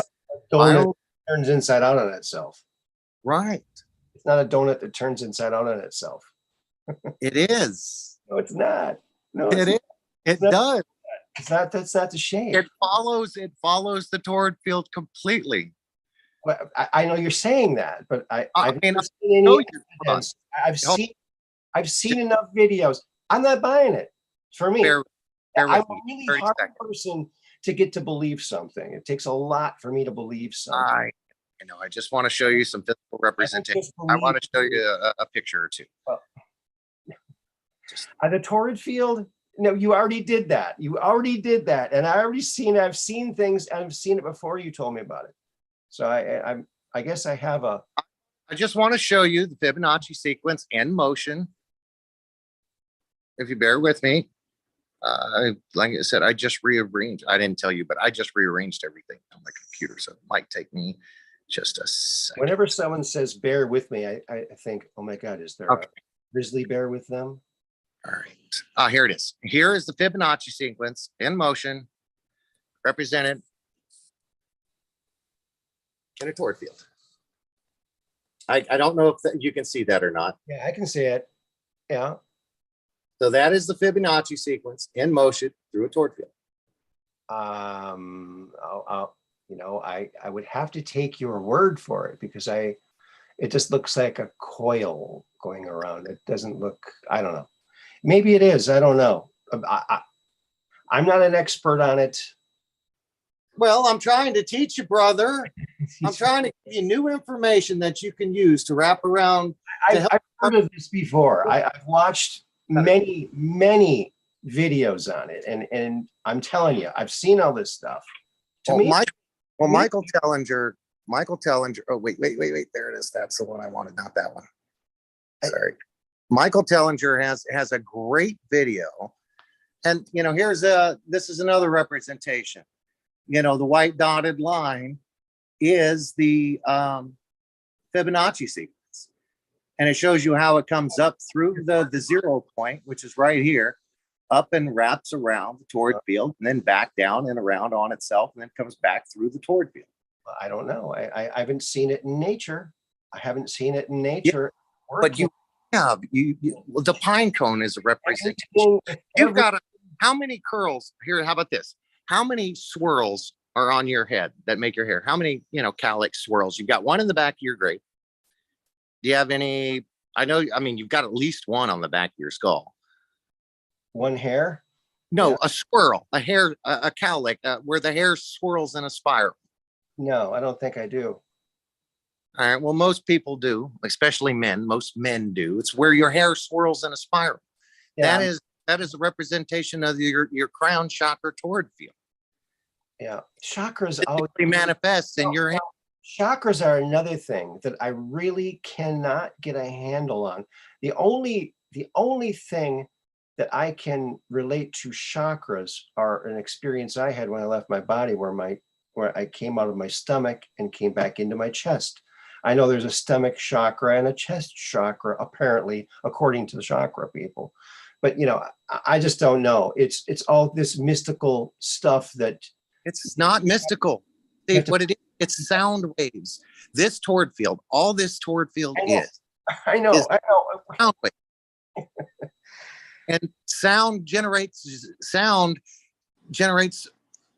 S1: donut
S2: spiral.
S1: that turns inside out on itself.
S2: Right.
S1: It's not a donut that turns inside out on itself.
S2: It is.
S1: No, it's not. No,
S2: It is. It
S1: not.
S2: does.
S1: It's not. That's not the shape.
S2: It follows the torrid field completely.
S1: Well, I know you're saying that, but I've
S2: mean,
S1: never seen
S2: know
S1: any
S2: you're
S1: evidence.
S2: Hold-
S1: I've seen enough videos. I'm not buying it. For me,
S2: Bear
S1: I'm
S2: with
S1: a
S2: me.
S1: really
S2: 30
S1: hard
S2: seconds.
S1: person to get to believe something. It takes a lot for me to believe something.
S2: I know. I just want to show you some physical representation.
S1: just
S2: I want to show
S1: believe-
S2: you a picture or two.
S1: The torrid field. No, you already did that. You already did that, and I've seen things. I've seen it before you told me about it. So I guess I have a.
S2: I just want to show you the Fibonacci sequence in motion. If you bear with me, like I said, I just rearranged. I didn't tell you, but I just rearranged everything on my computer, so it might take me just a second.
S1: Whenever someone says "bear with me," I think, "Oh my God, is there a grizzly bear with them?"
S2: All right. Here it is. Here is the Fibonacci sequence in motion, represented in a torrid field. I don't know if you can see that or not.
S1: Yeah, I can see it. Yeah.
S2: So that is the Fibonacci sequence in motion through a torrid field.
S1: I would have to take your word for it because it just looks like a coil going around. It doesn't look. I don't know. Maybe it is. I don't know. I'm not an expert on it.
S2: Well, I'm trying to teach you, brother. I'm trying to give you new information that you can use to wrap around.
S1: I've heard of this before. I've watched many videos on it, and I'm telling you, I've seen all this stuff.
S2: Michael Tellinger. Oh, wait. There it is. That's the one I wanted, not that one. Sorry. Michael Tellinger has a great video. And, this is another representation. The white dotted line is the Fibonacci sequence. And it shows you how it comes up through the 0 point, which is right here, up and wraps around the torrid field, and then back down and around on itself, and then comes back through the torrid field.
S1: I don't know. I haven't seen it in nature. I haven't seen it in nature.
S2: Yeah, but you have the pine cone is a representation. You've got how many curls here? How about this? How many swirls are on your head that make your hair? How many, cowlick swirls? You've got one in the back of your grape. Do you have any? You've got at least one on the back of your skull.
S1: One hair?
S2: No, a swirl, a hair, a cowlick, where the hair swirls in a spiral.
S1: No, I don't think I do.
S2: All right. Well, most people do, especially men. Most men do. It's where your hair swirls in a spiral. Yeah. That is a representation of your crown chakra torrid field.
S1: Yeah, chakras
S2: always manifests in your head.
S1: Chakras are another thing that I really cannot get a handle on. The only thing that I can relate to chakras are an experience I had when I left my body, where I came out of my stomach and came back into my chest. I know there's a stomach chakra and a chest chakra, apparently, according to the chakra people. But I just don't know. It's all this mystical stuff that.
S2: It's not mystical. Dave, what it is, it's sound waves. This torrid field, all this torrid field is.
S1: I know.
S2: Sound wave. And sound generates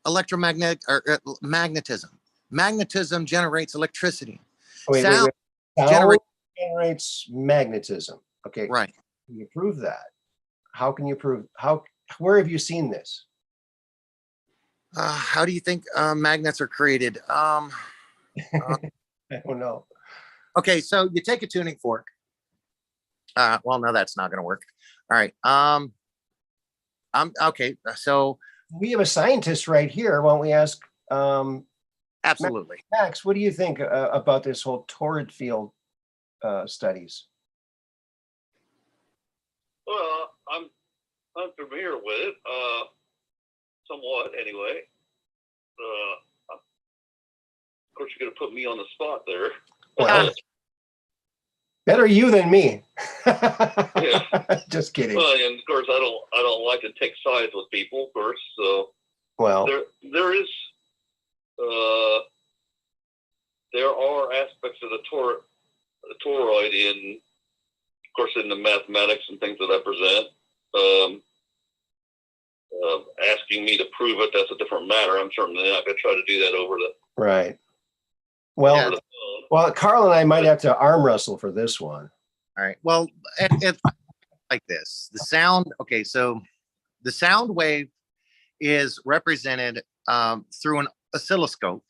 S2: electromagnetic or magnetism. Magnetism generates electricity.
S1: Wait. Sound generates magnetism. Okay.
S2: right.
S1: Can you prove that? How can you prove where have you seen this?
S2: How do you think magnets are created?
S1: I don't know.
S2: Okay, so you take a tuning fork. Well, no, that's not going to work. All right. I'm okay. So
S1: We have a scientist right here. Why don't we ask
S2: absolutely.
S1: Max, what do you think about this whole torrid field studies?
S3: Well, I'm familiar with it, somewhat anyway. Of course, you're going to put me on the spot there.
S1: Well, better you than me.
S3: Yeah.
S1: Just kidding.
S3: Well, and of course, I don't like to take sides with people, of course. So
S1: Well,
S3: there is there are aspects of the toroid in, of course, in the mathematics and things that I present. Asking me to prove it, that's a different matter. I'm certainly not going to try to do that over the
S1: right. Well,
S3: over the phone.
S1: well, Carl and I might have to arm wrestle for this one.
S2: All right. Well, it's like this. The sound. Okay, so the sound wave is represented through an oscilloscope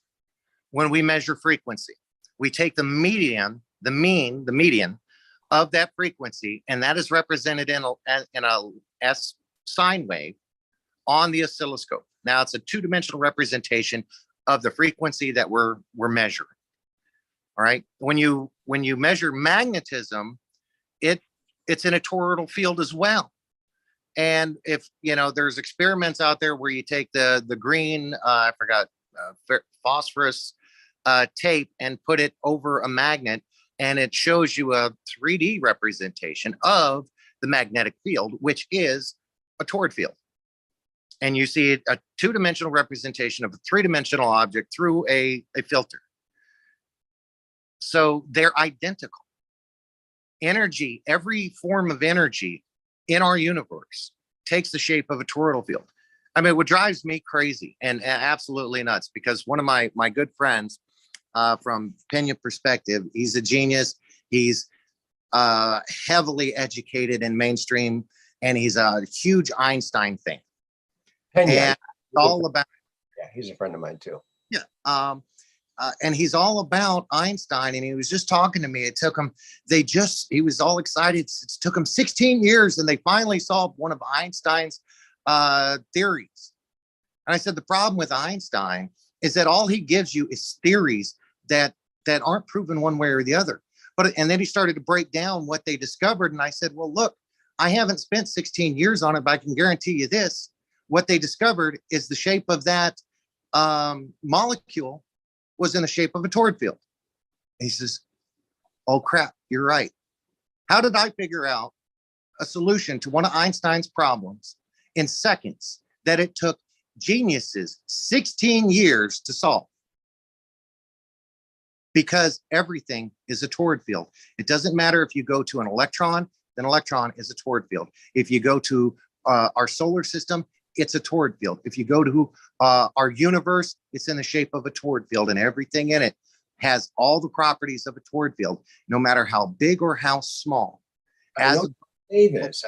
S2: when we measure frequency. We take the median, the median of that frequency, and that is represented in a S sine wave on the oscilloscope. Now it's a two-dimensional representation of the frequency that we're measuring. All right. When you measure magnetism, it's in a toroidal field as well. And if there's experiments out there where you take the green, phosphorus tape and put it over a magnet, and it shows you a 3D representation of the magnetic field, which is a toroid field. And you see a two-dimensional representation of a three-dimensional object through a filter. So they're identical. Energy, every form of energy in our universe takes the shape of a toroidal field. I mean, what drives me crazy and absolutely nuts, because one of my good friends from Pena Perspective, he's a genius. He's heavily educated in mainstream, and he's a huge Einstein fan.
S1: Pena,
S2: And it's all about,
S1: yeah, he's a friend of mine too.
S2: yeah. And he's all about Einstein. And he was just talking to me. It took him, he was all excited. It took him 16 years and they finally solved one of Einstein's theories. And I said, the problem with Einstein is that all he gives you is theories that aren't proven one way or the other. And then he started to break down what they discovered. And I said, well, look, I haven't spent 16 years on it, but I can guarantee you this. What they discovered is the shape of that molecule was in the shape of a toroid field. And he says, oh crap, you're right. How did I figure out a solution to one of Einstein's problems in seconds that it took geniuses 16 years to solve? Because everything is a toroid field. It doesn't matter if you go to an electron is a toroid field. If you go to our solar system, it's a toroid field. If you go to our universe, it's in the shape of a toroid field, and everything in it has all the properties of a toroid field, no matter how big or how small.
S1: I know you say this.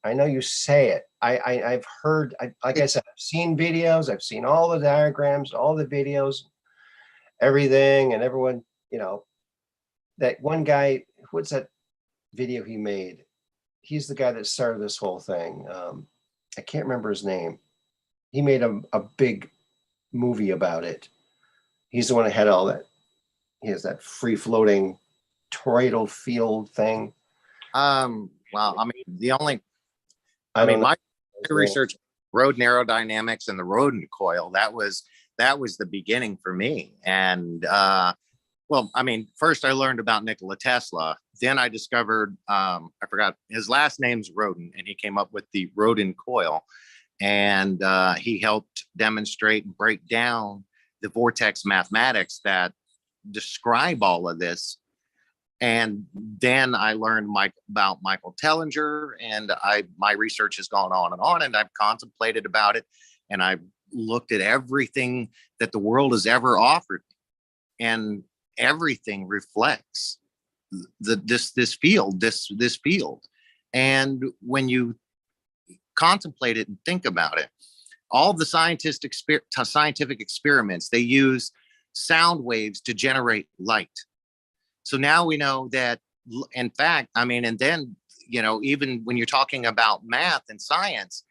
S1: I know you say it. I've heard, like I said, I've seen videos. I've seen all the diagrams, all the videos, everything, and everyone, that one guy, what's that video he made? He's the guy that started this whole thing. I can't remember his name. He made a big movie about it. He's the one that had all that. He has that free floating toroidal field thing.
S2: Well, I mean, my research, road aerodynamics and the rodent coil, that was the beginning for me. And well, I mean, first I learned about Nikola Tesla. Then I discovered, I forgot, his last name's Rodin, and he came up with the Rodin coil. And he helped demonstrate and break down the vortex mathematics that describe all of this. And then I learned about Michael Tellinger, and my research has gone on, and I've contemplated about it, and I've looked at everything that the world has ever offered. And everything reflects this field. And when you contemplate it and think about it, all the scientific experiments, they use sound waves to generate light. So now we know that, in fact, I mean, and then, you know, even when you're talking about math and science,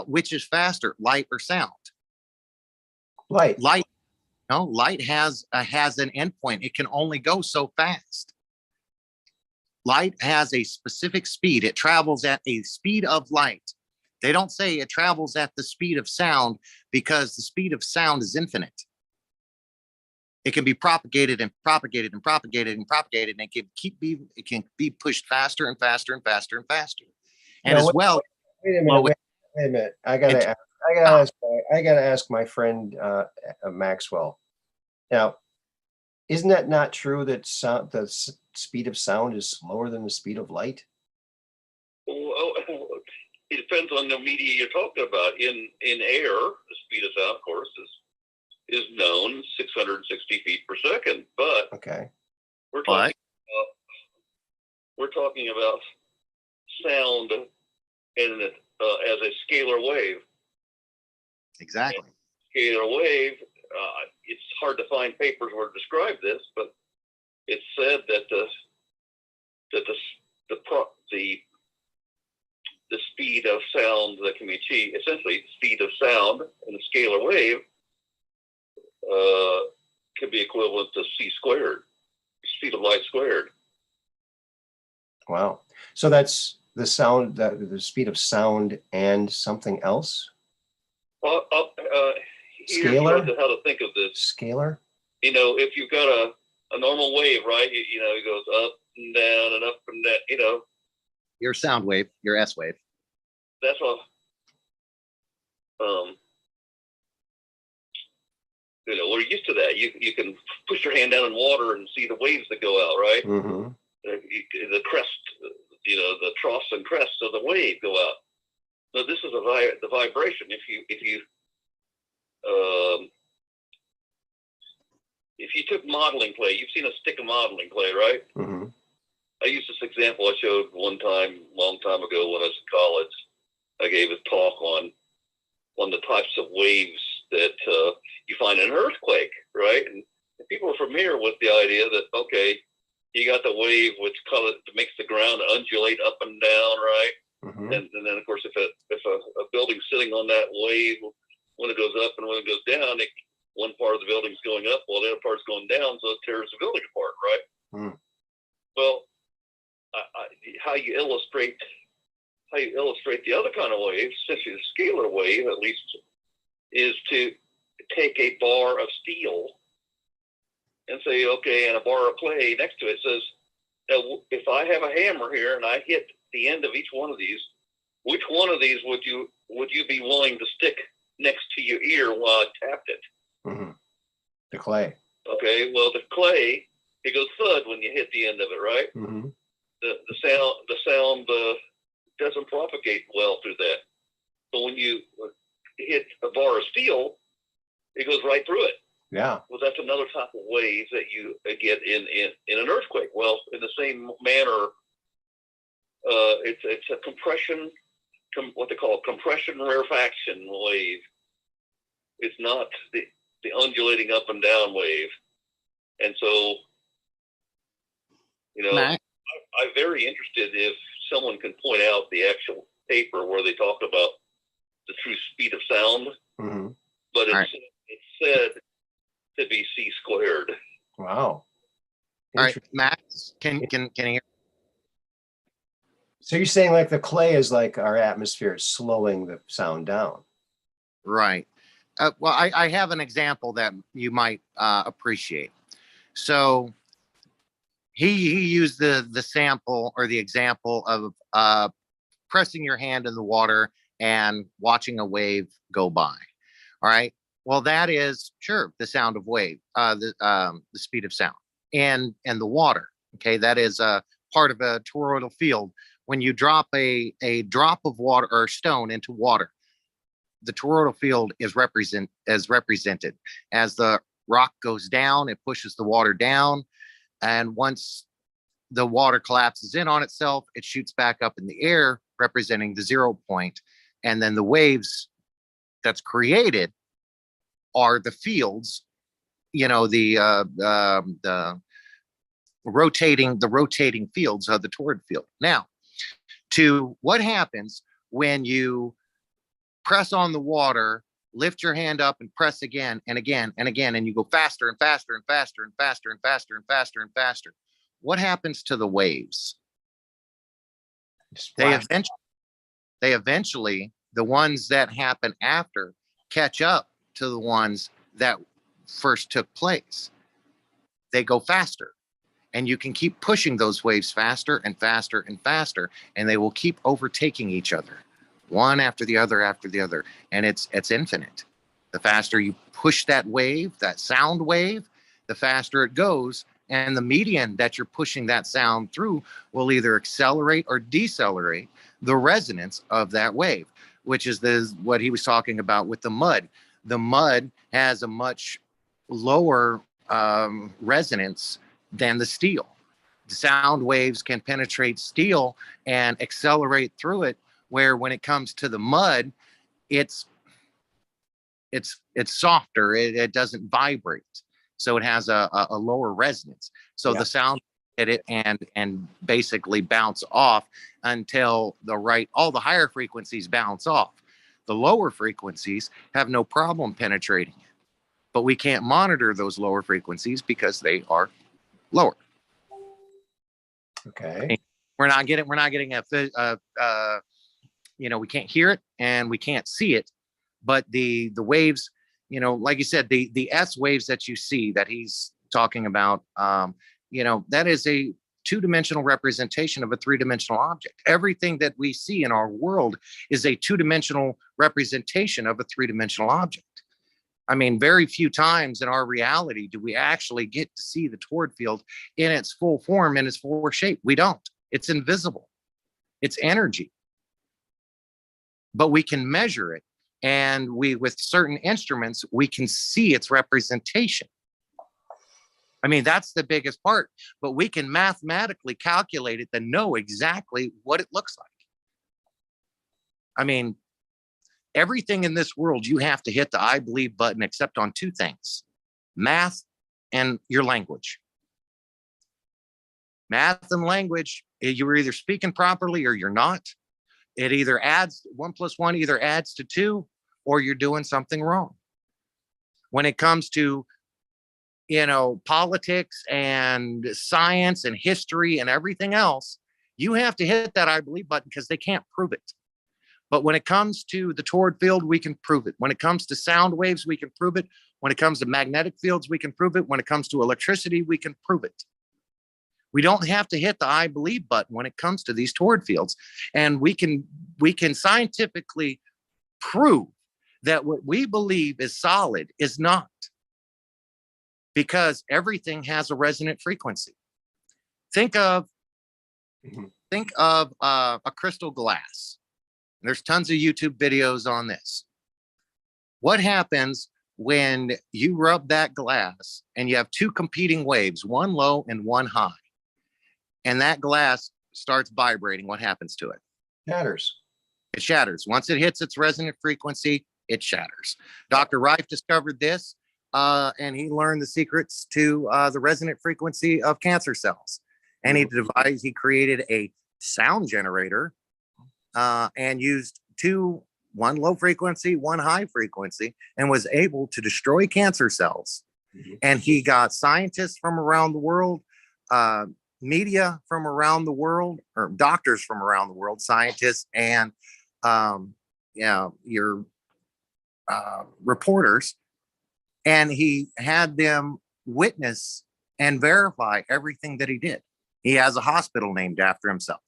S2: which is faster, light or sound?
S1: Light.
S2: Light. No, light has an endpoint. It can only go so fast. Light has a specific speed. It travels at a speed of light. They don't say it travels at the speed of sound, because the speed of sound is infinite. It can be propagated and propagated and propagated and propagated, and it can be pushed faster and faster and faster and faster. And
S1: Now,
S2: as well,
S1: wait a minute. Wait a minute. I gotta ask my friend Maxwell. Now, isn't that not true that speed of sound is slower than the speed of light?
S3: Well, it depends on the media you're talking about. In air, the speed of sound, of course, is known 660 feet per second. But
S1: Okay.
S3: we're talking about sound in as a scalar wave.
S2: exactly.
S3: Scalar wave. It's hard to find papers where to describe this, but it's said that the speed of sound that can be achieved, essentially the speed of sound in a scalar wave, can be equivalent to c squared, speed of light squared.
S1: Wow. So that's the sound, the speed of sound and something else?
S3: Well, here's
S1: Scalar?
S3: how to think of this.
S1: Scalar?
S3: You know, if you've got a normal wave, right? You know, it goes up and down and up and down. You know,
S2: Your sound wave, your S wave.
S3: that's you know, we're used to that. You can push your hand down in water and see the waves that go out, right?
S1: Mm-hmm.
S3: The crest, you know, the troughs and crests of the wave go out. So this is the vibration. If you took modeling clay, you've seen a stick of modeling clay, right?
S1: Mm-hmm.
S3: I used this example I showed one time, long time ago when I was in college. I gave a talk on the types of waves that you find in an earthquake, right? And people are familiar with the idea that, okay, you got the wave which makes the ground undulate up and down, right?
S1: Mm-hmm.
S3: And then, of course, if a building's sitting on that wave, when it goes up and when it goes down, one part of the building's going up while the other part's going down, so it tears the building apart, right?
S1: Mm.
S3: Well, how you illustrate the other kind of wave, essentially the scalar wave, at least, is to take a bar of steel and say, okay, and a bar of clay next to it says, if I have a hammer here and I hit the end of each one of these, which one of these would you be willing to stick next to your ear while I tapped it?
S1: Mm-hmm. The clay.
S3: Okay, well, the clay, it goes thud when you hit the end of it, right?
S1: Mm-hmm.
S3: The sound doesn't propagate well through that. But when you hit a bar of steel, it goes right through it.
S1: Yeah.
S3: Well, that's another type of wave that you get in an earthquake. Well, in the same manner, it's a compression, what they call a compression rarefaction wave. It's not the undulating up and down wave. And so, you know,
S2: Matt?
S3: I'm very interested if someone can point out the actual paper where they talk about the true speed of sound,
S1: Mm-hmm.
S3: but
S2: Right.
S3: it's said to be c squared.
S1: Wow.
S2: All right,
S1: Interesting.
S2: Matt, can you hear?
S1: So you're saying like the clay is like our atmosphere is slowing the sound down.
S2: Right. Well, I have an example that you might appreciate. So he used the sample or the example of pressing your hand in the water and watching a wave go by. All right. Well, that is sure the sound of wave, the speed of sound, and the water. Okay, that is part of a toroidal field. When you drop a drop of water or stone into water, the toroidal field is represented as the rock goes down, it pushes the water down. And once the water collapses in on itself, it shoots back up in the air, representing the 0 point. And then the waves that's created are the fields, the rotating fields of the torrid field. Now, to what happens when you press on the water, lift your hand up and press again and again and again, and you go faster and faster and faster and faster and faster and faster and faster. What happens to the waves? They eventually, the ones that happen after, catch up to the ones that first took place. They go faster, and you can keep pushing those waves faster and faster and faster, and they will keep overtaking each other, one after the other, and it's infinite. The faster you push that wave, that sound wave, the faster it goes, and the median that you're pushing that sound through will either accelerate or decelerate the resonance of that wave, which is what he was talking about with the mud. The mud has a much lower resonance than the steel. The sound waves can penetrate steel and accelerate through it, where when it comes to the mud, it's softer. It doesn't vibrate, so it has a lower resonance. So the sound hit it and basically bounce off until all the higher frequencies bounce off. The lower frequencies have no problem penetrating it, but we can't monitor those lower frequencies because they are lower.
S1: Okay.
S2: We're not getting we can't hear it and we can't see it, but the waves, like you said, the S waves that you see that he's talking about, that is a two-dimensional representation of a three-dimensional object. Everything that we see in our world is a two-dimensional representation of a three-dimensional object. I mean, very few times in our reality do we actually get to see the torrid field in its full form, in its full shape. We don't. It's invisible. It's energy. But we can measure it, and with certain instruments, we can see its representation. I mean, that's the biggest part, but we can mathematically calculate it to know exactly what it looks like. I mean, everything in this world, you have to hit the I believe button except on two things: math and your language. Math and language, you're either speaking properly or you're not. It either adds 1 + 1 either adds to 2, or you're doing something wrong. When it comes to, politics and science and history and everything else, you have to hit that I believe button because they can't prove it. But when it comes to the torrid field, we can prove it. When it comes to sound waves, we can prove it. When it comes to magnetic fields, we can prove it. When it comes to electricity, we can prove it. We don't have to hit the I believe button when it comes to these torrid fields. And we can scientifically prove that what we believe is solid is not, because everything has a resonant frequency. Think of a crystal glass. There's tons of YouTube videos on this. What happens when you rub that glass and you have two competing waves, one low and one high, and that glass starts vibrating? What happens to it?
S1: Shatters.
S2: It shatters. Once it hits its resonant frequency, it shatters. Dr. Reif discovered this, and he learned the secrets to the resonant frequency of cancer cells. And he created a sound generator and used one low frequency, one high frequency, and was able to destroy cancer cells. And he got scientists from around the world, media from around the world, or doctors from around the world, scientists, and your reporters, and he had them witness and verify everything that he did. He has a hospital named after himself.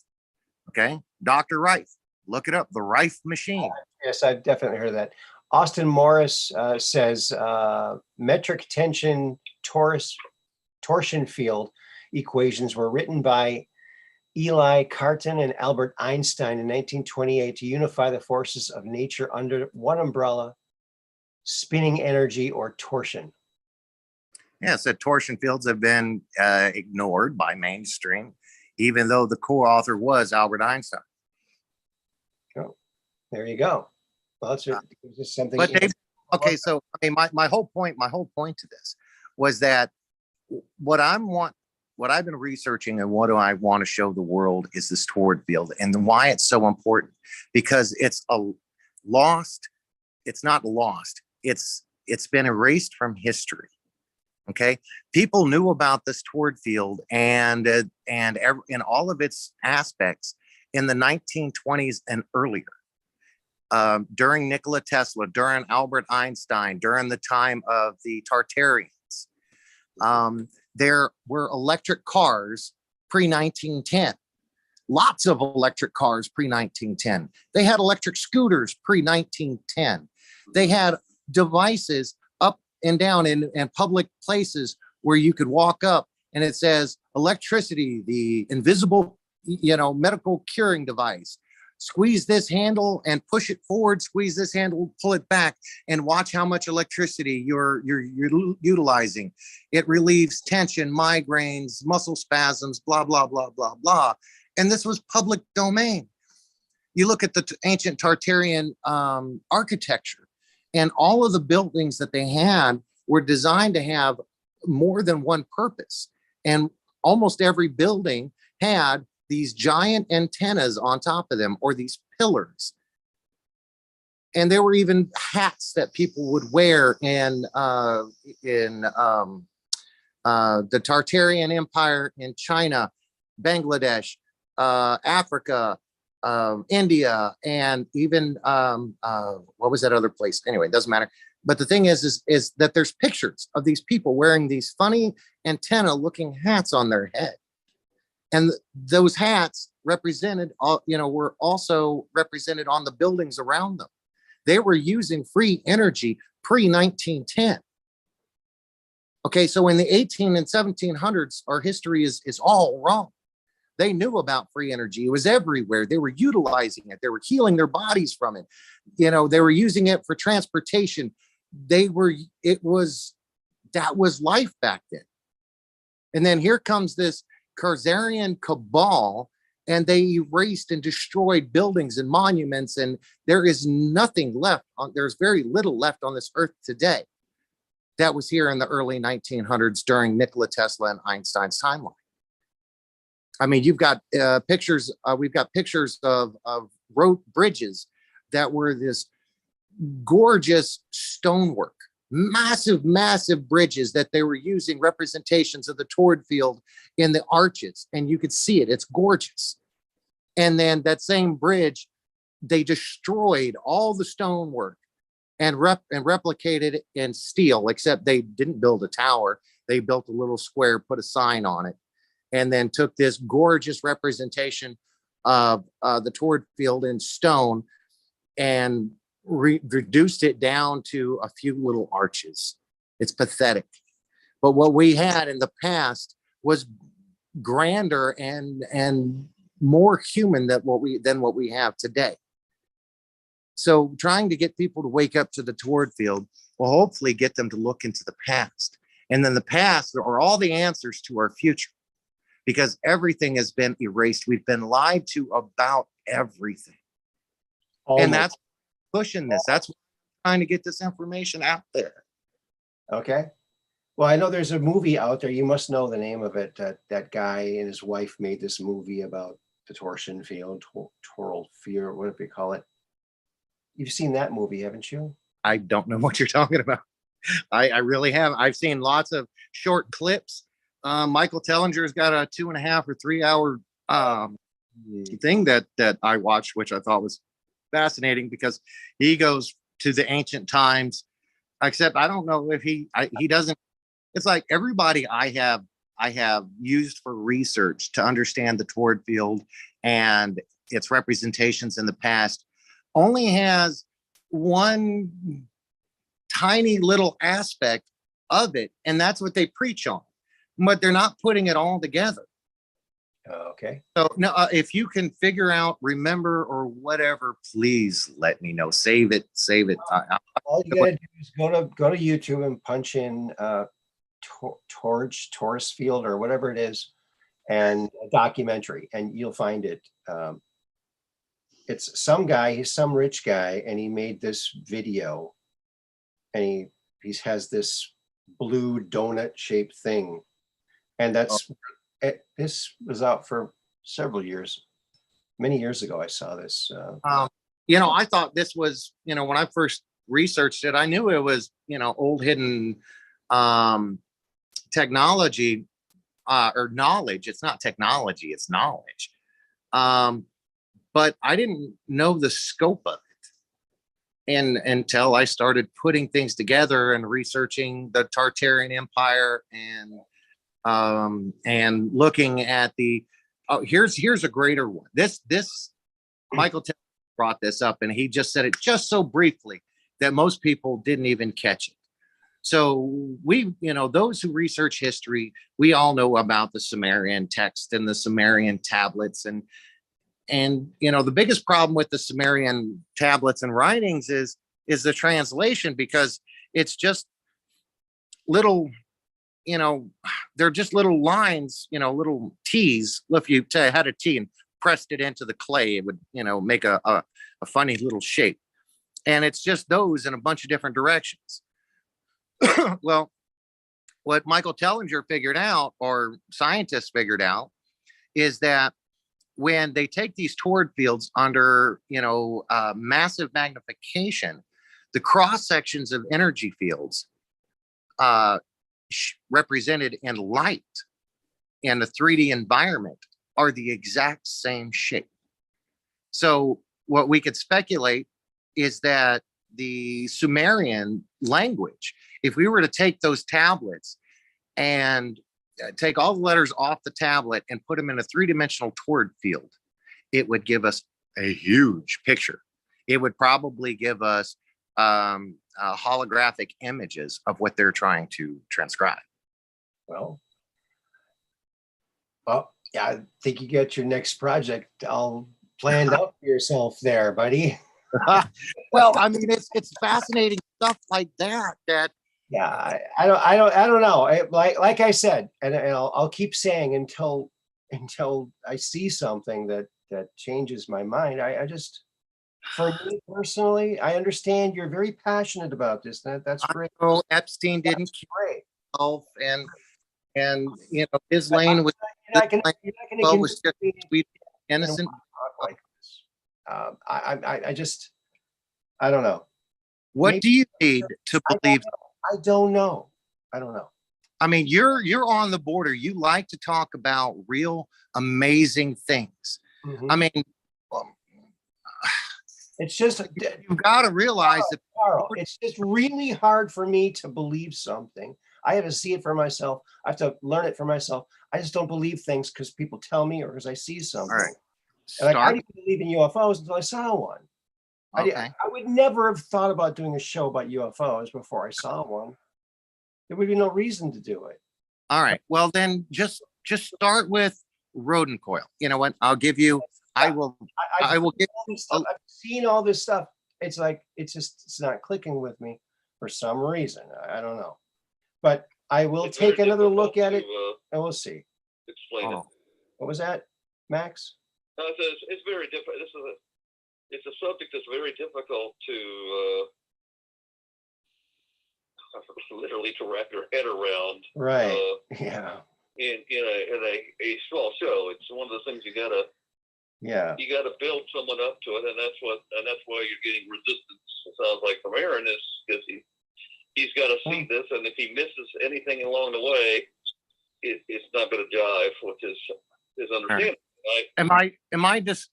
S2: Okay, Dr. Reif, look it up, the Reif machine.
S1: Yes, I've definitely heard of that. Austin Morris says metric tension torsion field equations were written by Eli Cartan and Albert Einstein in 1928 to unify the forces of nature under one umbrella: spinning energy or torsion.
S2: Yeah, so torsion fields have been ignored by mainstream, even though the co-author was Albert Einstein.
S1: Oh, there you go. Well, it's just something.
S2: But Dave, okay, so I mean, my whole point to this was that what I've been researching and what do I want to show the world is this toward field and why it's so important, because it's not lost. It's been erased from history. Okay, people knew about this toward field and in all of its aspects in the 1920s and earlier. During Nikola Tesla, during Albert Einstein, during the time of the Tartarians, there were electric cars pre-1910. Lots of electric cars pre-1910. They had electric scooters pre-1910. They had devices up and down in public places where you could walk up and it says electricity, the invisible, medical curing device. Squeeze this handle and push it forward, squeeze this handle, pull it back, and watch how much electricity you're utilizing. It relieves tension, migraines, muscle spasms, blah, blah, blah, blah, blah. And this was public domain. You look at the ancient Tartarian architecture, and all of the buildings that they had were designed to have more than one purpose. And almost every building had these giant antennas on top of them, or these pillars. And there were even hats that people would wear in the Tartarian Empire in China, Bangladesh, Africa, India, and even what was that other place? Anyway, it doesn't matter. But the thing is that there's pictures of these people wearing these funny antenna-looking hats on their head. And those hats represented, were also represented on the buildings around them. They were using free energy pre-1910. Okay, so in the 18 and 1700s, our history is all wrong. They knew about free energy. It was everywhere. They were utilizing it. They were healing their bodies from it. They were using it for transportation. That was life back then. And then here comes this Khazarian cabal, and they erased and destroyed buildings and monuments, and there is nothing left there's very little left on this earth today that was here in the early 1900s during Nikola Tesla and Einstein's timeline. I mean, you've got pictures, we've got pictures of road bridges that were this gorgeous stonework, massive bridges that they were using representations of the toward field in the arches, and you could see it. It's gorgeous. And then that same bridge, they destroyed all the stonework and replicated it in steel, except they didn't build a tower. They built a little square, put a sign on it, and then took this gorgeous representation of the toward field in stone and reduced it down to a few little arches. It's pathetic. But what we had in the past was grander and more human than what we have today. So trying to get people to wake up to the toward field will hopefully get them to look into the past. And then the past are all the answers to our future, because everything has been erased. We've been lied to about everything. And that's pushing this. That's trying to get this information out there.
S1: Okay. Well, I know there's a movie out there. You must know the name of it. That guy and his wife made this movie about the torsion field, toral fear, what do you call it? You've seen that movie, haven't you?
S2: I don't know what you're talking about. I really have. I've seen lots of short clips. Michael Tellinger's got a 2.5 or 3 hour thing that I watched, which I thought was fascinating, because he goes to the ancient times, except I don't know if he doesn't. It's like everybody I have used for research to understand the toward field and its representations in the past only has one tiny little aspect of it, and that's what they preach on, but they're not putting it all together.
S1: Okay.
S2: So no, if you can figure out, remember, or whatever, please let me know. Save it.
S1: All you gotta do is go to YouTube and punch in Torres Field or whatever it is, and a documentary, and you'll find it. It's some guy, he's some rich guy, and he made this video, and he has this blue donut shaped thing, and this was out for several years. Many years ago, I saw this.
S2: I thought this was, when I first researched it, I knew it was, old hidden technology or knowledge. It's not technology, it's knowledge. But I didn't know the scope of it until I started putting things together and researching the Tartarian Empire and looking at here's a greater one. This Michael brought this up, and he just said it just so briefly that most people didn't even catch it. So those who research history, we all know about the Sumerian text and the Sumerian tablets, and the biggest problem with the Sumerian tablets and writings is the translation, because it's just little, they're just little lines, little T's. If you had a T and pressed it into the clay, it would, make a funny little shape. And it's just those in a bunch of different directions. Well, what Michael Tellinger figured out, or scientists figured out, is that when they take these toward fields under, massive magnification, the cross sections of energy fields represented in light in the 3D environment are the exact same shape. So what we could speculate is that the Sumerian language, if we were to take those tablets and take all the letters off the tablet and put them in a 3-dimensional toward field, it would give us a huge picture. It would probably give us holographic images of what they're trying to transcribe.
S1: Well, yeah, I think you got your next project all planned out for yourself there, buddy.
S2: Well, I mean, it's fascinating stuff like that.
S1: Yeah, I don't know. Like I said, and I'll keep saying until I see something that changes my mind. I just, for me personally, I understand you're very passionate about this. That's great.
S2: Epstein didn't
S1: Great.
S2: kill himself, and his lane was sweet, innocent.
S1: Like this. I just, I don't know.
S2: What do you need to believe?
S1: I don't know.
S2: I mean, you're on the border. You like to talk about real amazing things.
S1: Mm-hmm.
S2: I mean,
S1: it's just,
S2: you've got to realize that
S1: it's just really hard for me to believe something. I have to see it for myself. I have to learn it for myself. I just don't believe things because people tell me or because I see something.
S2: All right.
S1: And I didn't believe in UFOs until I saw one.
S2: Okay.
S1: I would never have thought about doing a show about UFOs before I saw one. There would be no reason to do it.
S2: All right. Well, then just start with rodent coil. You know what? I'll give you. I will give.
S1: I've seen all this stuff. It's like it's not clicking with me for some reason. I don't know, but I will take another look at it and we'll see.
S3: Explain it.
S1: What was that, Max?
S3: No, it's very different. It's a subject that's very difficult to literally to wrap your head around.
S1: Right. Yeah.
S3: In a small show, it's one of the things you gotta build someone up to it, and that's why you're getting resistance. It sounds like from Aaron is because he's got to see this, and if he misses anything along the way, it's not going to jive, which is understandable. Right?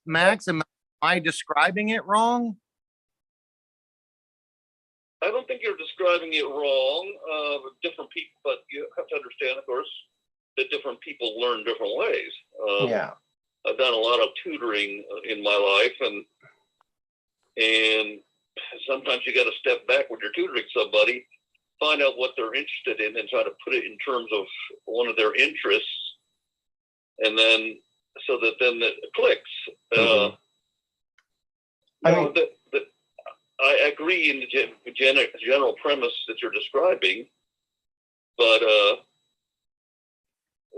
S2: Max? Am I describing it wrong?
S3: I don't think you're describing it wrong. Different people, but you have to understand, of course, that different people learn different ways. I've done a lot of tutoring in my life, and sometimes you got to step back when you're tutoring somebody, find out what they're interested in, and try to put it in terms of one of their interests, and then so that then it clicks.
S1: Mm-hmm.
S3: I agree in the general premise that you're describing, But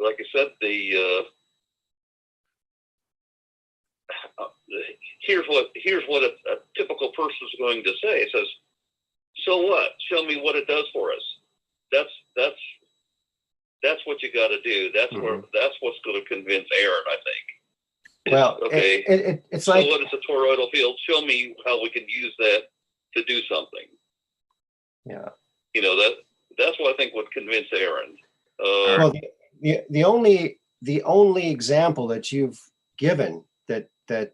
S3: like I said, here's what a typical person is going to say. It says, "So what? Show me what it does for us." That's what you got to do. That's what's going to convince Aaron, I think.
S1: Well,
S3: okay.
S1: It's
S3: so
S1: like,
S3: what is a toroidal field? Show me how we can use that to do something.
S1: yeah.
S3: You know, that's what I think would convince Aaron.
S1: Well, the only example that you've given that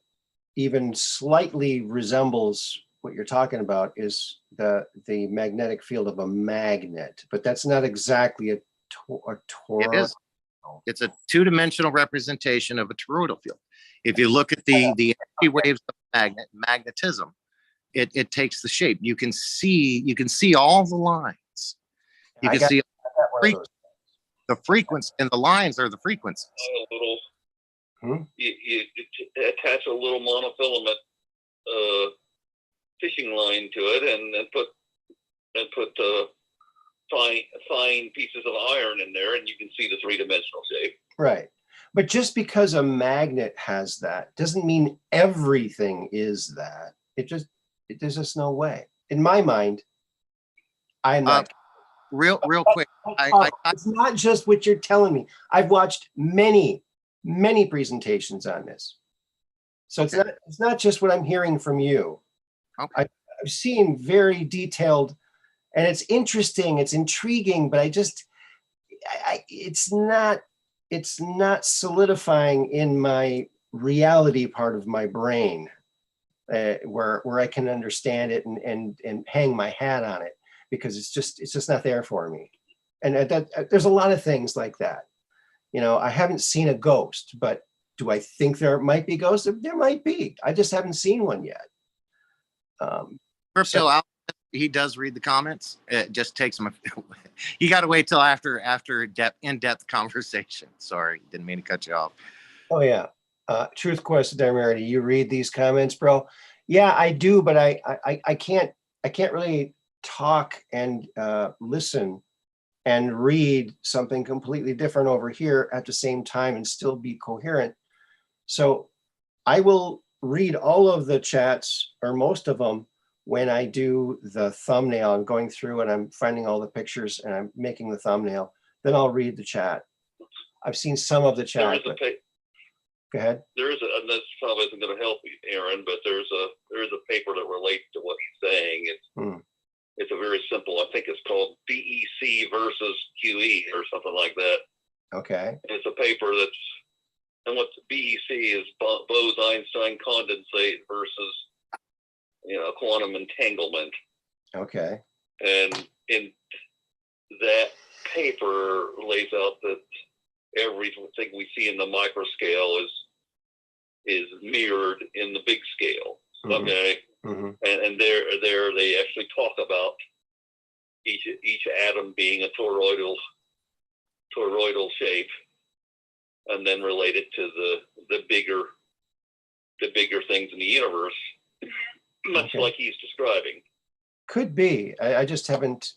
S1: even slightly resembles what you're talking about is the magnetic field of a magnet, but that's not exactly a
S2: It
S1: toroid.
S2: is. It's a two-dimensional representation of a toroidal field. If you look at the energy waves of magnetism, it takes the shape. You can see all the lines. You can see the frequency, and the lines are the frequencies.
S3: A little, you attach a little monofilament fishing line to it, and put fine pieces of iron in there, and you can see the three-dimensional shape.
S1: Right. But just because a magnet has that doesn't mean everything is that. There's just no way. In my mind, I'm not.
S2: Real quick.
S1: It's not just what you're telling me. I've watched many presentations on this. So it's not just what I'm hearing from you.
S2: Okay.
S1: I've seen very detailed, and it's interesting, it's intriguing, but it's not solidifying in my reality part of my brain, where I can understand it and hang my hat on it, because it's just not there for me. And there's a lot of things like that. You know, I haven't seen a ghost, but do I think there might be ghosts? There might be. I just haven't seen one yet.
S2: He does read the comments. It just takes him. You got to wait till after in-depth conversation. Sorry, didn't mean to cut you off.
S1: Oh yeah, Truth Quest, Moriarity. You read these comments, bro? Yeah, I do, but I can't really talk and listen and read something completely different over here at the same time and still be coherent. So I will read all of the chats, or most of them, when I do the thumbnail. I'm going through and I'm finding all the pictures and I'm making the thumbnail. Then I'll read the chat. I've seen some of the chat. Go ahead.
S3: There is and this probably isn't going to help you, Aaron, but there is a paper that relates to what he's saying. It's a very simple, I think it's called BEC versus QE or something like that.
S1: Okay.
S3: It's a paper and what BEC is Bose-Einstein condensate versus, quantum entanglement.
S1: Okay.
S3: And in that paper lays out that everything we see in the micro scale is mirrored in the big scale. Mm-hmm. Okay. Mm-hmm. And there they actually talk about each atom being a toroidal shape, and then relate it to the bigger things in the universe, much like he's describing.
S1: Could be. I just haven't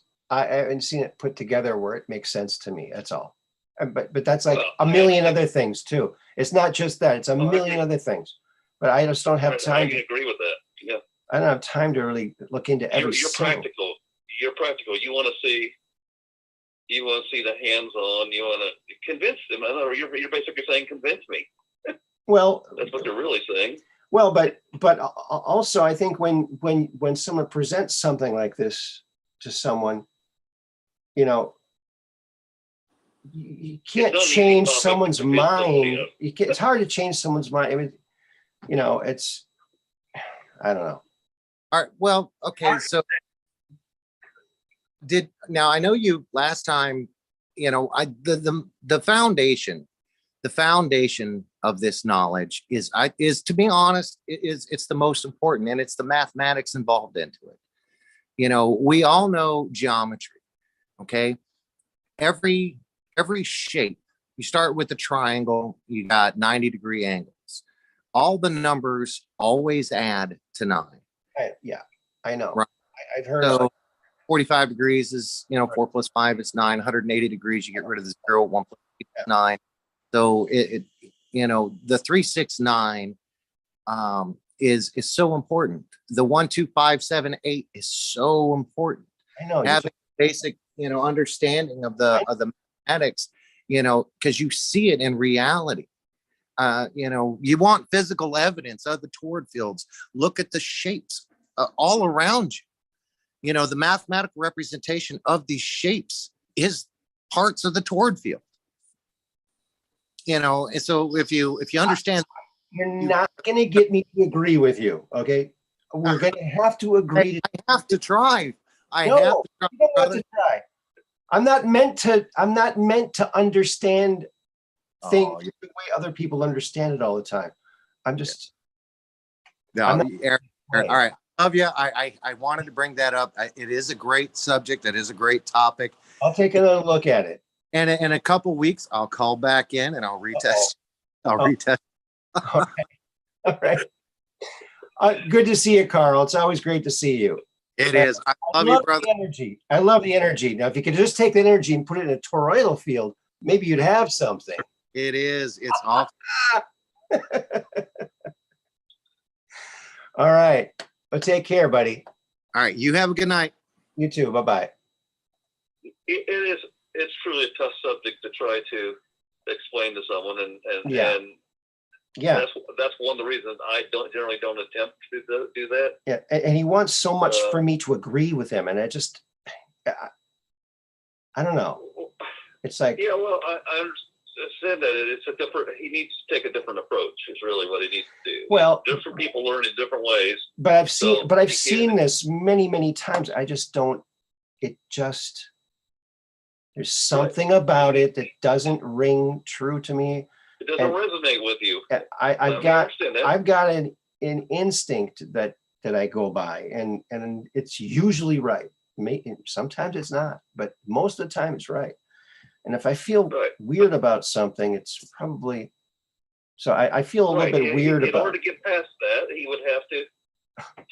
S1: seen it put together where it makes sense to me. That's all. But that's like a million other things too. It's not just that. It's a million other things. But I just don't have time.
S3: I can agree with that. Yeah.
S1: I don't have time to really look into every.
S3: You're practical. You're practical. You want to see the hands-on. You want to convince them. I don't know. You're basically saying, convince me.
S1: Well,
S3: that's what they're really saying.
S1: Well, but also I think when someone presents something like this to someone, you can't change someone's mind. It's hard to change someone's mind. I mean, I don't know.
S2: All right. Well, okay. So now I know you last time, the foundation of this knowledge is to be honest, it's the most important, and it's the mathematics involved into it. We all know geometry. Okay. Every shape, you start with a triangle, you got 90-degree angles. All the numbers always add to 9.
S1: Yeah, I know.
S2: Right.
S1: I've heard.
S2: So 45 degrees is, 4 plus 5 is 9. 180 degrees, you get rid of the 0. 1 plus 8 is 9. So the 369 is so important. The 1, 2, 5, 7, 8 is so important.
S1: I know.
S2: Having basic, understanding of the mathematics, because you see it in reality. You want physical evidence of the toward fields. Look at the shapes all around you. The mathematical representation of these shapes is parts of the toward field. And so if you understand,
S1: you're not going to get me to agree with you. Okay, we're going to have to agree.
S2: I have to try. I
S1: No,
S2: have to try.
S1: you don't have to try. I'm not meant to understand things the way other people understand it all the time. I'm just.
S2: No, Aaron, all right. Love you. I wanted to bring that up. It is a great subject. It is a great topic.
S1: I'll take another look at it.
S2: And in a couple weeks, I'll call back in and I'll retest. Retest.
S1: All right. Good to see you, Carl. It's always great to see you.
S2: It is. I love you, brother.
S1: The energy. I love the energy. Now, if you could just take that energy and put it in a toroidal field, maybe you'd have something.
S2: It is. It's awesome.
S1: All right. Well, take care, buddy.
S2: All right. You have a good night.
S1: You too. Bye-bye.
S3: It's truly a tough subject to try to explain to someone, and that's one of the reasons I generally don't attempt to do that.
S1: Yeah, and he wants so much for me to agree with him, and I don't know. It's like,
S3: yeah, well, I understand that it's a different. He needs to take a different approach. Is really what he needs to do.
S1: Well,
S3: different people learn in different ways.
S1: But I've seen this many, many times. I just don't. It just. There's something about it that doesn't ring true to me.
S3: It doesn't resonate with you.
S1: I've got an instinct that I go by, and it's usually right. Sometimes it's not, but most of the time it's right. And if I feel weird about something, it's probably so. I feel a little bit weird about.
S3: In order to get past that, he would have to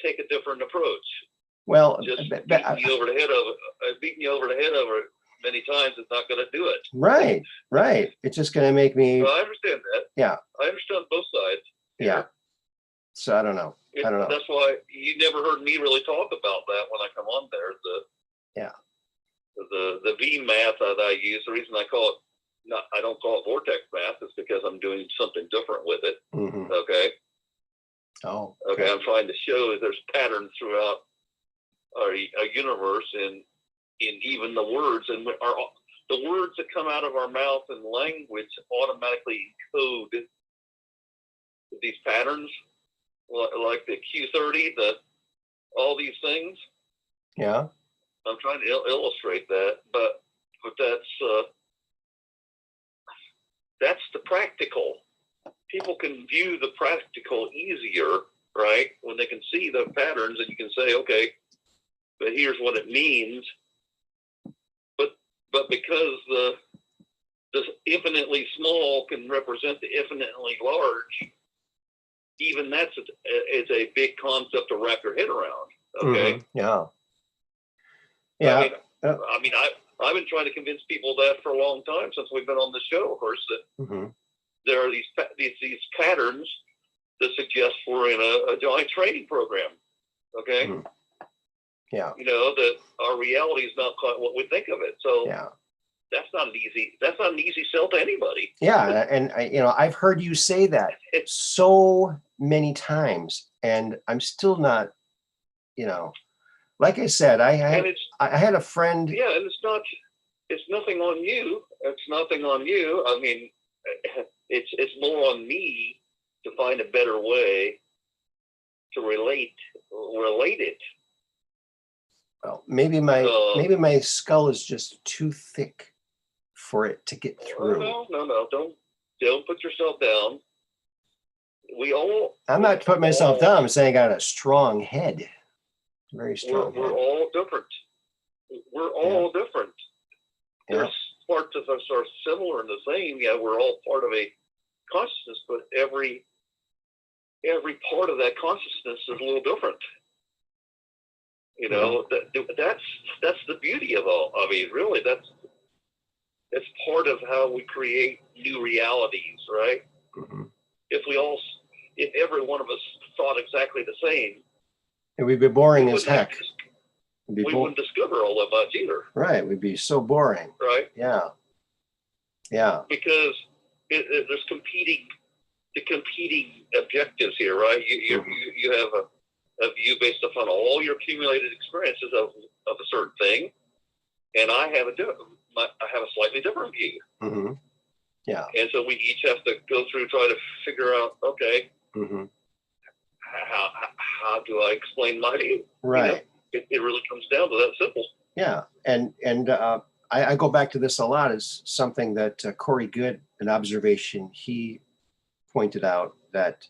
S3: take a different approach.
S1: Well,
S3: just beating you over the head of it many times is not going to do it.
S1: Right. It's just going to make me.
S3: Well, I understand that.
S1: Yeah.
S3: I understand both sides.
S1: Yeah. So I don't know.
S3: That's why you never heard me really talk about that when I come on there. The V math that I use, the reason I don't call it vortex math is because I'm doing something different with it.
S1: Mm-hmm.
S3: Okay.
S1: Oh.
S3: Okay. I'm trying to show that there's patterns throughout our universe and in even the words, and the words that come out of our mouth and language automatically encode these patterns, like the Q30, all these things.
S1: Yeah.
S3: I'm trying to illustrate that, but that's the practical. People can view the practical easier, right? When they can see the patterns, and you can say, okay, but here's what it means. But because the infinitely small can represent the infinitely large, even that's it's a big concept to wrap your head around. Okay.
S1: Mm-hmm. Yeah. Yeah.
S3: I mean, I've been trying to convince people that for a long time since we've been on the show, of course, that there are these patterns that suggest we're in a joint training program. Okay.
S1: Mm-hmm. Yeah.
S3: That our reality is not quite what we think of it. So that's not an easy sell to anybody.
S1: Yeah. And I've heard you say that so many times, and I'm still not, like I said, I had a friend.
S3: Yeah. And it's nothing on you. It's nothing on you. I mean, it's more on me to find a better way to relate it.
S1: Well, maybe my skull is just too thick for it to get through.
S3: No. Don't put yourself down.
S1: I'm not putting myself down. I'm saying I got a strong head. Very strong.
S3: We're all different. We're all different. There's parts of us are similar and the same. Yeah, we're all part of a consciousness, but every part of that consciousness is a little different. You know, that's the beauty of all. I mean, really, that's part of how we create new realities, right?
S1: Mm-hmm.
S3: If every one of us thought exactly the same,
S1: It would be boring as
S3: wouldn't have
S1: heck.
S3: to we wouldn't discover all that much either,
S1: Right. We'd be so boring.
S3: right?
S1: Yeah. Yeah.
S3: Because there's competing objectives here, right? You have a view based upon all your accumulated experiences of a certain thing, and I have a slightly different view.
S1: Mm-hmm. Yeah.
S3: And so we each have to go through, try to figure out, okay,
S1: Mm-hmm.
S3: how do I explain my view?
S1: Right.
S3: You know, it really comes down to that simple.
S1: Yeah. And I go back to this a lot as something that Corey Good, an observation he pointed out, that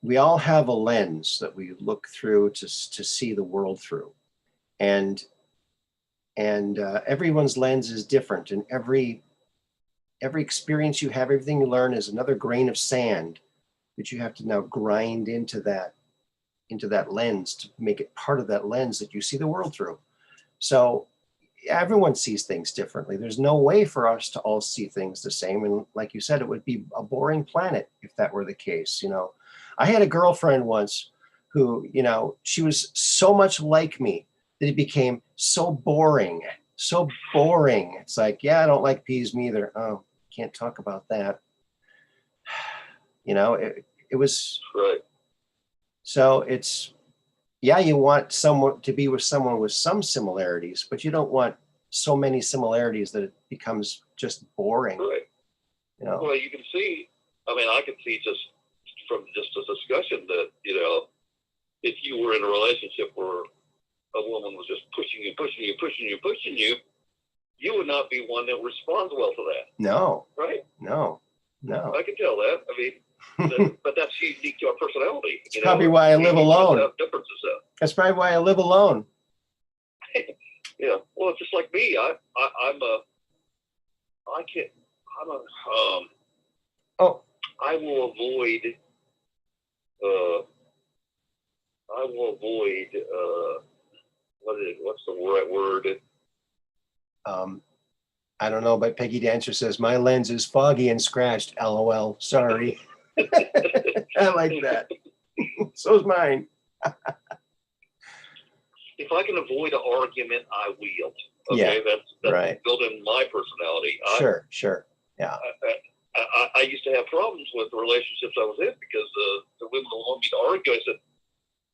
S1: we all have a lens that we look through to see the world through, and everyone's lens is different, and every experience you have, everything you learn is another grain of sand that you have to now grind into that lens to make it part of that lens that you see the world through. So everyone sees things differently. There's no way for us to all see things the same. And like you said, it would be a boring planet if that were the case. You know, I had a girlfriend once who, you know, she was so much like me that it became so boring. It's like, yeah, I don't like peas either. Oh, can't talk about that. You know, it was
S3: Right.
S1: So it's, yeah, you want someone to be with someone with some similarities, but you don't want so many similarities that it becomes just boring.
S3: Right.
S1: You know?
S3: Well, you can see, I mean, I can see just from just a discussion that, you know, if you were in a relationship where a woman was just pushing you, you would not be one that responds well to that.
S1: No.
S3: Right?
S1: No.
S3: I can tell that. I mean, but that's unique to our personality.
S1: It's probably why I live alone.
S3: Have differences though.
S1: That's probably why I live alone.
S3: Yeah. Well, just like me, I will avoid what's the right word?
S1: I don't know, but Peggy Dancer says my lens is foggy and scratched. LOL. Sorry. I like that. So's mine.
S3: If I can avoid an argument, I will.
S1: Yeah,
S3: Okay, that's
S1: right.
S3: built in my personality.
S1: Sure. Yeah.
S3: I used to have problems with the relationships I was in because the women would want me to argue. I said,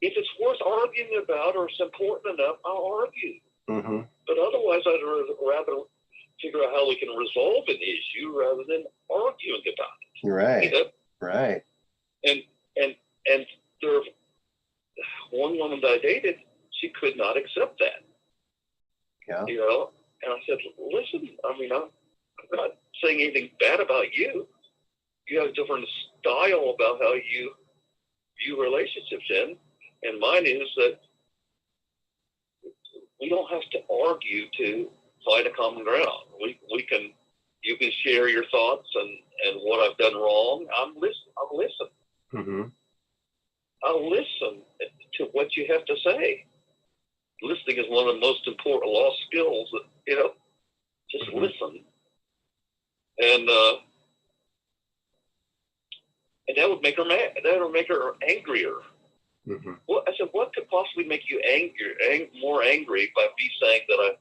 S3: if it's worth arguing about or it's important enough, I'll argue.
S1: Mm-hmm.
S3: But otherwise, I'd rather figure out how we can resolve an issue rather than arguing about it.
S1: Right.
S3: You know?
S1: Right.
S3: And there, one woman that I dated, she could not accept that.
S1: Yeah.
S3: You know, and I said, listen, I mean, I'm not saying anything bad about you. You have a different style about how you view relationships in, and mine is that we don't have to argue to find a common ground. You can share your thoughts and what I've done wrong. I'll listen.
S1: Mm-hmm.
S3: I'll listen to what you have to say. Listening is one of the most important lost skills. That, you know, just listen, and that would make her mad. That would make her angrier.
S1: Mm-hmm.
S3: Well, I said, what could possibly make you more angry by me saying that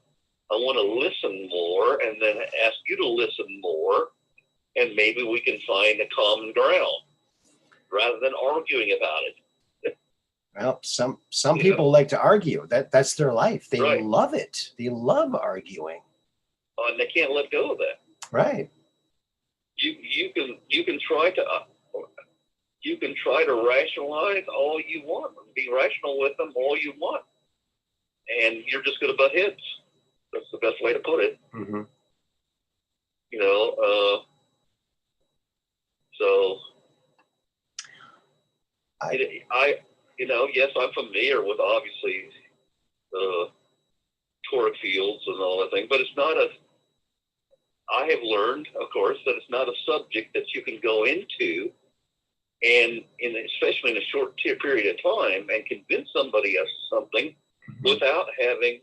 S3: I want to listen more, and then ask you to listen more, and maybe we can find a common ground rather than arguing about it.
S1: Well, some people like to argue. That's their life. They
S3: Right.
S1: love it. They love arguing.
S3: And they can't let go of that.
S1: Right.
S3: You can try to rationalize all you want, be rational with them all you want, and you're just going to butt heads. That's the best way to put it.
S1: Mm-hmm.
S3: You know, so yes, I'm familiar with obviously the toric fields and all that thing, but it's not I have learned, of course, that it's not a subject that you can go into especially in a short period of time, and convince somebody of something without having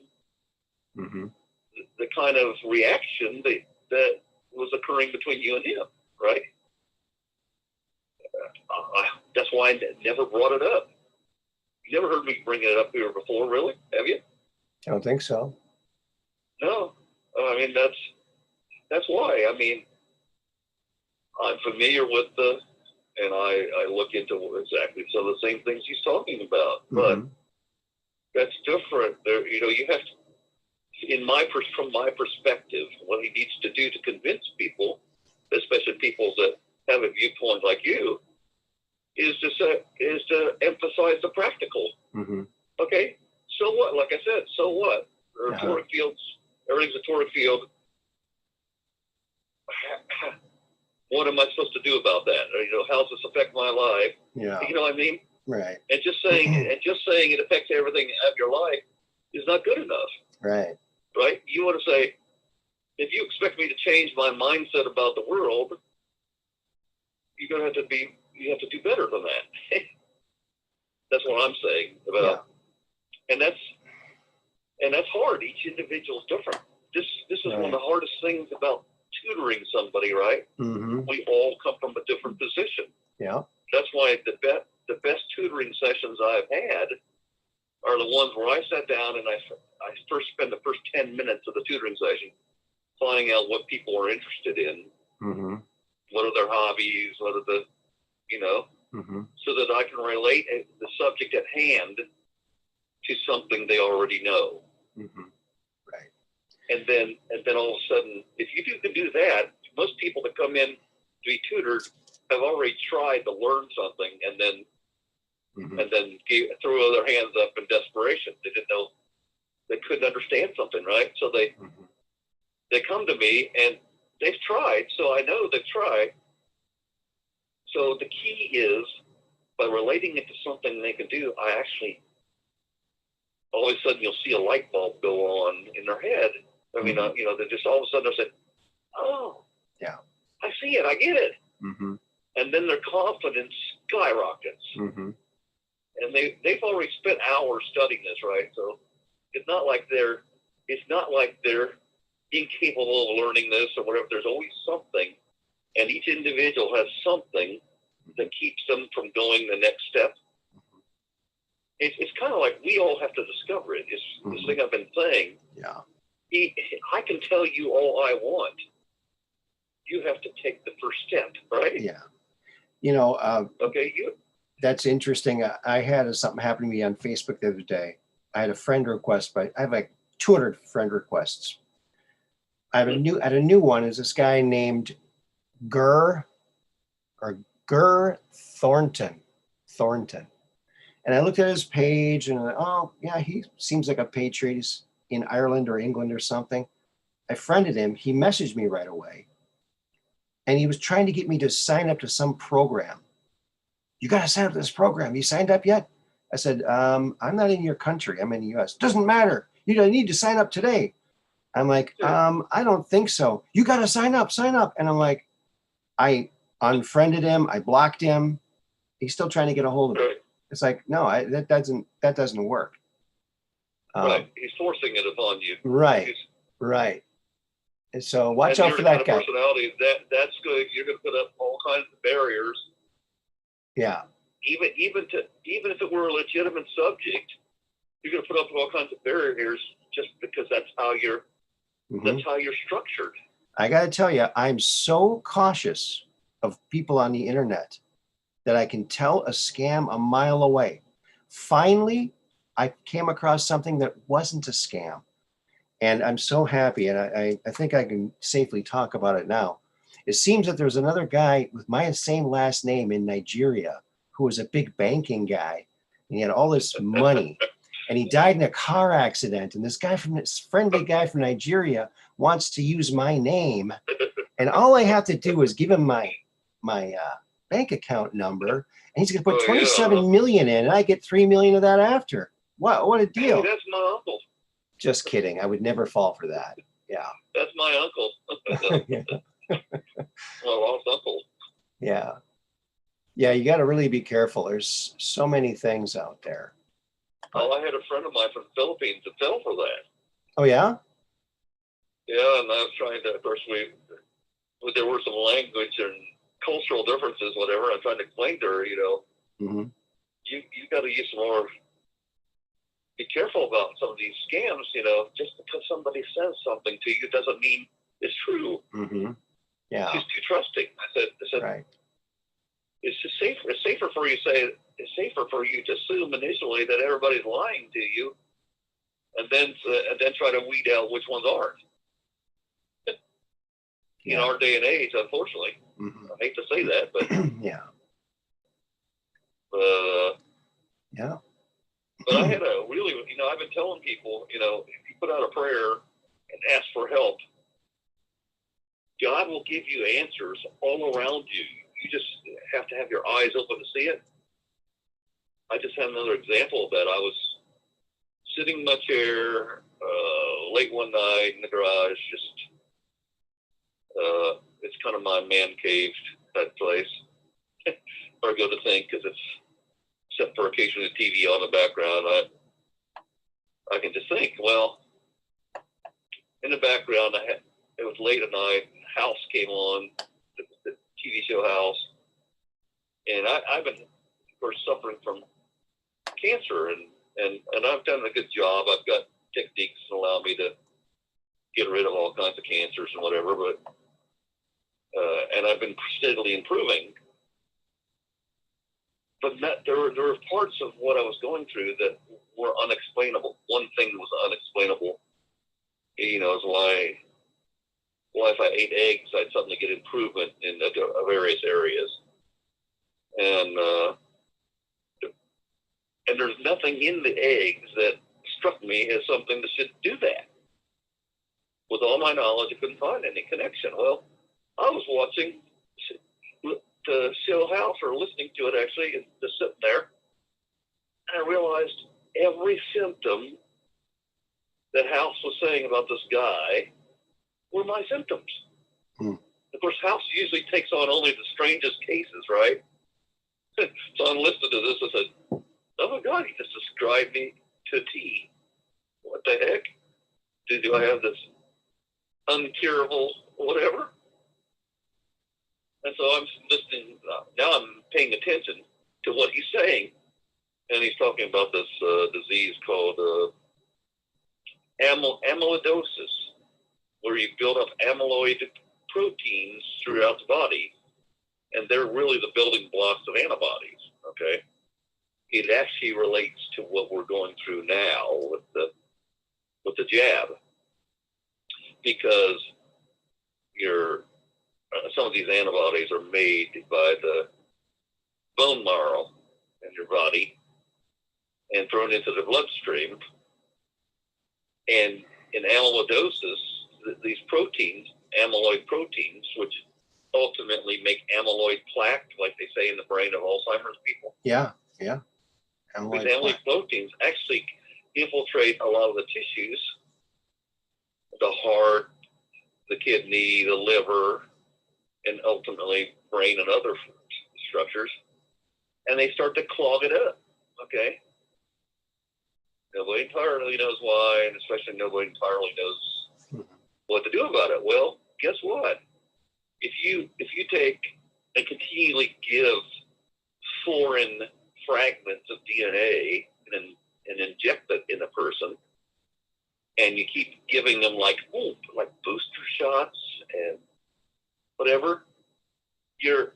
S3: the kind of reaction that was occurring between you and him, right? That's why I never brought it up. You never heard me bring it up here before, really? Have you?
S1: I don't think so.
S3: No. I mean, that's why. I mean, I'm familiar with and I look into exactly some of the same things he's talking about, but that's different. There, you have to, from my perspective, what he needs to do to convince people, especially people that have a viewpoint like you, is to emphasize the practical. Okay, so what? Like I said, so what? There are toric fields. Everything's a toric field. What am I supposed to do about that? Or, how does this affect my life?
S1: Yeah.
S3: You know what I mean?
S1: Right.
S3: And just saying it affects everything of your life is not good enough.
S1: Right.
S3: Right? You want to say, if you expect me to change my mindset about the world, you have to do better than that. That's what I'm saying about, and that's hard. Each individual is different. This is one of the hardest things about tutoring somebody, right? We all come from a different position.
S1: Yeah.
S3: That's why the best tutoring sessions I've had are the ones where I sat down and I first spend the first 10 minutes of the tutoring session finding out what people are interested in. What are their hobbies? What are the, so that I can relate the subject at hand to something they already know.
S1: Right.
S3: And then all of a sudden, if you can do that, most people that come in to be tutored have already tried to learn something and then threw their hands up in desperation. They didn't know, they couldn't understand something, right? So they come to me and they've tried, so I know they've tried. So the key is, by relating it to something they can do, I actually, all of a sudden you'll see a light bulb go on in their head. I mean, they just all of a sudden they say, oh,
S1: yeah,
S3: I see it, I get it. And then their confidence skyrockets. And they've already spent hours studying this, right? So it's not like they're incapable of learning this or whatever. There's always something, and each individual has something that keeps them from going the next step. It's kind of like we all have to discover it. It's this thing I've been saying.
S1: Yeah.
S3: I can tell you all I want. You have to take the first step, right?
S1: Yeah.
S3: Okay.
S1: That's interesting. I had something happen to me on Facebook the other day. I had a friend request, but I have like 200 friend requests. I have a new one is this guy named Gur Thornton. And I looked at his page and he seems like a patriot. He's in Ireland or England or something. I friended him. He messaged me right away. And he was trying to get me to sign up to some program. You got to sign up to this program. You signed up yet? I said, I'm not in your country. I'm in the US. Doesn't matter. You need to sign up today. I'm like, I don't think so. You got to sign up. And I'm like, I unfriended him. I blocked him. He's still trying to get a hold of me. It's like, no, that doesn't work.
S3: Right. He's forcing it upon you.
S1: Right. Right. And so watch out for that guy.
S3: Personality, that's good. You're going to put up all kinds of barriers.
S1: Yeah.
S3: Even if it were a legitimate subject, you're going to put up all kinds of barriers just because that's how you're structured.
S1: I got to tell you, I'm so cautious of people on the internet that I can tell a scam a mile away. Finally, I came across something that wasn't a scam. And I'm so happy. And I think I can safely talk about it now. It seems that there's another guy with my same last name in Nigeria who was a big banking guy. And he had all this money. And he died in a car accident. And this friendly guy from Nigeria wants to use my name. And all I have to do is give him my bank account number. And he's going to put 27 million in. And I get 3 million of that after. What a deal.
S3: Hey, that's my uncle.
S1: Just kidding. I would never fall for that. Yeah.
S3: That's my uncle.
S1: Yeah.
S3: My lost uncle.
S1: Yeah. Yeah, you got to really be careful. There's so many things out there.
S3: Oh, I had a friend of mine from the Philippines that fell for that.
S1: Oh yeah.
S3: Yeah, and I was trying to, of course, there were some language and cultural differences, whatever. I'm trying to explain to her,
S1: Mm-hmm.
S3: you got to use some more. Be careful about some of these scams. Just because somebody says something to you doesn't mean it's true.
S1: Mm-hmm. Yeah.
S3: She's too trusting. I said,
S1: Right.
S3: it's just safer. It's safer for you to assume initially that everybody's lying to you, and then try to weed out which ones aren't. In our day and age, unfortunately,
S1: Mm-hmm.
S3: I hate to say that, but
S1: Yeah. Yeah.
S3: But I had a really, I've been telling people, if you put out a prayer and ask for help, God will give you answers all around you. You just have to have your eyes open to see it. I just had another example of that. I was sitting in my chair late one night in the garage, it's kind of my man cave type place, where I go to think, because it's, except for occasionally the TV on the background, I can just think. Well, in the background, it was late at night, House came on, the TV show House, and I've been, of course, suffering from cancer, and I've done a good job. I've got techniques that allow me to get rid of all kinds of cancers and whatever, but and I've been steadily improving. But there were parts of what I was going through that were unexplainable. One thing was unexplainable, is why if I ate eggs, I'd suddenly get improvement in various areas. And there's nothing in the eggs that struck me as something that should do that. With all my knowledge, I couldn't find any connection. Well, I was watching the show House, or listening to it actually, and just sitting there, and I realized every symptom that House was saying about this guy were my symptoms. Of course, House usually takes on only the strangest cases, right? So I'm listening to this and said, oh my God, he just described me to a T. What the heck? Do I have this uncurable whatever? And so I'm listening. Now I'm paying attention to what he's saying. And he's talking about this disease called amyloidosis, where you build up amyloid proteins throughout the body, and they're really the building blocks of antibodies, okay? It actually relates to what we're going through now with the jab, because some of these antibodies are made by the bone marrow in your body and thrown into the bloodstream. And in amyloidosis, these proteins, amyloid proteins, which ultimately make amyloid plaque, like they say in the brain of Alzheimer's people.
S1: Yeah.
S3: These amyloid proteins actually infiltrate a lot of the tissues, the heart, the kidney, the liver, and ultimately brain and other structures, and they start to clog it up, okay? Nobody entirely knows why, and especially nobody entirely knows what to do about it. Well, guess what? If you take and continually give foreign fragments of DNA and inject it in a person, and you keep giving them like booster shots and whatever, your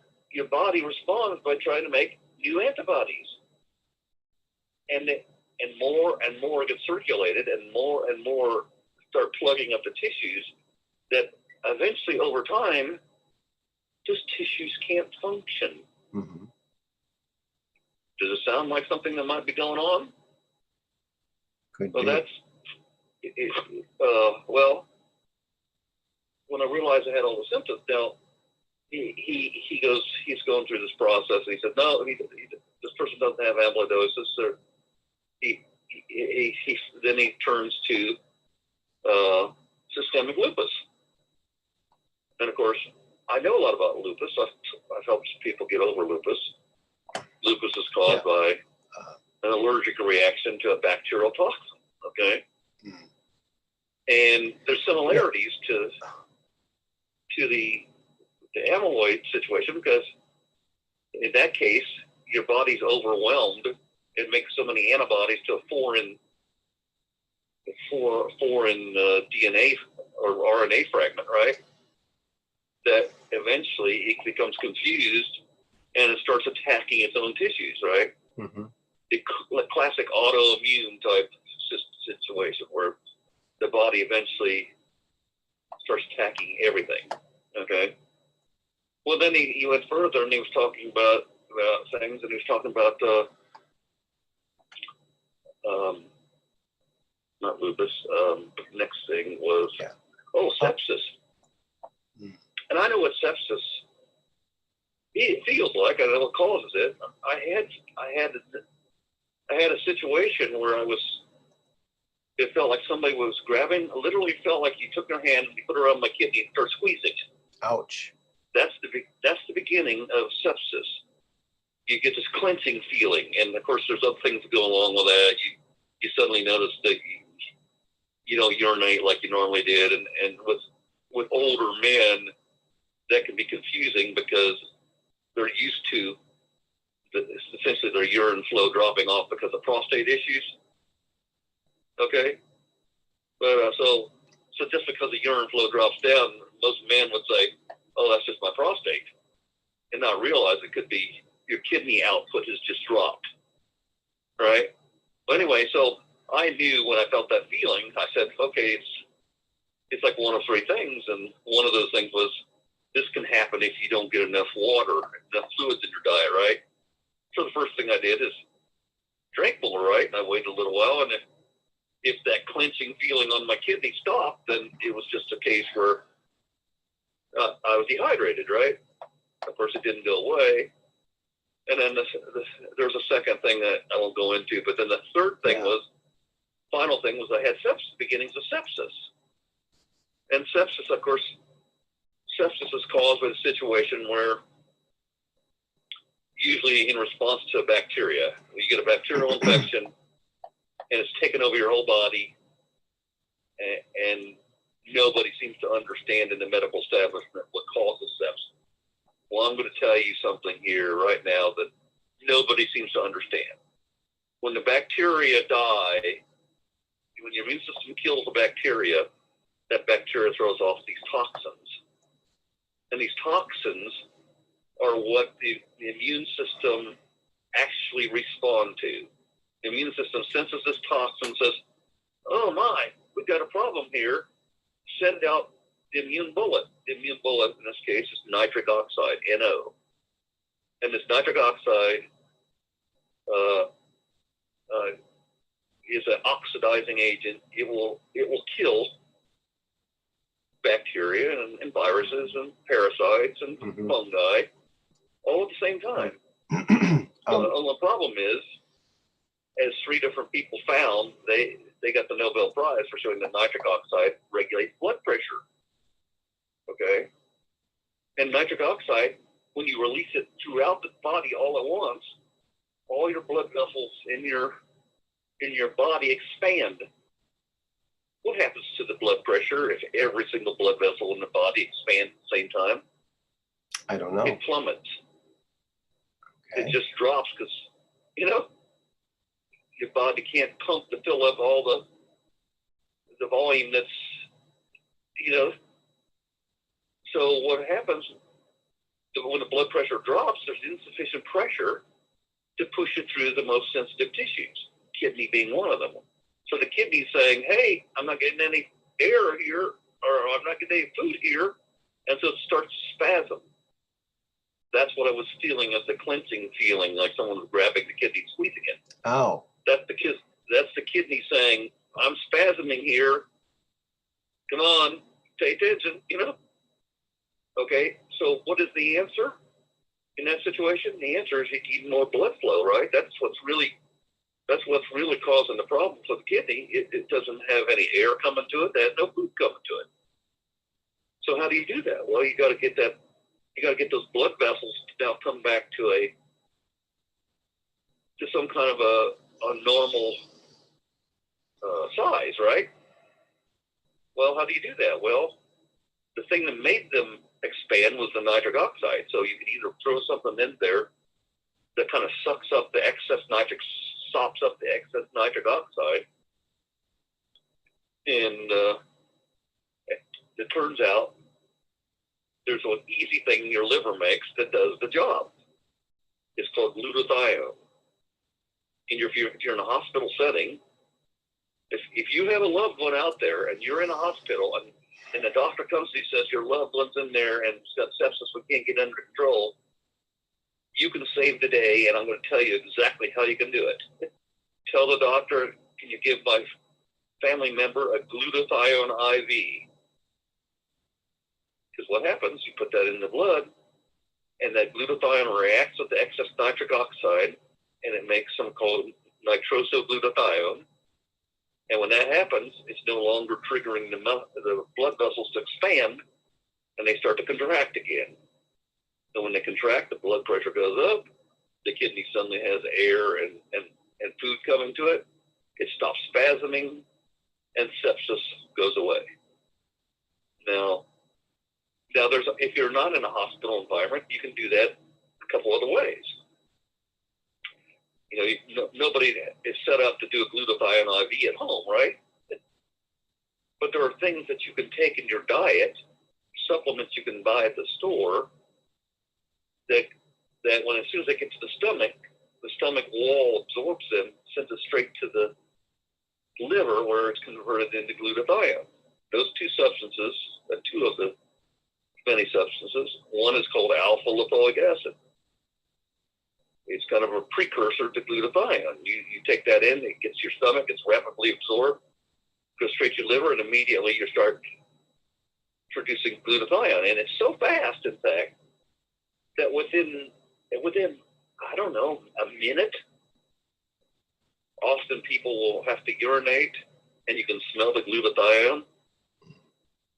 S3: body responds by trying to make new antibodies, and more get circulated, and more start plugging up the tissues, that eventually over time, those tissues can't function.
S1: Mm-hmm.
S3: Does it sound like something that might be going on?
S1: Could
S3: Well,
S1: be.
S3: that's well. When I realized I had all the symptoms, now he's going through this process, and he said, no, this person doesn't have amyloidosis. Or then he turns to systemic lupus, and of course, I know a lot about lupus. I've helped people get over lupus, Lupus is caused by an allergic reaction to a bacterial toxin. Okay, and there's similarities to the amyloid situation, because in that case, your body's overwhelmed. It makes so many antibodies to a foreign DNA or RNA fragment, right? That eventually it becomes confused and it starts attacking its own tissues, right?
S1: Mm-hmm.
S3: The classic autoimmune type situation where the body eventually starts attacking everything. Okay. Well, then he went further and he was talking about things, and he was talking about not lupus. Next thing was sepsis. And I know what sepsis it feels like. I know what causes it. I had a situation where it felt like somebody was grabbing. Literally felt like you took their hand and you put it around my kidney and start squeezing it.
S1: Ouch.
S3: That's the beginning of sepsis. You get this clenching feeling, and of course, there's other things that go along with that. You suddenly notice that you don't urinate like you normally did, and with older men, that can be confusing because they're used to essentially their urine flow dropping off because of prostate issues. Okay, but so just because the urine flow drops down, most men would say, "Oh, that's just my prostate," and not realize it could be your kidney output has just dropped, right? Well, anyway, so I knew when I felt that feeling, I said, okay, it's like one of three things, and one of those things was this can happen if you don't get enough water, enough fluids in your diet, right? So the first thing I did is drank more, right? And I waited a little while, and if that clenching feeling on my kidney stopped, then it was just a case where I was dehydrated, right? Of course, it didn't go away. And then there's a second thing that I won't go into, but then the third thing final thing was I had sepsis, beginnings of sepsis. And sepsis, of course, sepsis is caused by a situation where usually in response to a bacteria, you get a bacterial infection and it's taken over your whole body, and nobody seems to understand in the medical establishment what causes sepsis. Well, I'm going to tell you something here right now that nobody seems to understand. When the bacteria die, when your immune system kills a bacteria, that bacteria throws off these toxins. And these toxins are what the immune system actually responds to. The immune system senses this toxin and says, "Oh my, we've got a problem here." Send out the immune bullet. The immune bullet in this case is nitric oxide, NO. And this nitric oxide is an oxidizing agent. It will kill bacteria and viruses and parasites and fungi all at the same time. The problem is, as three different people found, they got the Nobel Prize for showing that nitric oxide regulates blood pressure. Okay? And nitric oxide, when you release it throughout the body all at once, all your blood vessels in your body expand. What happens to the blood pressure if every single blood vessel in the body expands at the same time?
S1: I don't know.
S3: It plummets.
S1: Okay.
S3: It just drops because, your body can't pump to fill up all the volume that's, So what happens when the blood pressure drops, there's insufficient pressure to push it through the most sensitive tissues, kidney being one of them. So the kidney's saying, "Hey, I'm not getting any air here, or I'm not getting any food here," and so it starts to spasm. That's what I was feeling as the clenching feeling, like someone was grabbing the kidney and squeezing it.
S1: Oh.
S3: That's the kidney saying, "I'm spasming here. Come on, pay attention," Okay, so what is the answer in that situation? The answer is you need more blood flow, right? That's what's really causing the problem for the kidney. It doesn't have any air coming to it. There's no food coming to it. So how do you do that? Well, you got to get those blood vessels to now come back to to some kind of a normal size, right? Well, how do you do that? Well, the thing that made them expand was the nitric oxide. So you can either throw something in there that kind of sucks up the excess nitric, sops up the excess nitric oxide, and it turns out there's an easy thing your liver makes that does the job. It's called glutathione. And if you're in a hospital setting, if you have a loved one out there and you're in a hospital and the doctor comes and he says your loved one's in there and it's got sepsis, we can't get under control, you can save the day, and I'm going to tell you exactly how you can do it. Tell the doctor, can you give my family member a glutathione IV? Because what happens, you put that in the blood, and that glutathione reacts with the excess nitric oxide, and it makes something called nitrosoglutathione. And when that happens, it's no longer triggering the blood vessels to expand, and they start to contract again. So when they contract, the blood pressure goes up, the kidney suddenly has air and food coming to it, it stops spasming, and sepsis goes away. Now if you're not in a hospital environment, you can do that a couple other ways. Nobody is set up to do a glutathione IV at home, right? But there are things that you can take in your diet, supplements you can buy at the store, that as soon as they get to the stomach wall absorbs them, sends it straight to the liver where it's converted into glutathione. Those two substances, two of the many substances, one is called alpha lipoic acid. It's kind of a precursor to glutathione. You take that in, it gets your stomach, it's rapidly absorbed, goes straight to your liver, and immediately you start producing glutathione. And it's so fast, in fact, that within I don't know, a minute, often people will have to urinate, and you can smell the glutathione.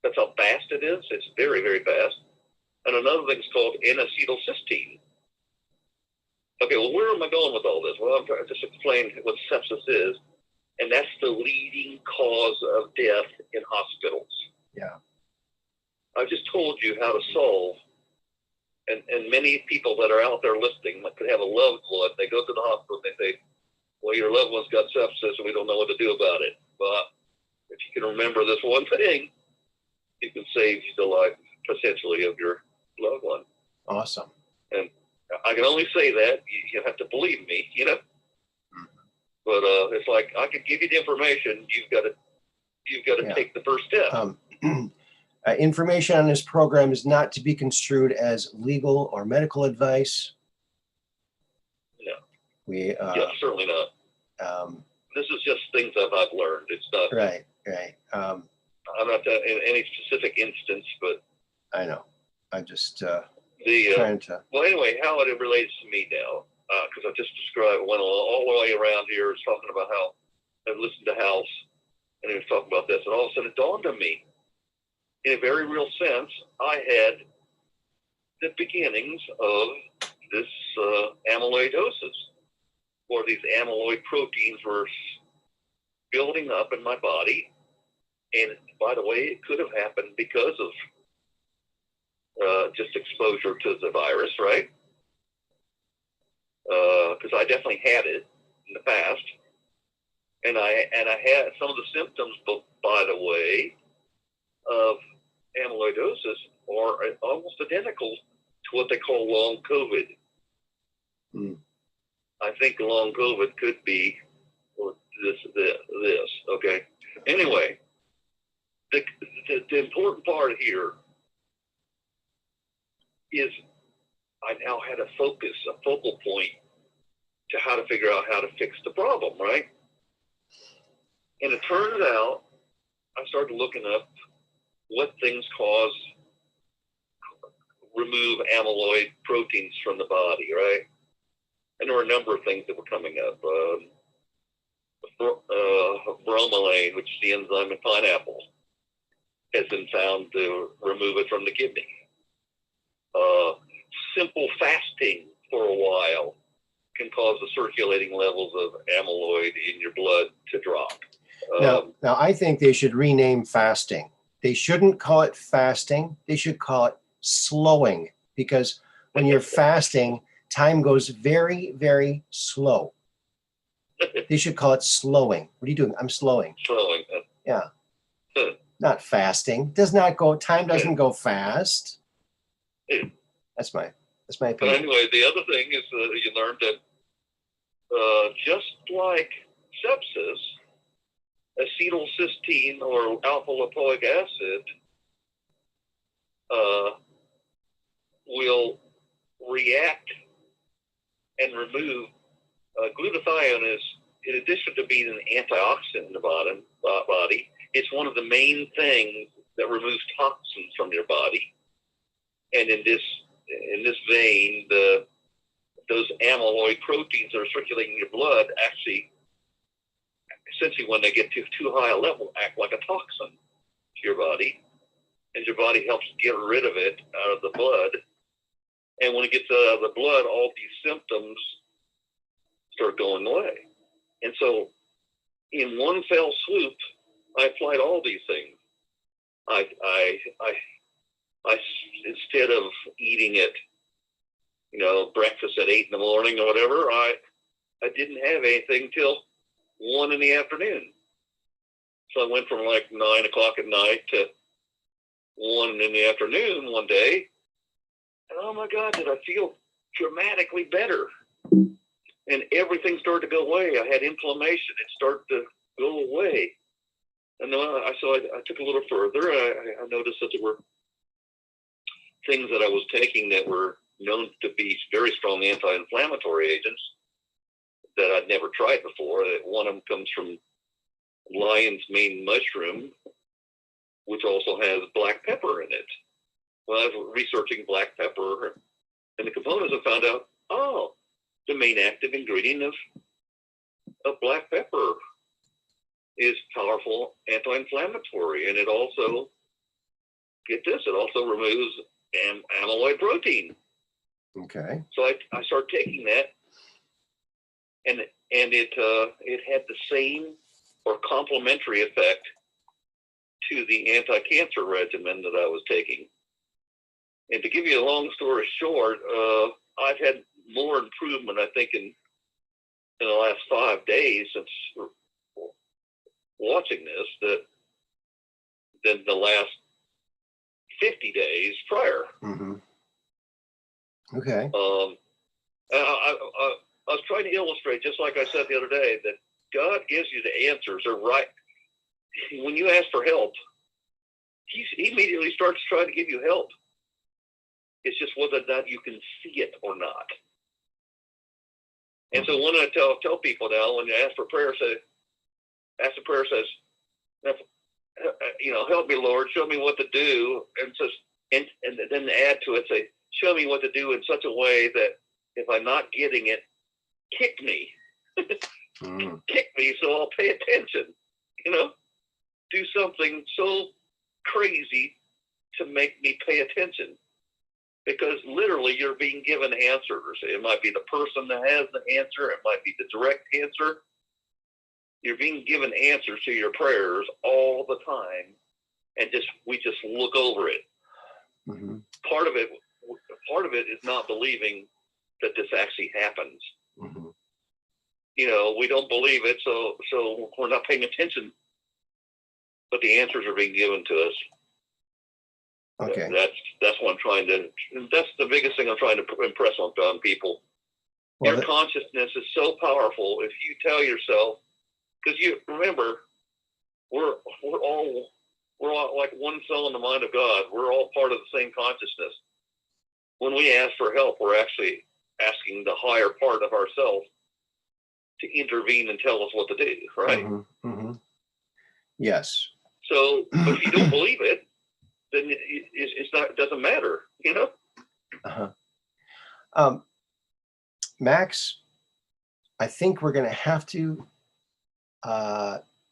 S3: That's how fast it is. It's very, very fast. And another thing is called N-acetylcysteine. Okay, well, where am I going with all this? Well, I'm trying to just explain what sepsis is, and that's the leading cause of death in hospitals.
S1: Yeah.
S3: I just told you how to solve, and many people that are out there listening could have a loved one. They go to the hospital and they say, well, your loved one's got sepsis and we don't know what to do about it. But if you can remember this one thing, you can save the life, potentially, of your loved one.
S1: Awesome.
S3: And I can only say that. You have to believe me, But it's like, I can give you the information. You've got to take the first step.
S1: Information on this program is not to be construed as legal or medical advice.
S3: No.
S1: Yeah,
S3: certainly not. This is just things that I've learned. It's not
S1: right.
S3: I'm not in any specific instance, but
S1: I know. I just
S3: trying
S1: to.
S3: Well, anyway, how it relates to me now, because I just described, went all the way around here, is talking about how I've listened to House, and he was talking about this, and all of a sudden it dawned on me, in a very real sense, I had the beginnings of this amyloidosis, where these amyloid proteins were building up in my body. And by the way, it could have happened because of just exposure to the virus, right? Because I definitely had it in the past, and I had some of the symptoms, by the way, of amyloidosis are almost identical to what they call long COVID. I think long COVID could be this. Okay. Anyway, the important part here is I now had a focal point to how to figure out how to fix the problem, right? And it turns out I started looking up what things remove amyloid proteins from the body, right? And there were a number of things that were coming up. Bromelain, which is the enzyme in pineapple, has been found to remove it from the kidney. Simple fasting for a while can cause the circulating levels of amyloid in your blood to drop.
S1: Now, I think they should rename fasting. They shouldn't call it fasting. They should call it slowing, because when you're fasting, time goes very, very slow. They should call it slowing. What are you doing? I'm slowing.
S3: Slowing.
S1: Yeah. Not fasting. Does not go. Time doesn't go fast. That's my
S3: But
S1: opinion.
S3: anyway, the other thing is you learned that just like sepsis, acetylcysteine or alpha lipoic acid will react and remove. Glutathione is, in addition to being an antioxidant in the body, it's one of the main things that removes toxins from your body. And in this vein, those amyloid proteins that are circulating in your blood actually, essentially, when they get to too high a level, act like a toxin to your body, and your body helps get rid of it out of the blood. And when it gets out of the blood, all these symptoms start going away. And so, in one fell swoop, I applied all these things. I instead of eating at, breakfast at 8 in the morning or whatever, I didn't have anything till 1 in the afternoon. So I went from like 9 o'clock at night to 1 in the afternoon one day. And oh my God, did I feel dramatically better. And everything started to go away. I had inflammation. It started to go away. And then I took a little further. I noticed that there were things that I was taking that were known to be very strong anti-inflammatory agents that I'd never tried before. One of them comes from lion's mane mushroom, which also has black pepper in it. When I was researching black pepper and the components, I found out, the main active ingredient of black pepper is powerful anti-inflammatory, and it also, get this, it also removes amyloid protein.
S1: Okay.
S3: So I started taking that, and it had the same or complementary effect to the anti-cancer regimen that I was taking. And to give you a long story short, I've had more improvement, I think, in the last 5 days since watching this than the last 50 days prior.
S1: Mm-hmm. Okay.
S3: I was trying to illustrate, just like I said the other day, that God gives you the answers. Are right. When you ask for help, he immediately starts trying to give you help. It's just whether or not you can see it or not. And so when I tell people now, when you ask for prayer, says, help me, Lord, show me what to do, and says, and then add to it, say, show me what to do in such a way that if I'm not getting it, kick me, kick me, so I'll pay attention. Do something so crazy to make me pay attention. Because literally you're being given answers. It might be the person that has the answer. It might be the direct answer. You're being given answers to your prayers all the time. And we just look over it.
S1: Mm-hmm.
S3: Part of it is not believing that this actually happens.
S1: Mm-hmm.
S3: We don't believe it, so we're not paying attention. But the answers are being given to us.
S1: Okay.
S3: That's what that's the biggest thing I'm trying to impress on people.
S1: Well,
S3: Your consciousness is so powerful if you tell yourself, because you remember, we're all like one cell in the mind of God. We're all part of the same consciousness. When we ask for help, we're actually asking the higher part of ourselves to intervene and tell us what to do, right?
S1: Mm-hmm. Mm-hmm. Yes.
S3: So, but if you don't believe it, then it doesn't matter,
S1: Uh-huh. Max, I think we're going to have to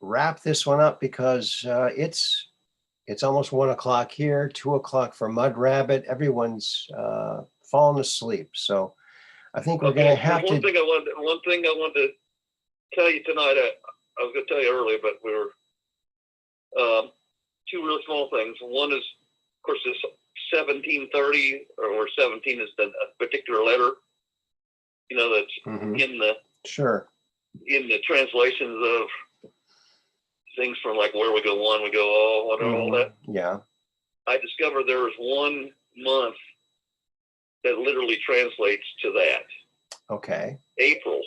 S1: wrap this one up because it's almost 1 o'clock here, 2 o'clock for Mud Rabbit. Everyone's fallen asleep. So I think we're going to have
S3: one
S1: to.
S3: thing I wanted to tell you tonight. I was going to tell you earlier, but we were two real small things. One is, of course, this 1730 or 17 is the particular letter. You know, that's
S1: Mhm.
S3: in the
S1: Sure.
S3: translations of things from like where we go one, we go all, whatever, all that.
S1: Yeah.
S3: I discovered there was 1 month that literally translates to that.
S1: Okay.
S3: April.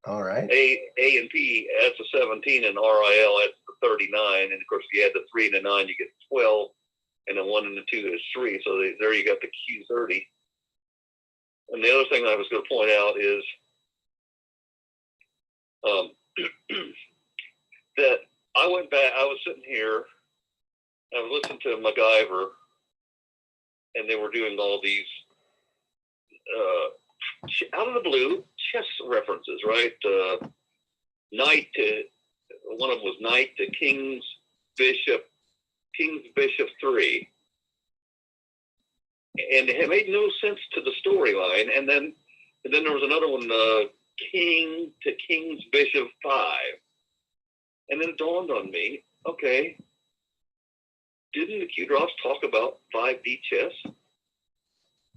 S1: All right.
S3: A and P adds a 17 and RIL adds the 39. And of course, if you add the 3 and the 9, you get 12. And the 1 and the 2 is 3. So there you got the Q30. And the other thing I was going to point out is that I went back, I was sitting here, I was listening to MacGyver, and they were doing all these out of the blue chess references, right? Knight to, one of them was knight to king's bishop 3. And it made no sense to the storyline. And then there was another one, king to king's bishop 5. And then it dawned on me, okay, didn't the Q drops talk about 5D chess?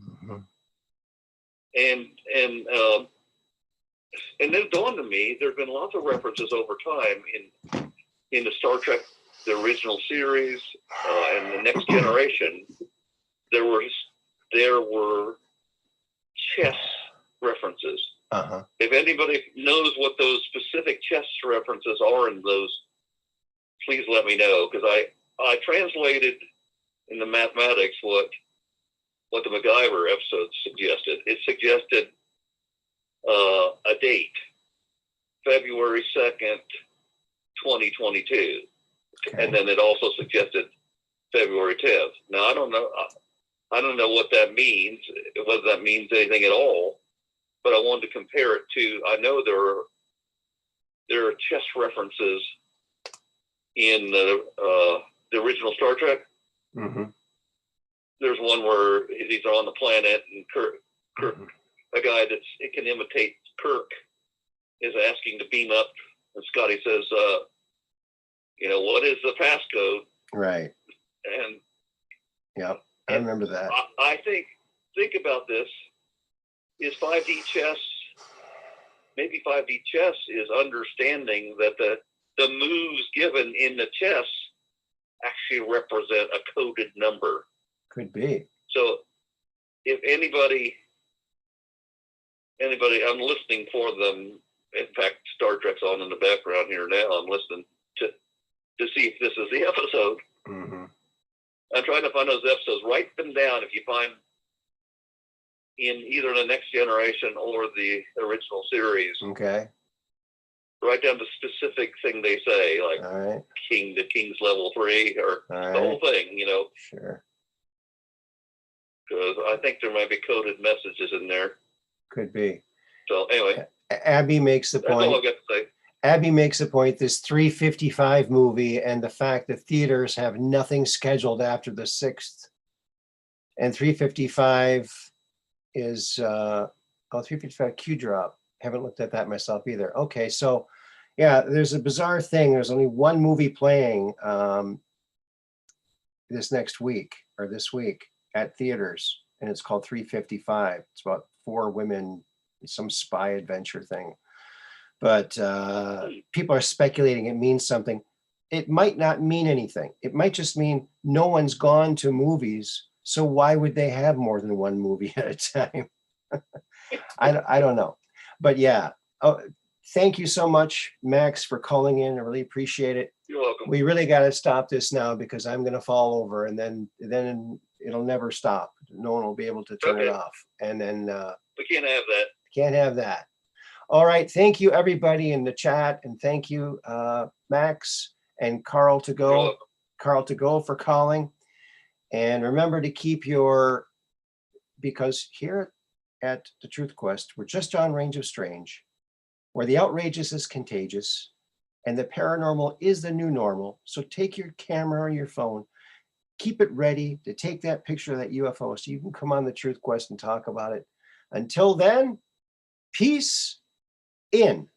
S1: Mhm.
S3: And then it dawned on me, there's been lots of references over time in the Star Trek, the original series, and the Next Generation. There were chess references.
S1: Uh-huh.
S3: If anybody knows what those specific chess references are in those, please let me know, because I translated in the mathematics what the MacGyver episode suggested. It suggested a date, February 2nd, 2022.
S1: Okay.
S3: And then it also suggested February 10th. Now, I don't know what that means, whether that means anything at all, but I wanted to compare it to, I know there are chess references in the original Star Trek.
S1: Mm-hmm.
S3: There's one where he's on the planet and Kirk,
S1: Mm-hmm.
S3: a guy it can imitate Kirk, is asking to beam up, and Scotty says, what is the passcode?
S1: Right.
S3: And
S1: Yep. I remember that.
S3: I think about this, is 5D chess, maybe 5D chess is understanding that the moves given in the chess actually represent a coded number.
S1: Could be.
S3: So if anybody, I'm listening for them. In fact, Star Trek's on in the background here now. I'm listening to see if this is the episode.
S1: Mm-hmm.
S3: I'm trying to find those episodes. Write them down if you find in either the Next Generation or the original series.
S1: Okay.
S3: Write down the specific thing they say, like
S1: All right.
S3: king to king's level 3, or
S1: All
S3: the whole
S1: right.
S3: thing,
S1: Sure.
S3: because I think there might be coded messages in there.
S1: Could be.
S3: So anyway,
S1: Abby makes the
S3: that's all I've
S1: point.
S3: got to say.
S1: Abby makes the point, this 3:55 movie and the fact that theaters have nothing scheduled after the 6th. And 3:55 is 3:55 Q drop. Haven't looked at that myself either. Okay, so yeah, there's a bizarre thing. There's only one movie playing this week at theaters, and it's called 3:55. It's about 4 women, some spy adventure thing. But people are speculating it means something. It might not mean anything. It might just mean no one's gone to movies, so why would they have more than one movie at a time? I don't know. But yeah, thank you so much, Max, for calling in. I really appreciate it.
S3: You're welcome.
S1: We really got to stop this now because I'm going to fall over, and then it'll never stop. No one will be able to turn it
S3: Okay.
S1: off. And then
S3: We can't have that.
S1: can't have that. All right. Thank you, everybody in the chat. And thank you, Max and Carl to
S3: You're
S1: go.
S3: welcome.
S1: Carl to go for calling. And remember to keep because here at the Truth Quest, we're just on Range of Strange, where the outrageous is contagious and the paranormal is the new normal. So take your camera or your phone, keep it ready to take that picture of that UFO so you can come on the Truth Quest and talk about it. Until then, Peace in.